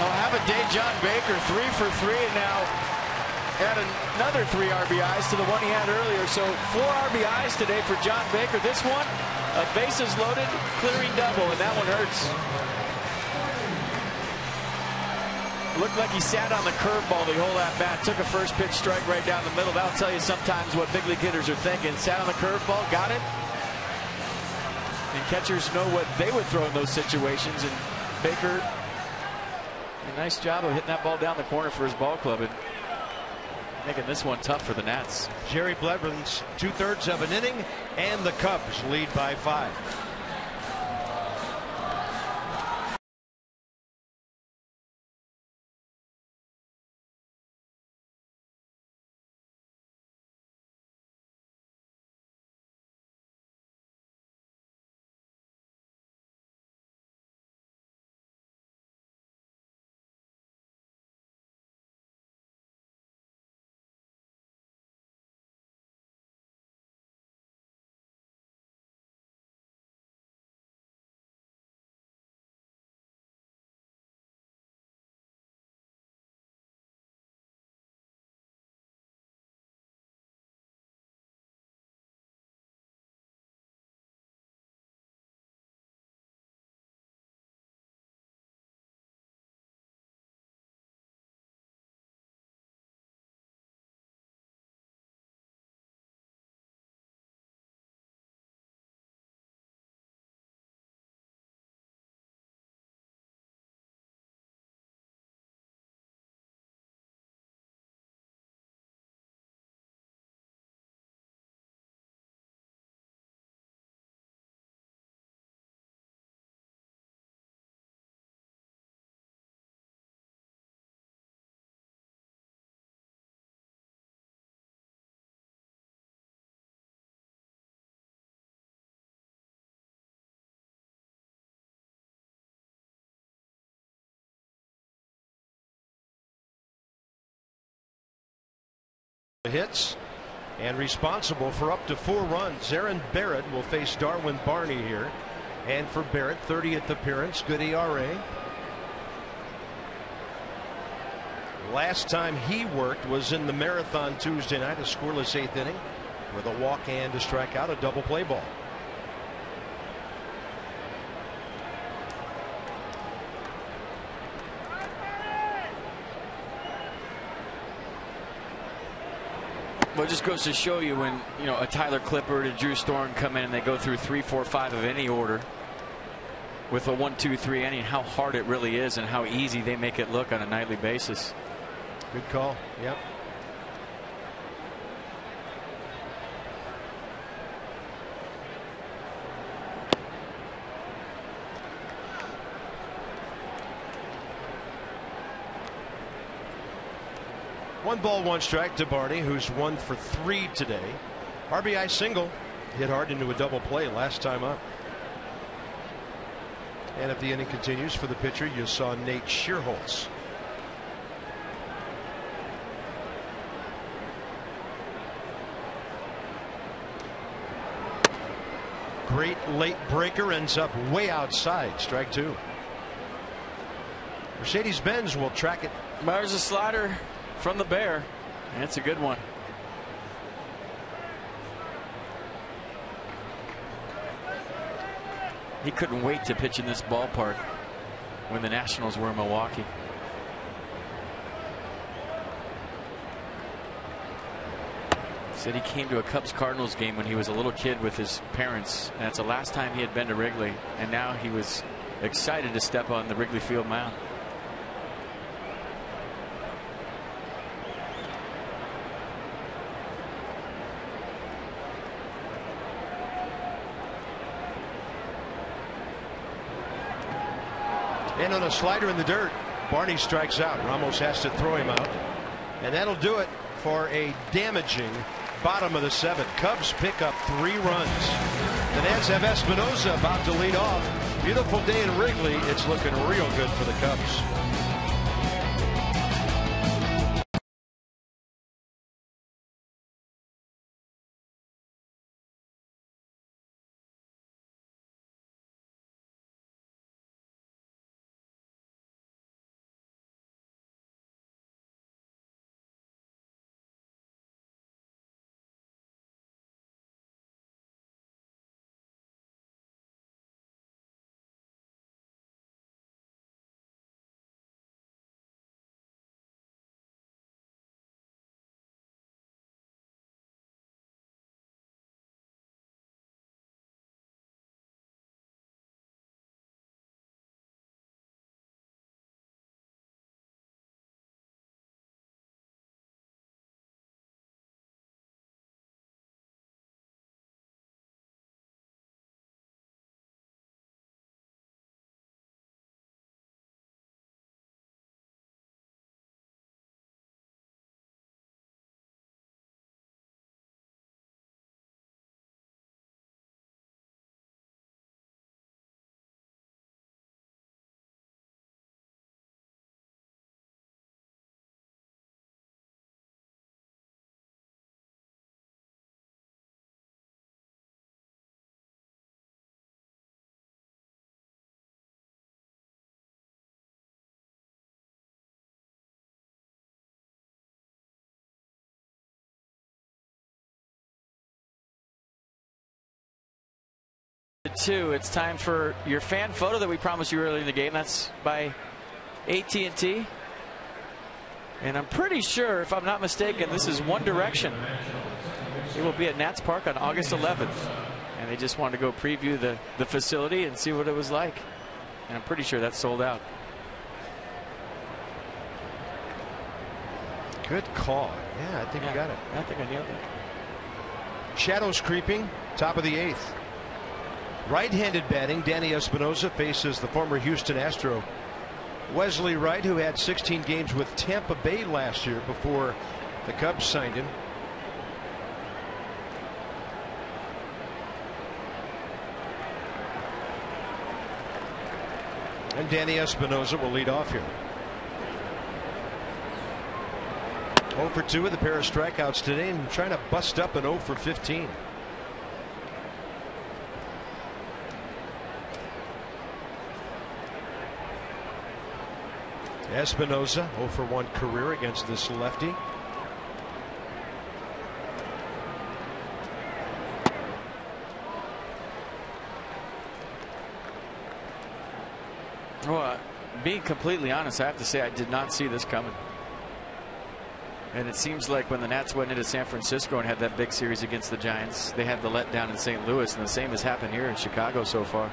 Oh, have a day, John Baker, 3 for 3 now. Add another 3 RBIs to the one he had earlier. So 4 RBIs today for John Baker. This one, a bases loaded, clearing double, and that one hurts. Looked like he sat on the curveball the whole at bat. Took a first pitch strike right down the middle. That'll tell you sometimes what big league hitters are thinking. Sat on the curveball, got it. And catchers know what they would throw in those situations. And Baker, a nice job of hitting that ball down the corner for his ball club and making this one tough for the Nats. Jerry Blevins, 2/3 of an inning, and the Cubs lead by 5. hits and responsible for up to 4 runs. Aaron Barrett will face Darwin Barney here, and for Barrett, 30th appearance, good ERA. Last time he worked was in the Marathon Tuesday night, a scoreless 8th inning with a walk and a strikeout, a double play ball. Well, it just goes to show you when, a Tyler Clippard, a Drew Storen come in and they go through 3, 4, 5 of any order with a 1, 2, 3 inning, how hard it really is and how easy they make it look on a nightly basis. Good call. Yep. One ball, one strike to Barney, who's 1 for 3 today. RBI single, hit hard into a double play last time up. And if the inning continues for the pitcher, you saw Nate Schierholtz. Great late breaker, ends up way outside, strike 2. Mercedes-Benz will track it. There's a slider from the Bear. That's a good one. He couldn't wait to pitch in this ballpark when the Nationals were in Milwaukee. Said he came to a Cubs-Cardinals game when he was a little kid with his parents, and that's the last time he had been to Wrigley, and now he was excited to step on the Wrigley Field mound. And on a slider in the dirt, Barney strikes out. Ramos has to throw him out. And that'll do it for a damaging bottom of the 7th. Cubs pick up 3 runs. The Nats have Espinosa about to lead off. Beautiful day in Wrigley. It's looking real good for the Cubs. It's time for your fan photo that we promised you earlier in the game. That's by AT&T. And I'm pretty sure, if I'm not mistaken, this is One Direction. It will be at Nats Park on August 11th. And they just wanted to go preview the facility and see what it was like. And I'm pretty sure that's sold out. Good call. Yeah, I think you got it. I think I nailed it. Shadows creeping, top of the 8th. Right-handed batting, Danny Espinosa faces the former Houston Astro Wesley Wright, who had 16 games with Tampa Bay last year before the Cubs signed him. And Danny Espinosa will lead off here. 0 for 2 with a pair of strikeouts today and trying to bust up an 0 for 15. Espinosa 0 for 1 career against this lefty. Well, being completely honest, I have to say I did not see this coming. And it seems like when the Nats went into San Francisco and had that big series against the Giants, they had the letdown in St. Louis, and the same has happened here in Chicago so far.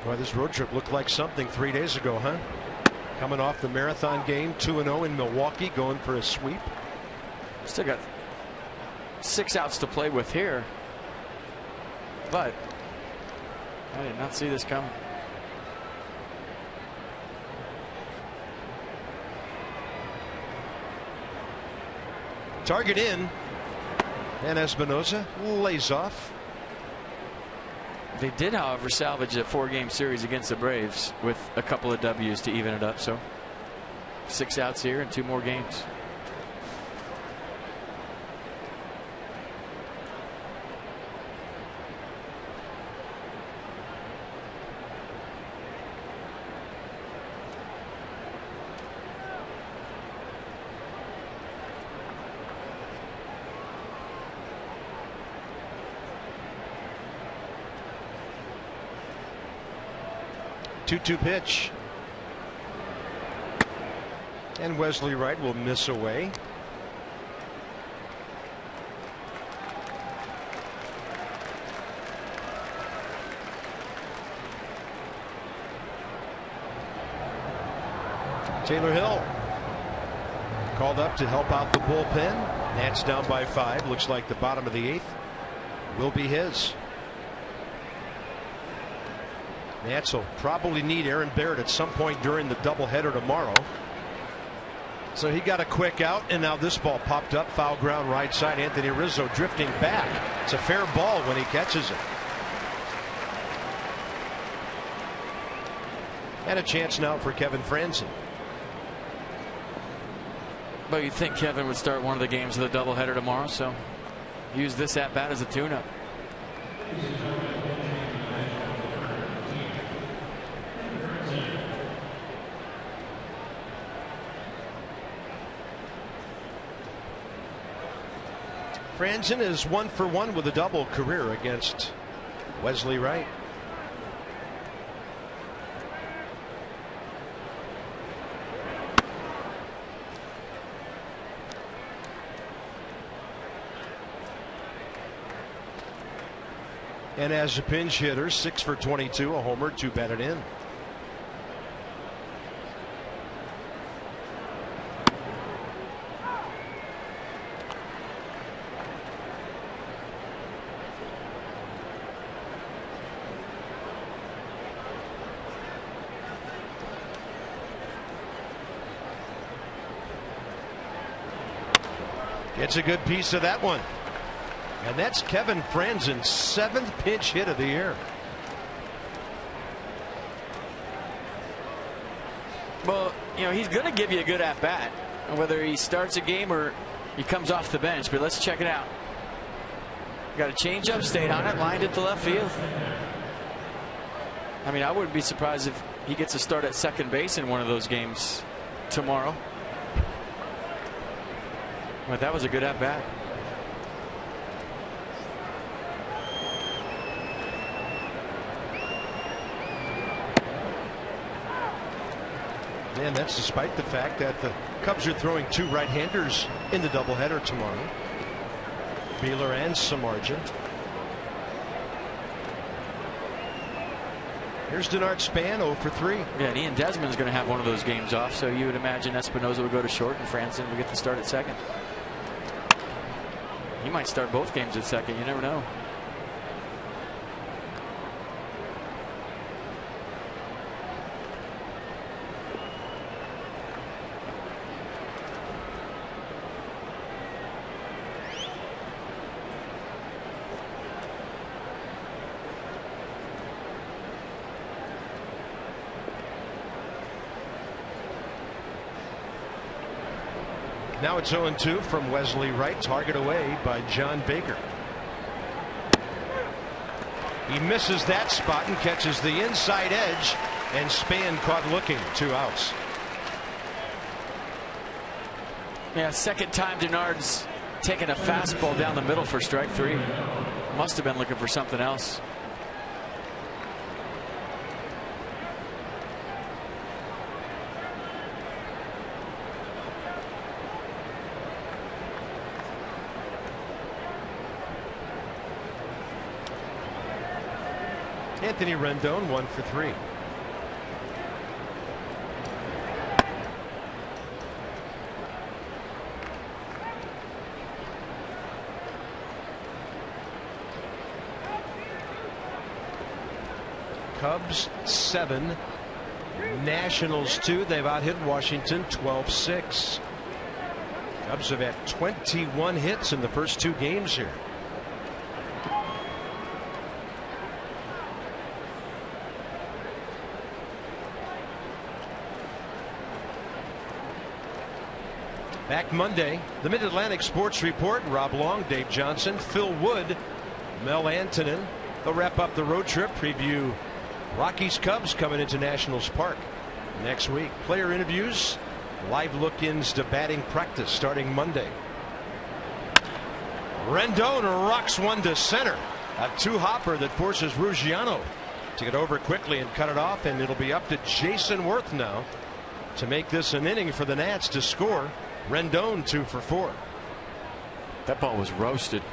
Boy, this road trip looked like something 3 days ago, huh? Coming off the marathon game, 2-0 in Milwaukee, going for a sweep. Still got 6 outs to play with here, but I did not see this coming. Target in, and Espinosa lays off. They did, however, salvage a 4-game series against the Braves with a couple of W's to even it up. So 6 outs here and 2 more games. Two pitch, and Wesley Wright will miss away. Taylor Hill called up to help out the bullpen. Nats down by 5. Looks like the bottom of the 8th will be his. Nats will probably need Aaron Barrett at some point during the doubleheader tomorrow. So he got a quick out, and now this ball popped up, foul ground right side. Anthony Rizzo drifting back. It's a fair ball when he catches it. And a chance now for Kevin Franzen. But you'd think Kevin would start one of the games of the doubleheader tomorrow, so use this at bat as a tune-up. Franzen is 1 for 1 with a double career against Wesley Wright. And as a pinch hitter, 6 for 22, a homer, 2 batted in. Gets a good piece of that one. And that's Kevin Franzen's 7th pinch hit of the year. Well, you know, he's going to give you a good at bat, whether he starts a game or he comes off the bench. But let's check it out. Got a changeup, stayed on it, lined it to left field. I mean, I wouldn't be surprised if he gets a start at second base in one of those games tomorrow. But that was a good at bat. And that's despite the fact that the Cubs are throwing 2 right-handers in the doubleheader tomorrow. Beeler and Samardzija. Here's Denard Span 0 for 3. Yeah, and Ian Desmond's going to have one of those games off, so you would imagine Espinosa would go to short and Franzen would get the start at second. He might start both games at second. You never know. Now it's 0-2 from Wesley Wright. Target away by John Baker. He misses that spot and catches the inside edge, and Span caught looking. 2 outs. Yeah, second time Denard's taking a fastball down the middle for strike 3. Must have been looking for something else. Anthony Rendon 1 for 3. Cubs 7, Nationals 2. They've out-hit Washington 12-6. Cubs have had 21 hits in the first 2 games here. Back Monday, the Mid-Atlantic Sports Report. Rob Long, Dave Johnson, Phil Wood, Mel Antonin. They'll wrap up the road trip, preview Rockies Cubs coming into Nationals Park next week. Player interviews, live look-ins to batting practice starting Monday. Rendon rocks one to center. A 2-hopper that forces Ruggiano to get over quickly and cut it off, and it'll be up to Jason Worth now to make this an inning for the Nats to score. Rendon 2 for 4. That ball was roasted.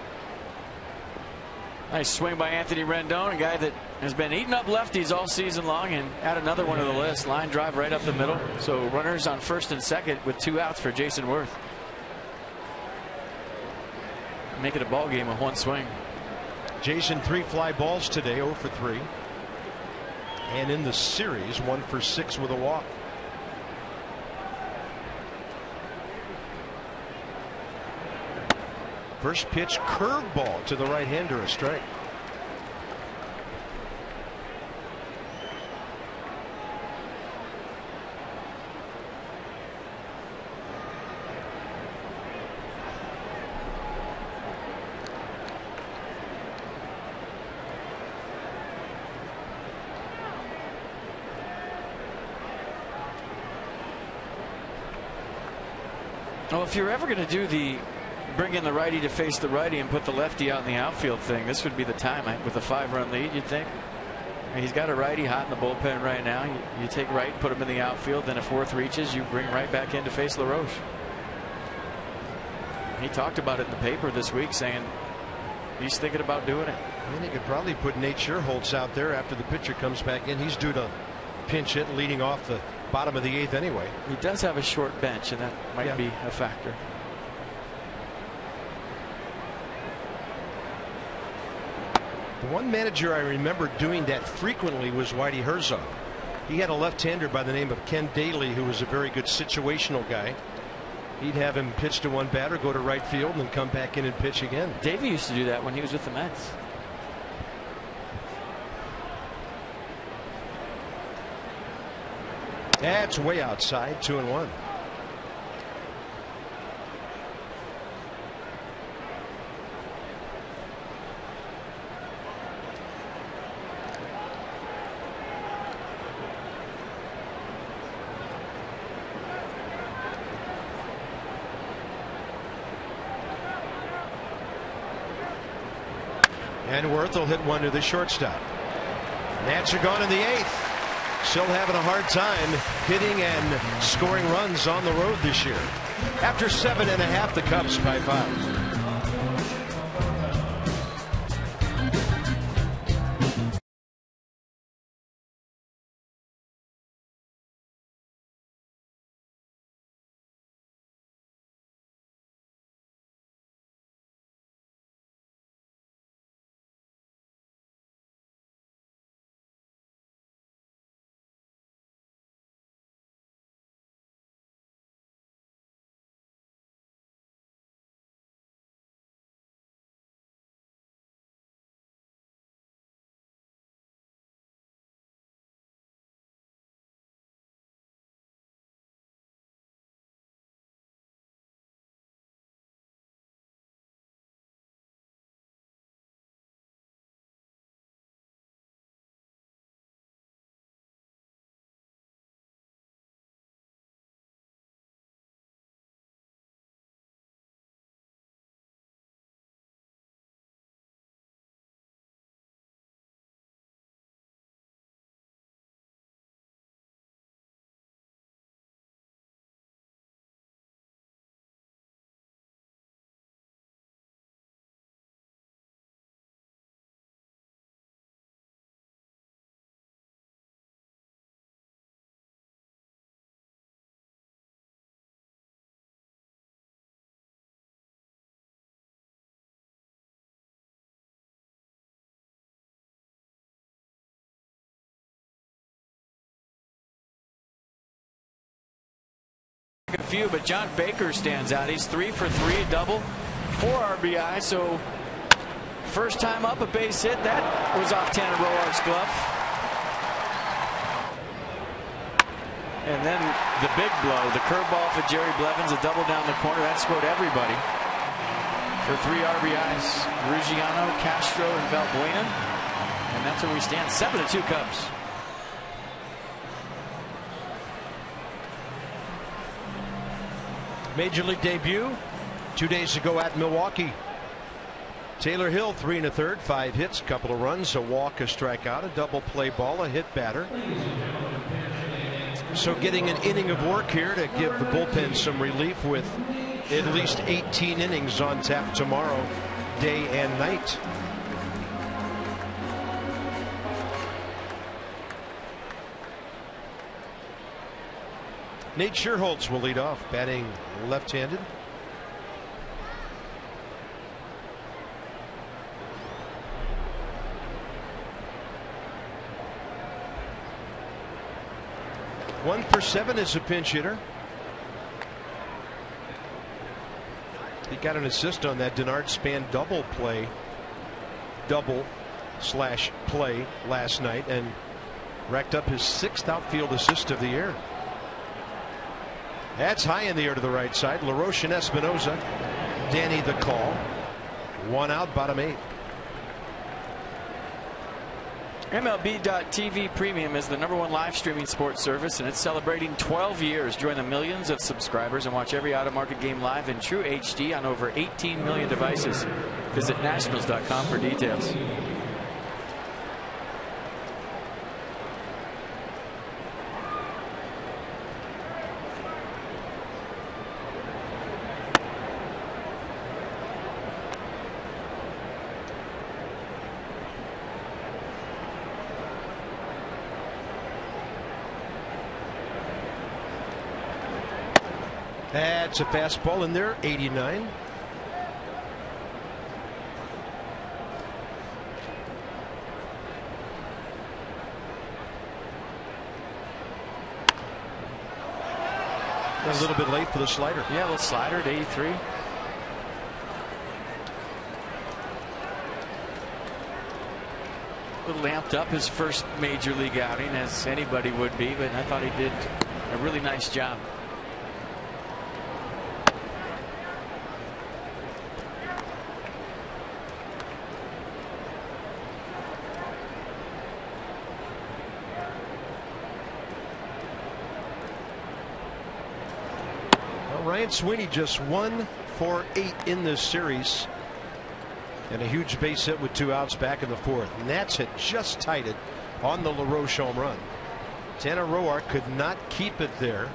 Nice swing by Anthony Rendon, a guy that has been eating up lefties all season long, and add another one to the list. Line drive right up the middle. So runners on first and second with 2 outs for Jason Worth. Make it a ball game with 1 swing. Jason 3 fly balls today, 0 for 3. And in the series 1 for 6 with a walk. First pitch curveball to the right-hander, a strike. Well, if you're ever going to do the bring in the righty to face the righty and put the lefty out in the outfield thing, this would be the time. With a 5-run lead, you'd think. I mean, he's got a righty hot in the bullpen right now. You take Wright, put him in the outfield, then if Worth reaches, you bring Wright back in to face LaRoche. He talked about it in the paper this week, saying he's thinking about doing it. And he could probably put Nate Scherholtz out there after the pitcher comes back in. He's due to pinch hit leading off the bottom of the 8th anyway. He does have a short bench, and that might be a factor. The one manager I remember doing that frequently was Whitey Herzog. He had a left-hander by the name of Ken Daly, who was a very good situational guy. He'd have him pitch to one batter, go to right field, and then come back in and pitch again. Davey used to do that when he was with the Mets. That's way outside, 2-1. And Worth will hit one to the shortstop. Nats are gone in the 8th. Still having a hard time hitting and scoring runs on the road this year. After 7.5, the Cubs by 5. a few, but John Baker stands out. He's 3 for 3, a double, 4 RBI. So first time up, a base hit. That was off Tanner Roark's glove. And then the big blow, the curveball for Jerry Blevins, a double down the corner. That scored everybody for 3 RBIs. Ruggiano, Castro, and Valbuena. And that's where we stand. 7-2 Cubs. Major League debut 2 days ago at Milwaukee. Taylor Hill, 3 1/3, 5 hits, couple of runs, a walk, a strikeout, a double play ball, a hit batter. So getting an inning of work here to give the bullpen some relief with at least 18 innings on tap tomorrow, day and night. Nate Scherholtz will lead off, batting left-handed. One for 7 as a pinch hitter. He got an assist on that Denard Span double play last night and racked up his 6th outfield assist of the year. That's high in the air to the right side. LaRoche and Espinoza. Danny the call. 1 out, bottom 8. MLB.TV Premium is the #1 live streaming sports service, and it's celebrating 12 years. Join the millions of subscribers and watch every out-of-market game live in true HD on over 18 million devices. Visit nationals.com for details. That's a fastball in there, 89. A little bit late for the slider. Yeah, a little slider at 83. A little amped up his first major league outing, as anybody would be, but I thought he did a really nice job. Ryan Sweeney just 1 for 8 in this series, and a huge base hit with 2 outs back in the 4th. Nats had just tied it on the LaRoche home run. Tanner Roark could not keep it there,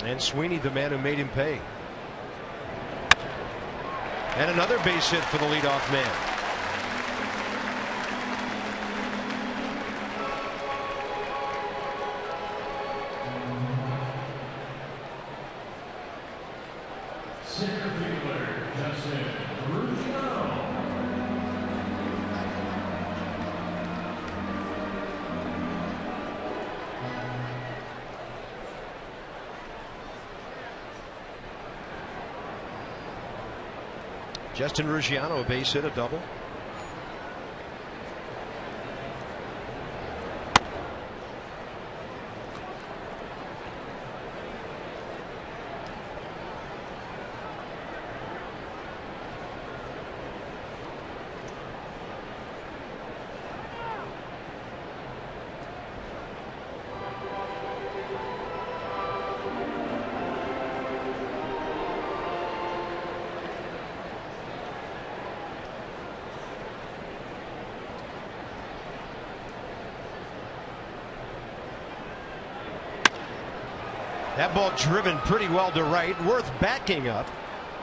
and Sweeney the man who made him pay. And another base hit for the leadoff man. Justin Ruggiano, a base hit, a double. That ball driven pretty well to right. Worth backing up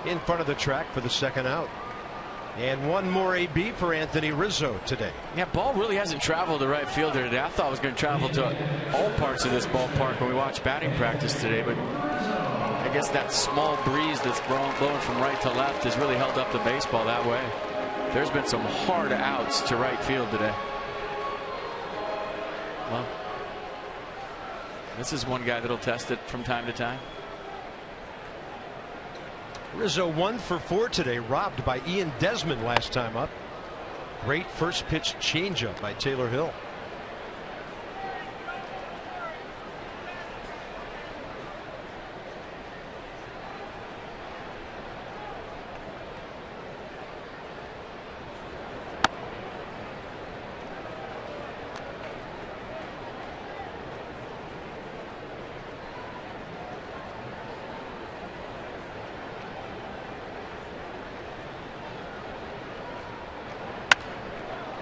in front of the track for the 2nd out. And one more AB for Anthony Rizzo today. Yeah, ball really hasn't traveled to right fielder today. I thought it was going to travel to all parts of this ballpark when we watched batting practice today, but I guess that small breeze that's blowing from right to left has really held up the baseball that way. There's been some hard outs to right field today. Well, this is one guy that'll test it from time to time. Rizzo 1 for 4 today, robbed by Ian Desmond last time up. Great first pitch changeup by Taylor Hill.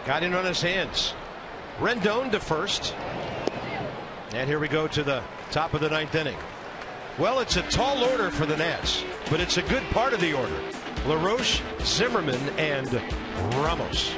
Got in on his hands. Rendon to first. And here we go to the top of the 9th inning. Well, it's a tall order for the Nats, but it's a good part of the order. LaRoche, Zimmerman, and Ramos.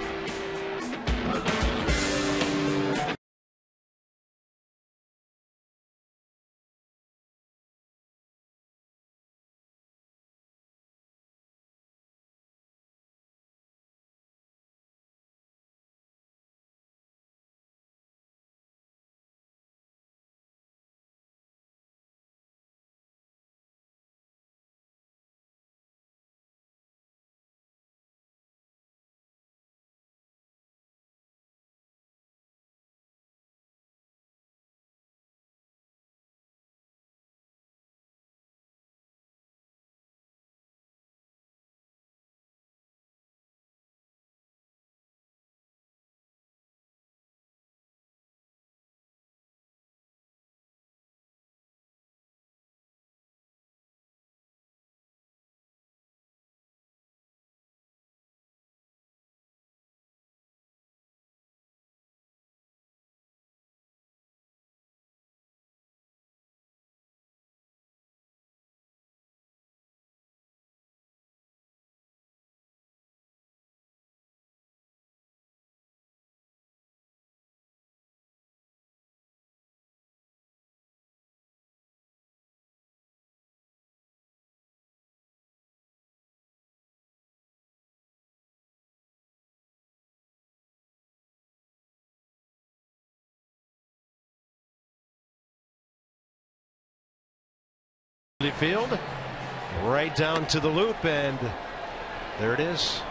Field right down to the loop, and there it is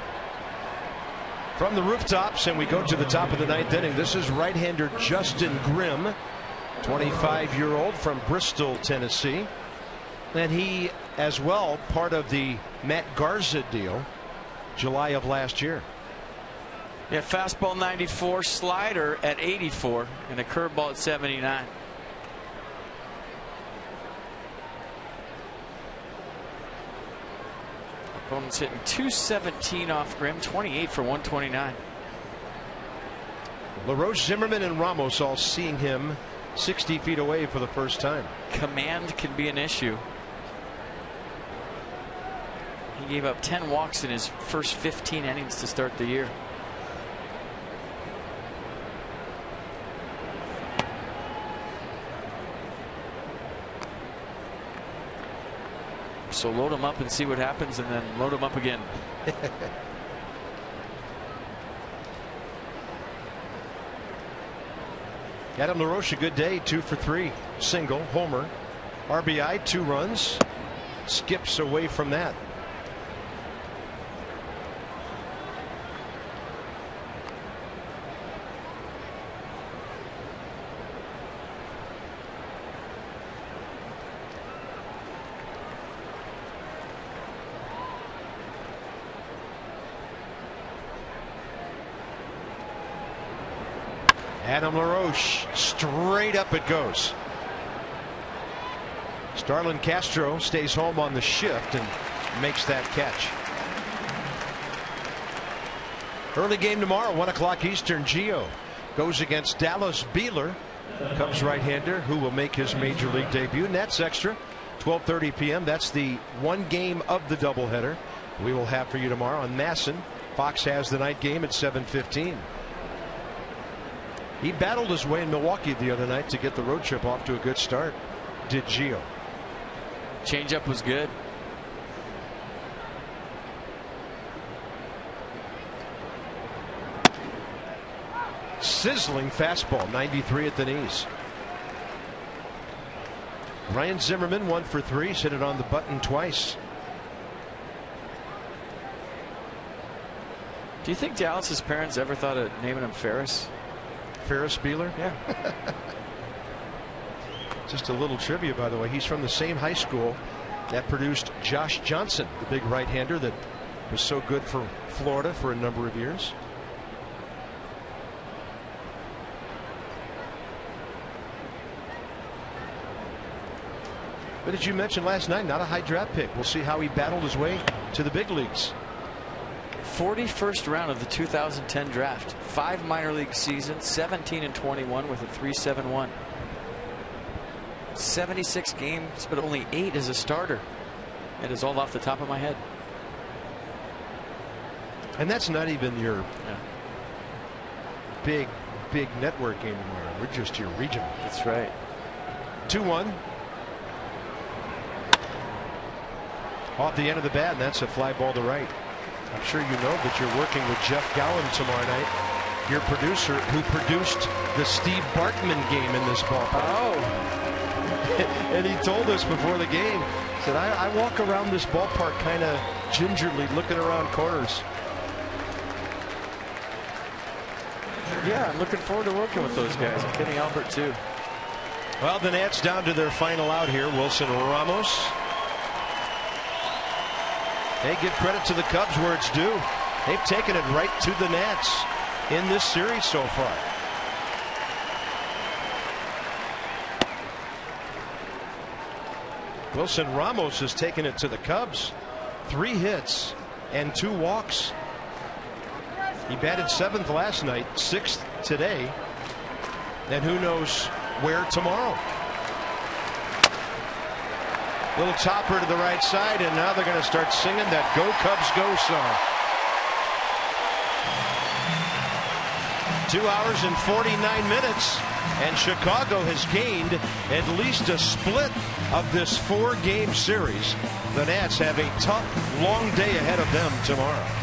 from the rooftops, and we go to the top of the 9th inning. This is right-hander Justin Grimm, 25-year-old from Bristol, Tennessee, and he as well part of the Matt Garza deal July of last year. Yeah, fastball 94, slider at 84, and a curveball at 79. Opponent's hitting 217 off Grimm, 28 for 129. LaRoche, Zimmerman, and Ramos all seeing him 60 feet away for the first time. Command can be an issue. He gave up 10 walks in his first 15 innings to start the year. So load him up and see what happens, and then load him up again. Adam LaRoche, a good day, 2 for 3, single, homer, RBI, 2 runs, skips away from that. Adam LaRoche, straight up it goes. Starlin Castro stays home on the shift and makes that catch. Early game tomorrow, 1 o'clock Eastern. Gio goes against Dallas Beeler, Cubs right-hander, who will make his major league debut. Nets extra, 12:30 p.m. That's the one game of the doubleheader we will have for you tomorrow. And Masson, Fox has the night game at 7:15. He battled his way in Milwaukee the other night to get the road trip off to a good start. Did Gio. Changeup was good. Sizzling fastball, 93 at the knees. Ryan Zimmerman 1 for 3, hit it on the button twice. Do you think Dallas's parents ever thought of naming him Ferris? Ferris Bueller? Yeah. Just a little trivia, by the way. He's from the same high school that produced Josh Johnson, the big right-hander that was so good for Florida for a number of years. But as you mentioned last night, not a high draft pick. We'll see how he battled his way to the big leagues. 41st round of the 2010 draft. 5 minor league seasons, 17-21 with a 3.71. 76 games, but only 8 as a starter. It is all off the top of my head. And that's not even your big network anymore. We're just your regional. That's right. 2-1. Off the end of the bat, and that's a fly ball to right. I'm sure you know that you're working with Jeff Gowan tomorrow night, your producer, who produced the Steve Bartman game in this ballpark. Oh. And he told us before the game, he said, I walk around this ballpark kind of gingerly, looking around corners. Yeah, I'm looking forward to working with those guys. And Kenny Albert, too. Well, the Nats down to their final out here. Wilson Ramos. Hey, give credit to the Cubs where it's due. They've taken it right to the Nats in this series so far. Wilson Ramos has taken it to the Cubs. 3 hits and 2 walks. He batted 7th last night, 6th today. And who knows where tomorrow. Little chopper to the right side, and now they're going to start singing that Go Cubs Go song. 2 hours and 49 minutes, and Chicago has gained at least a split of this 4-game series. The Nats have a tough, long day ahead of them tomorrow.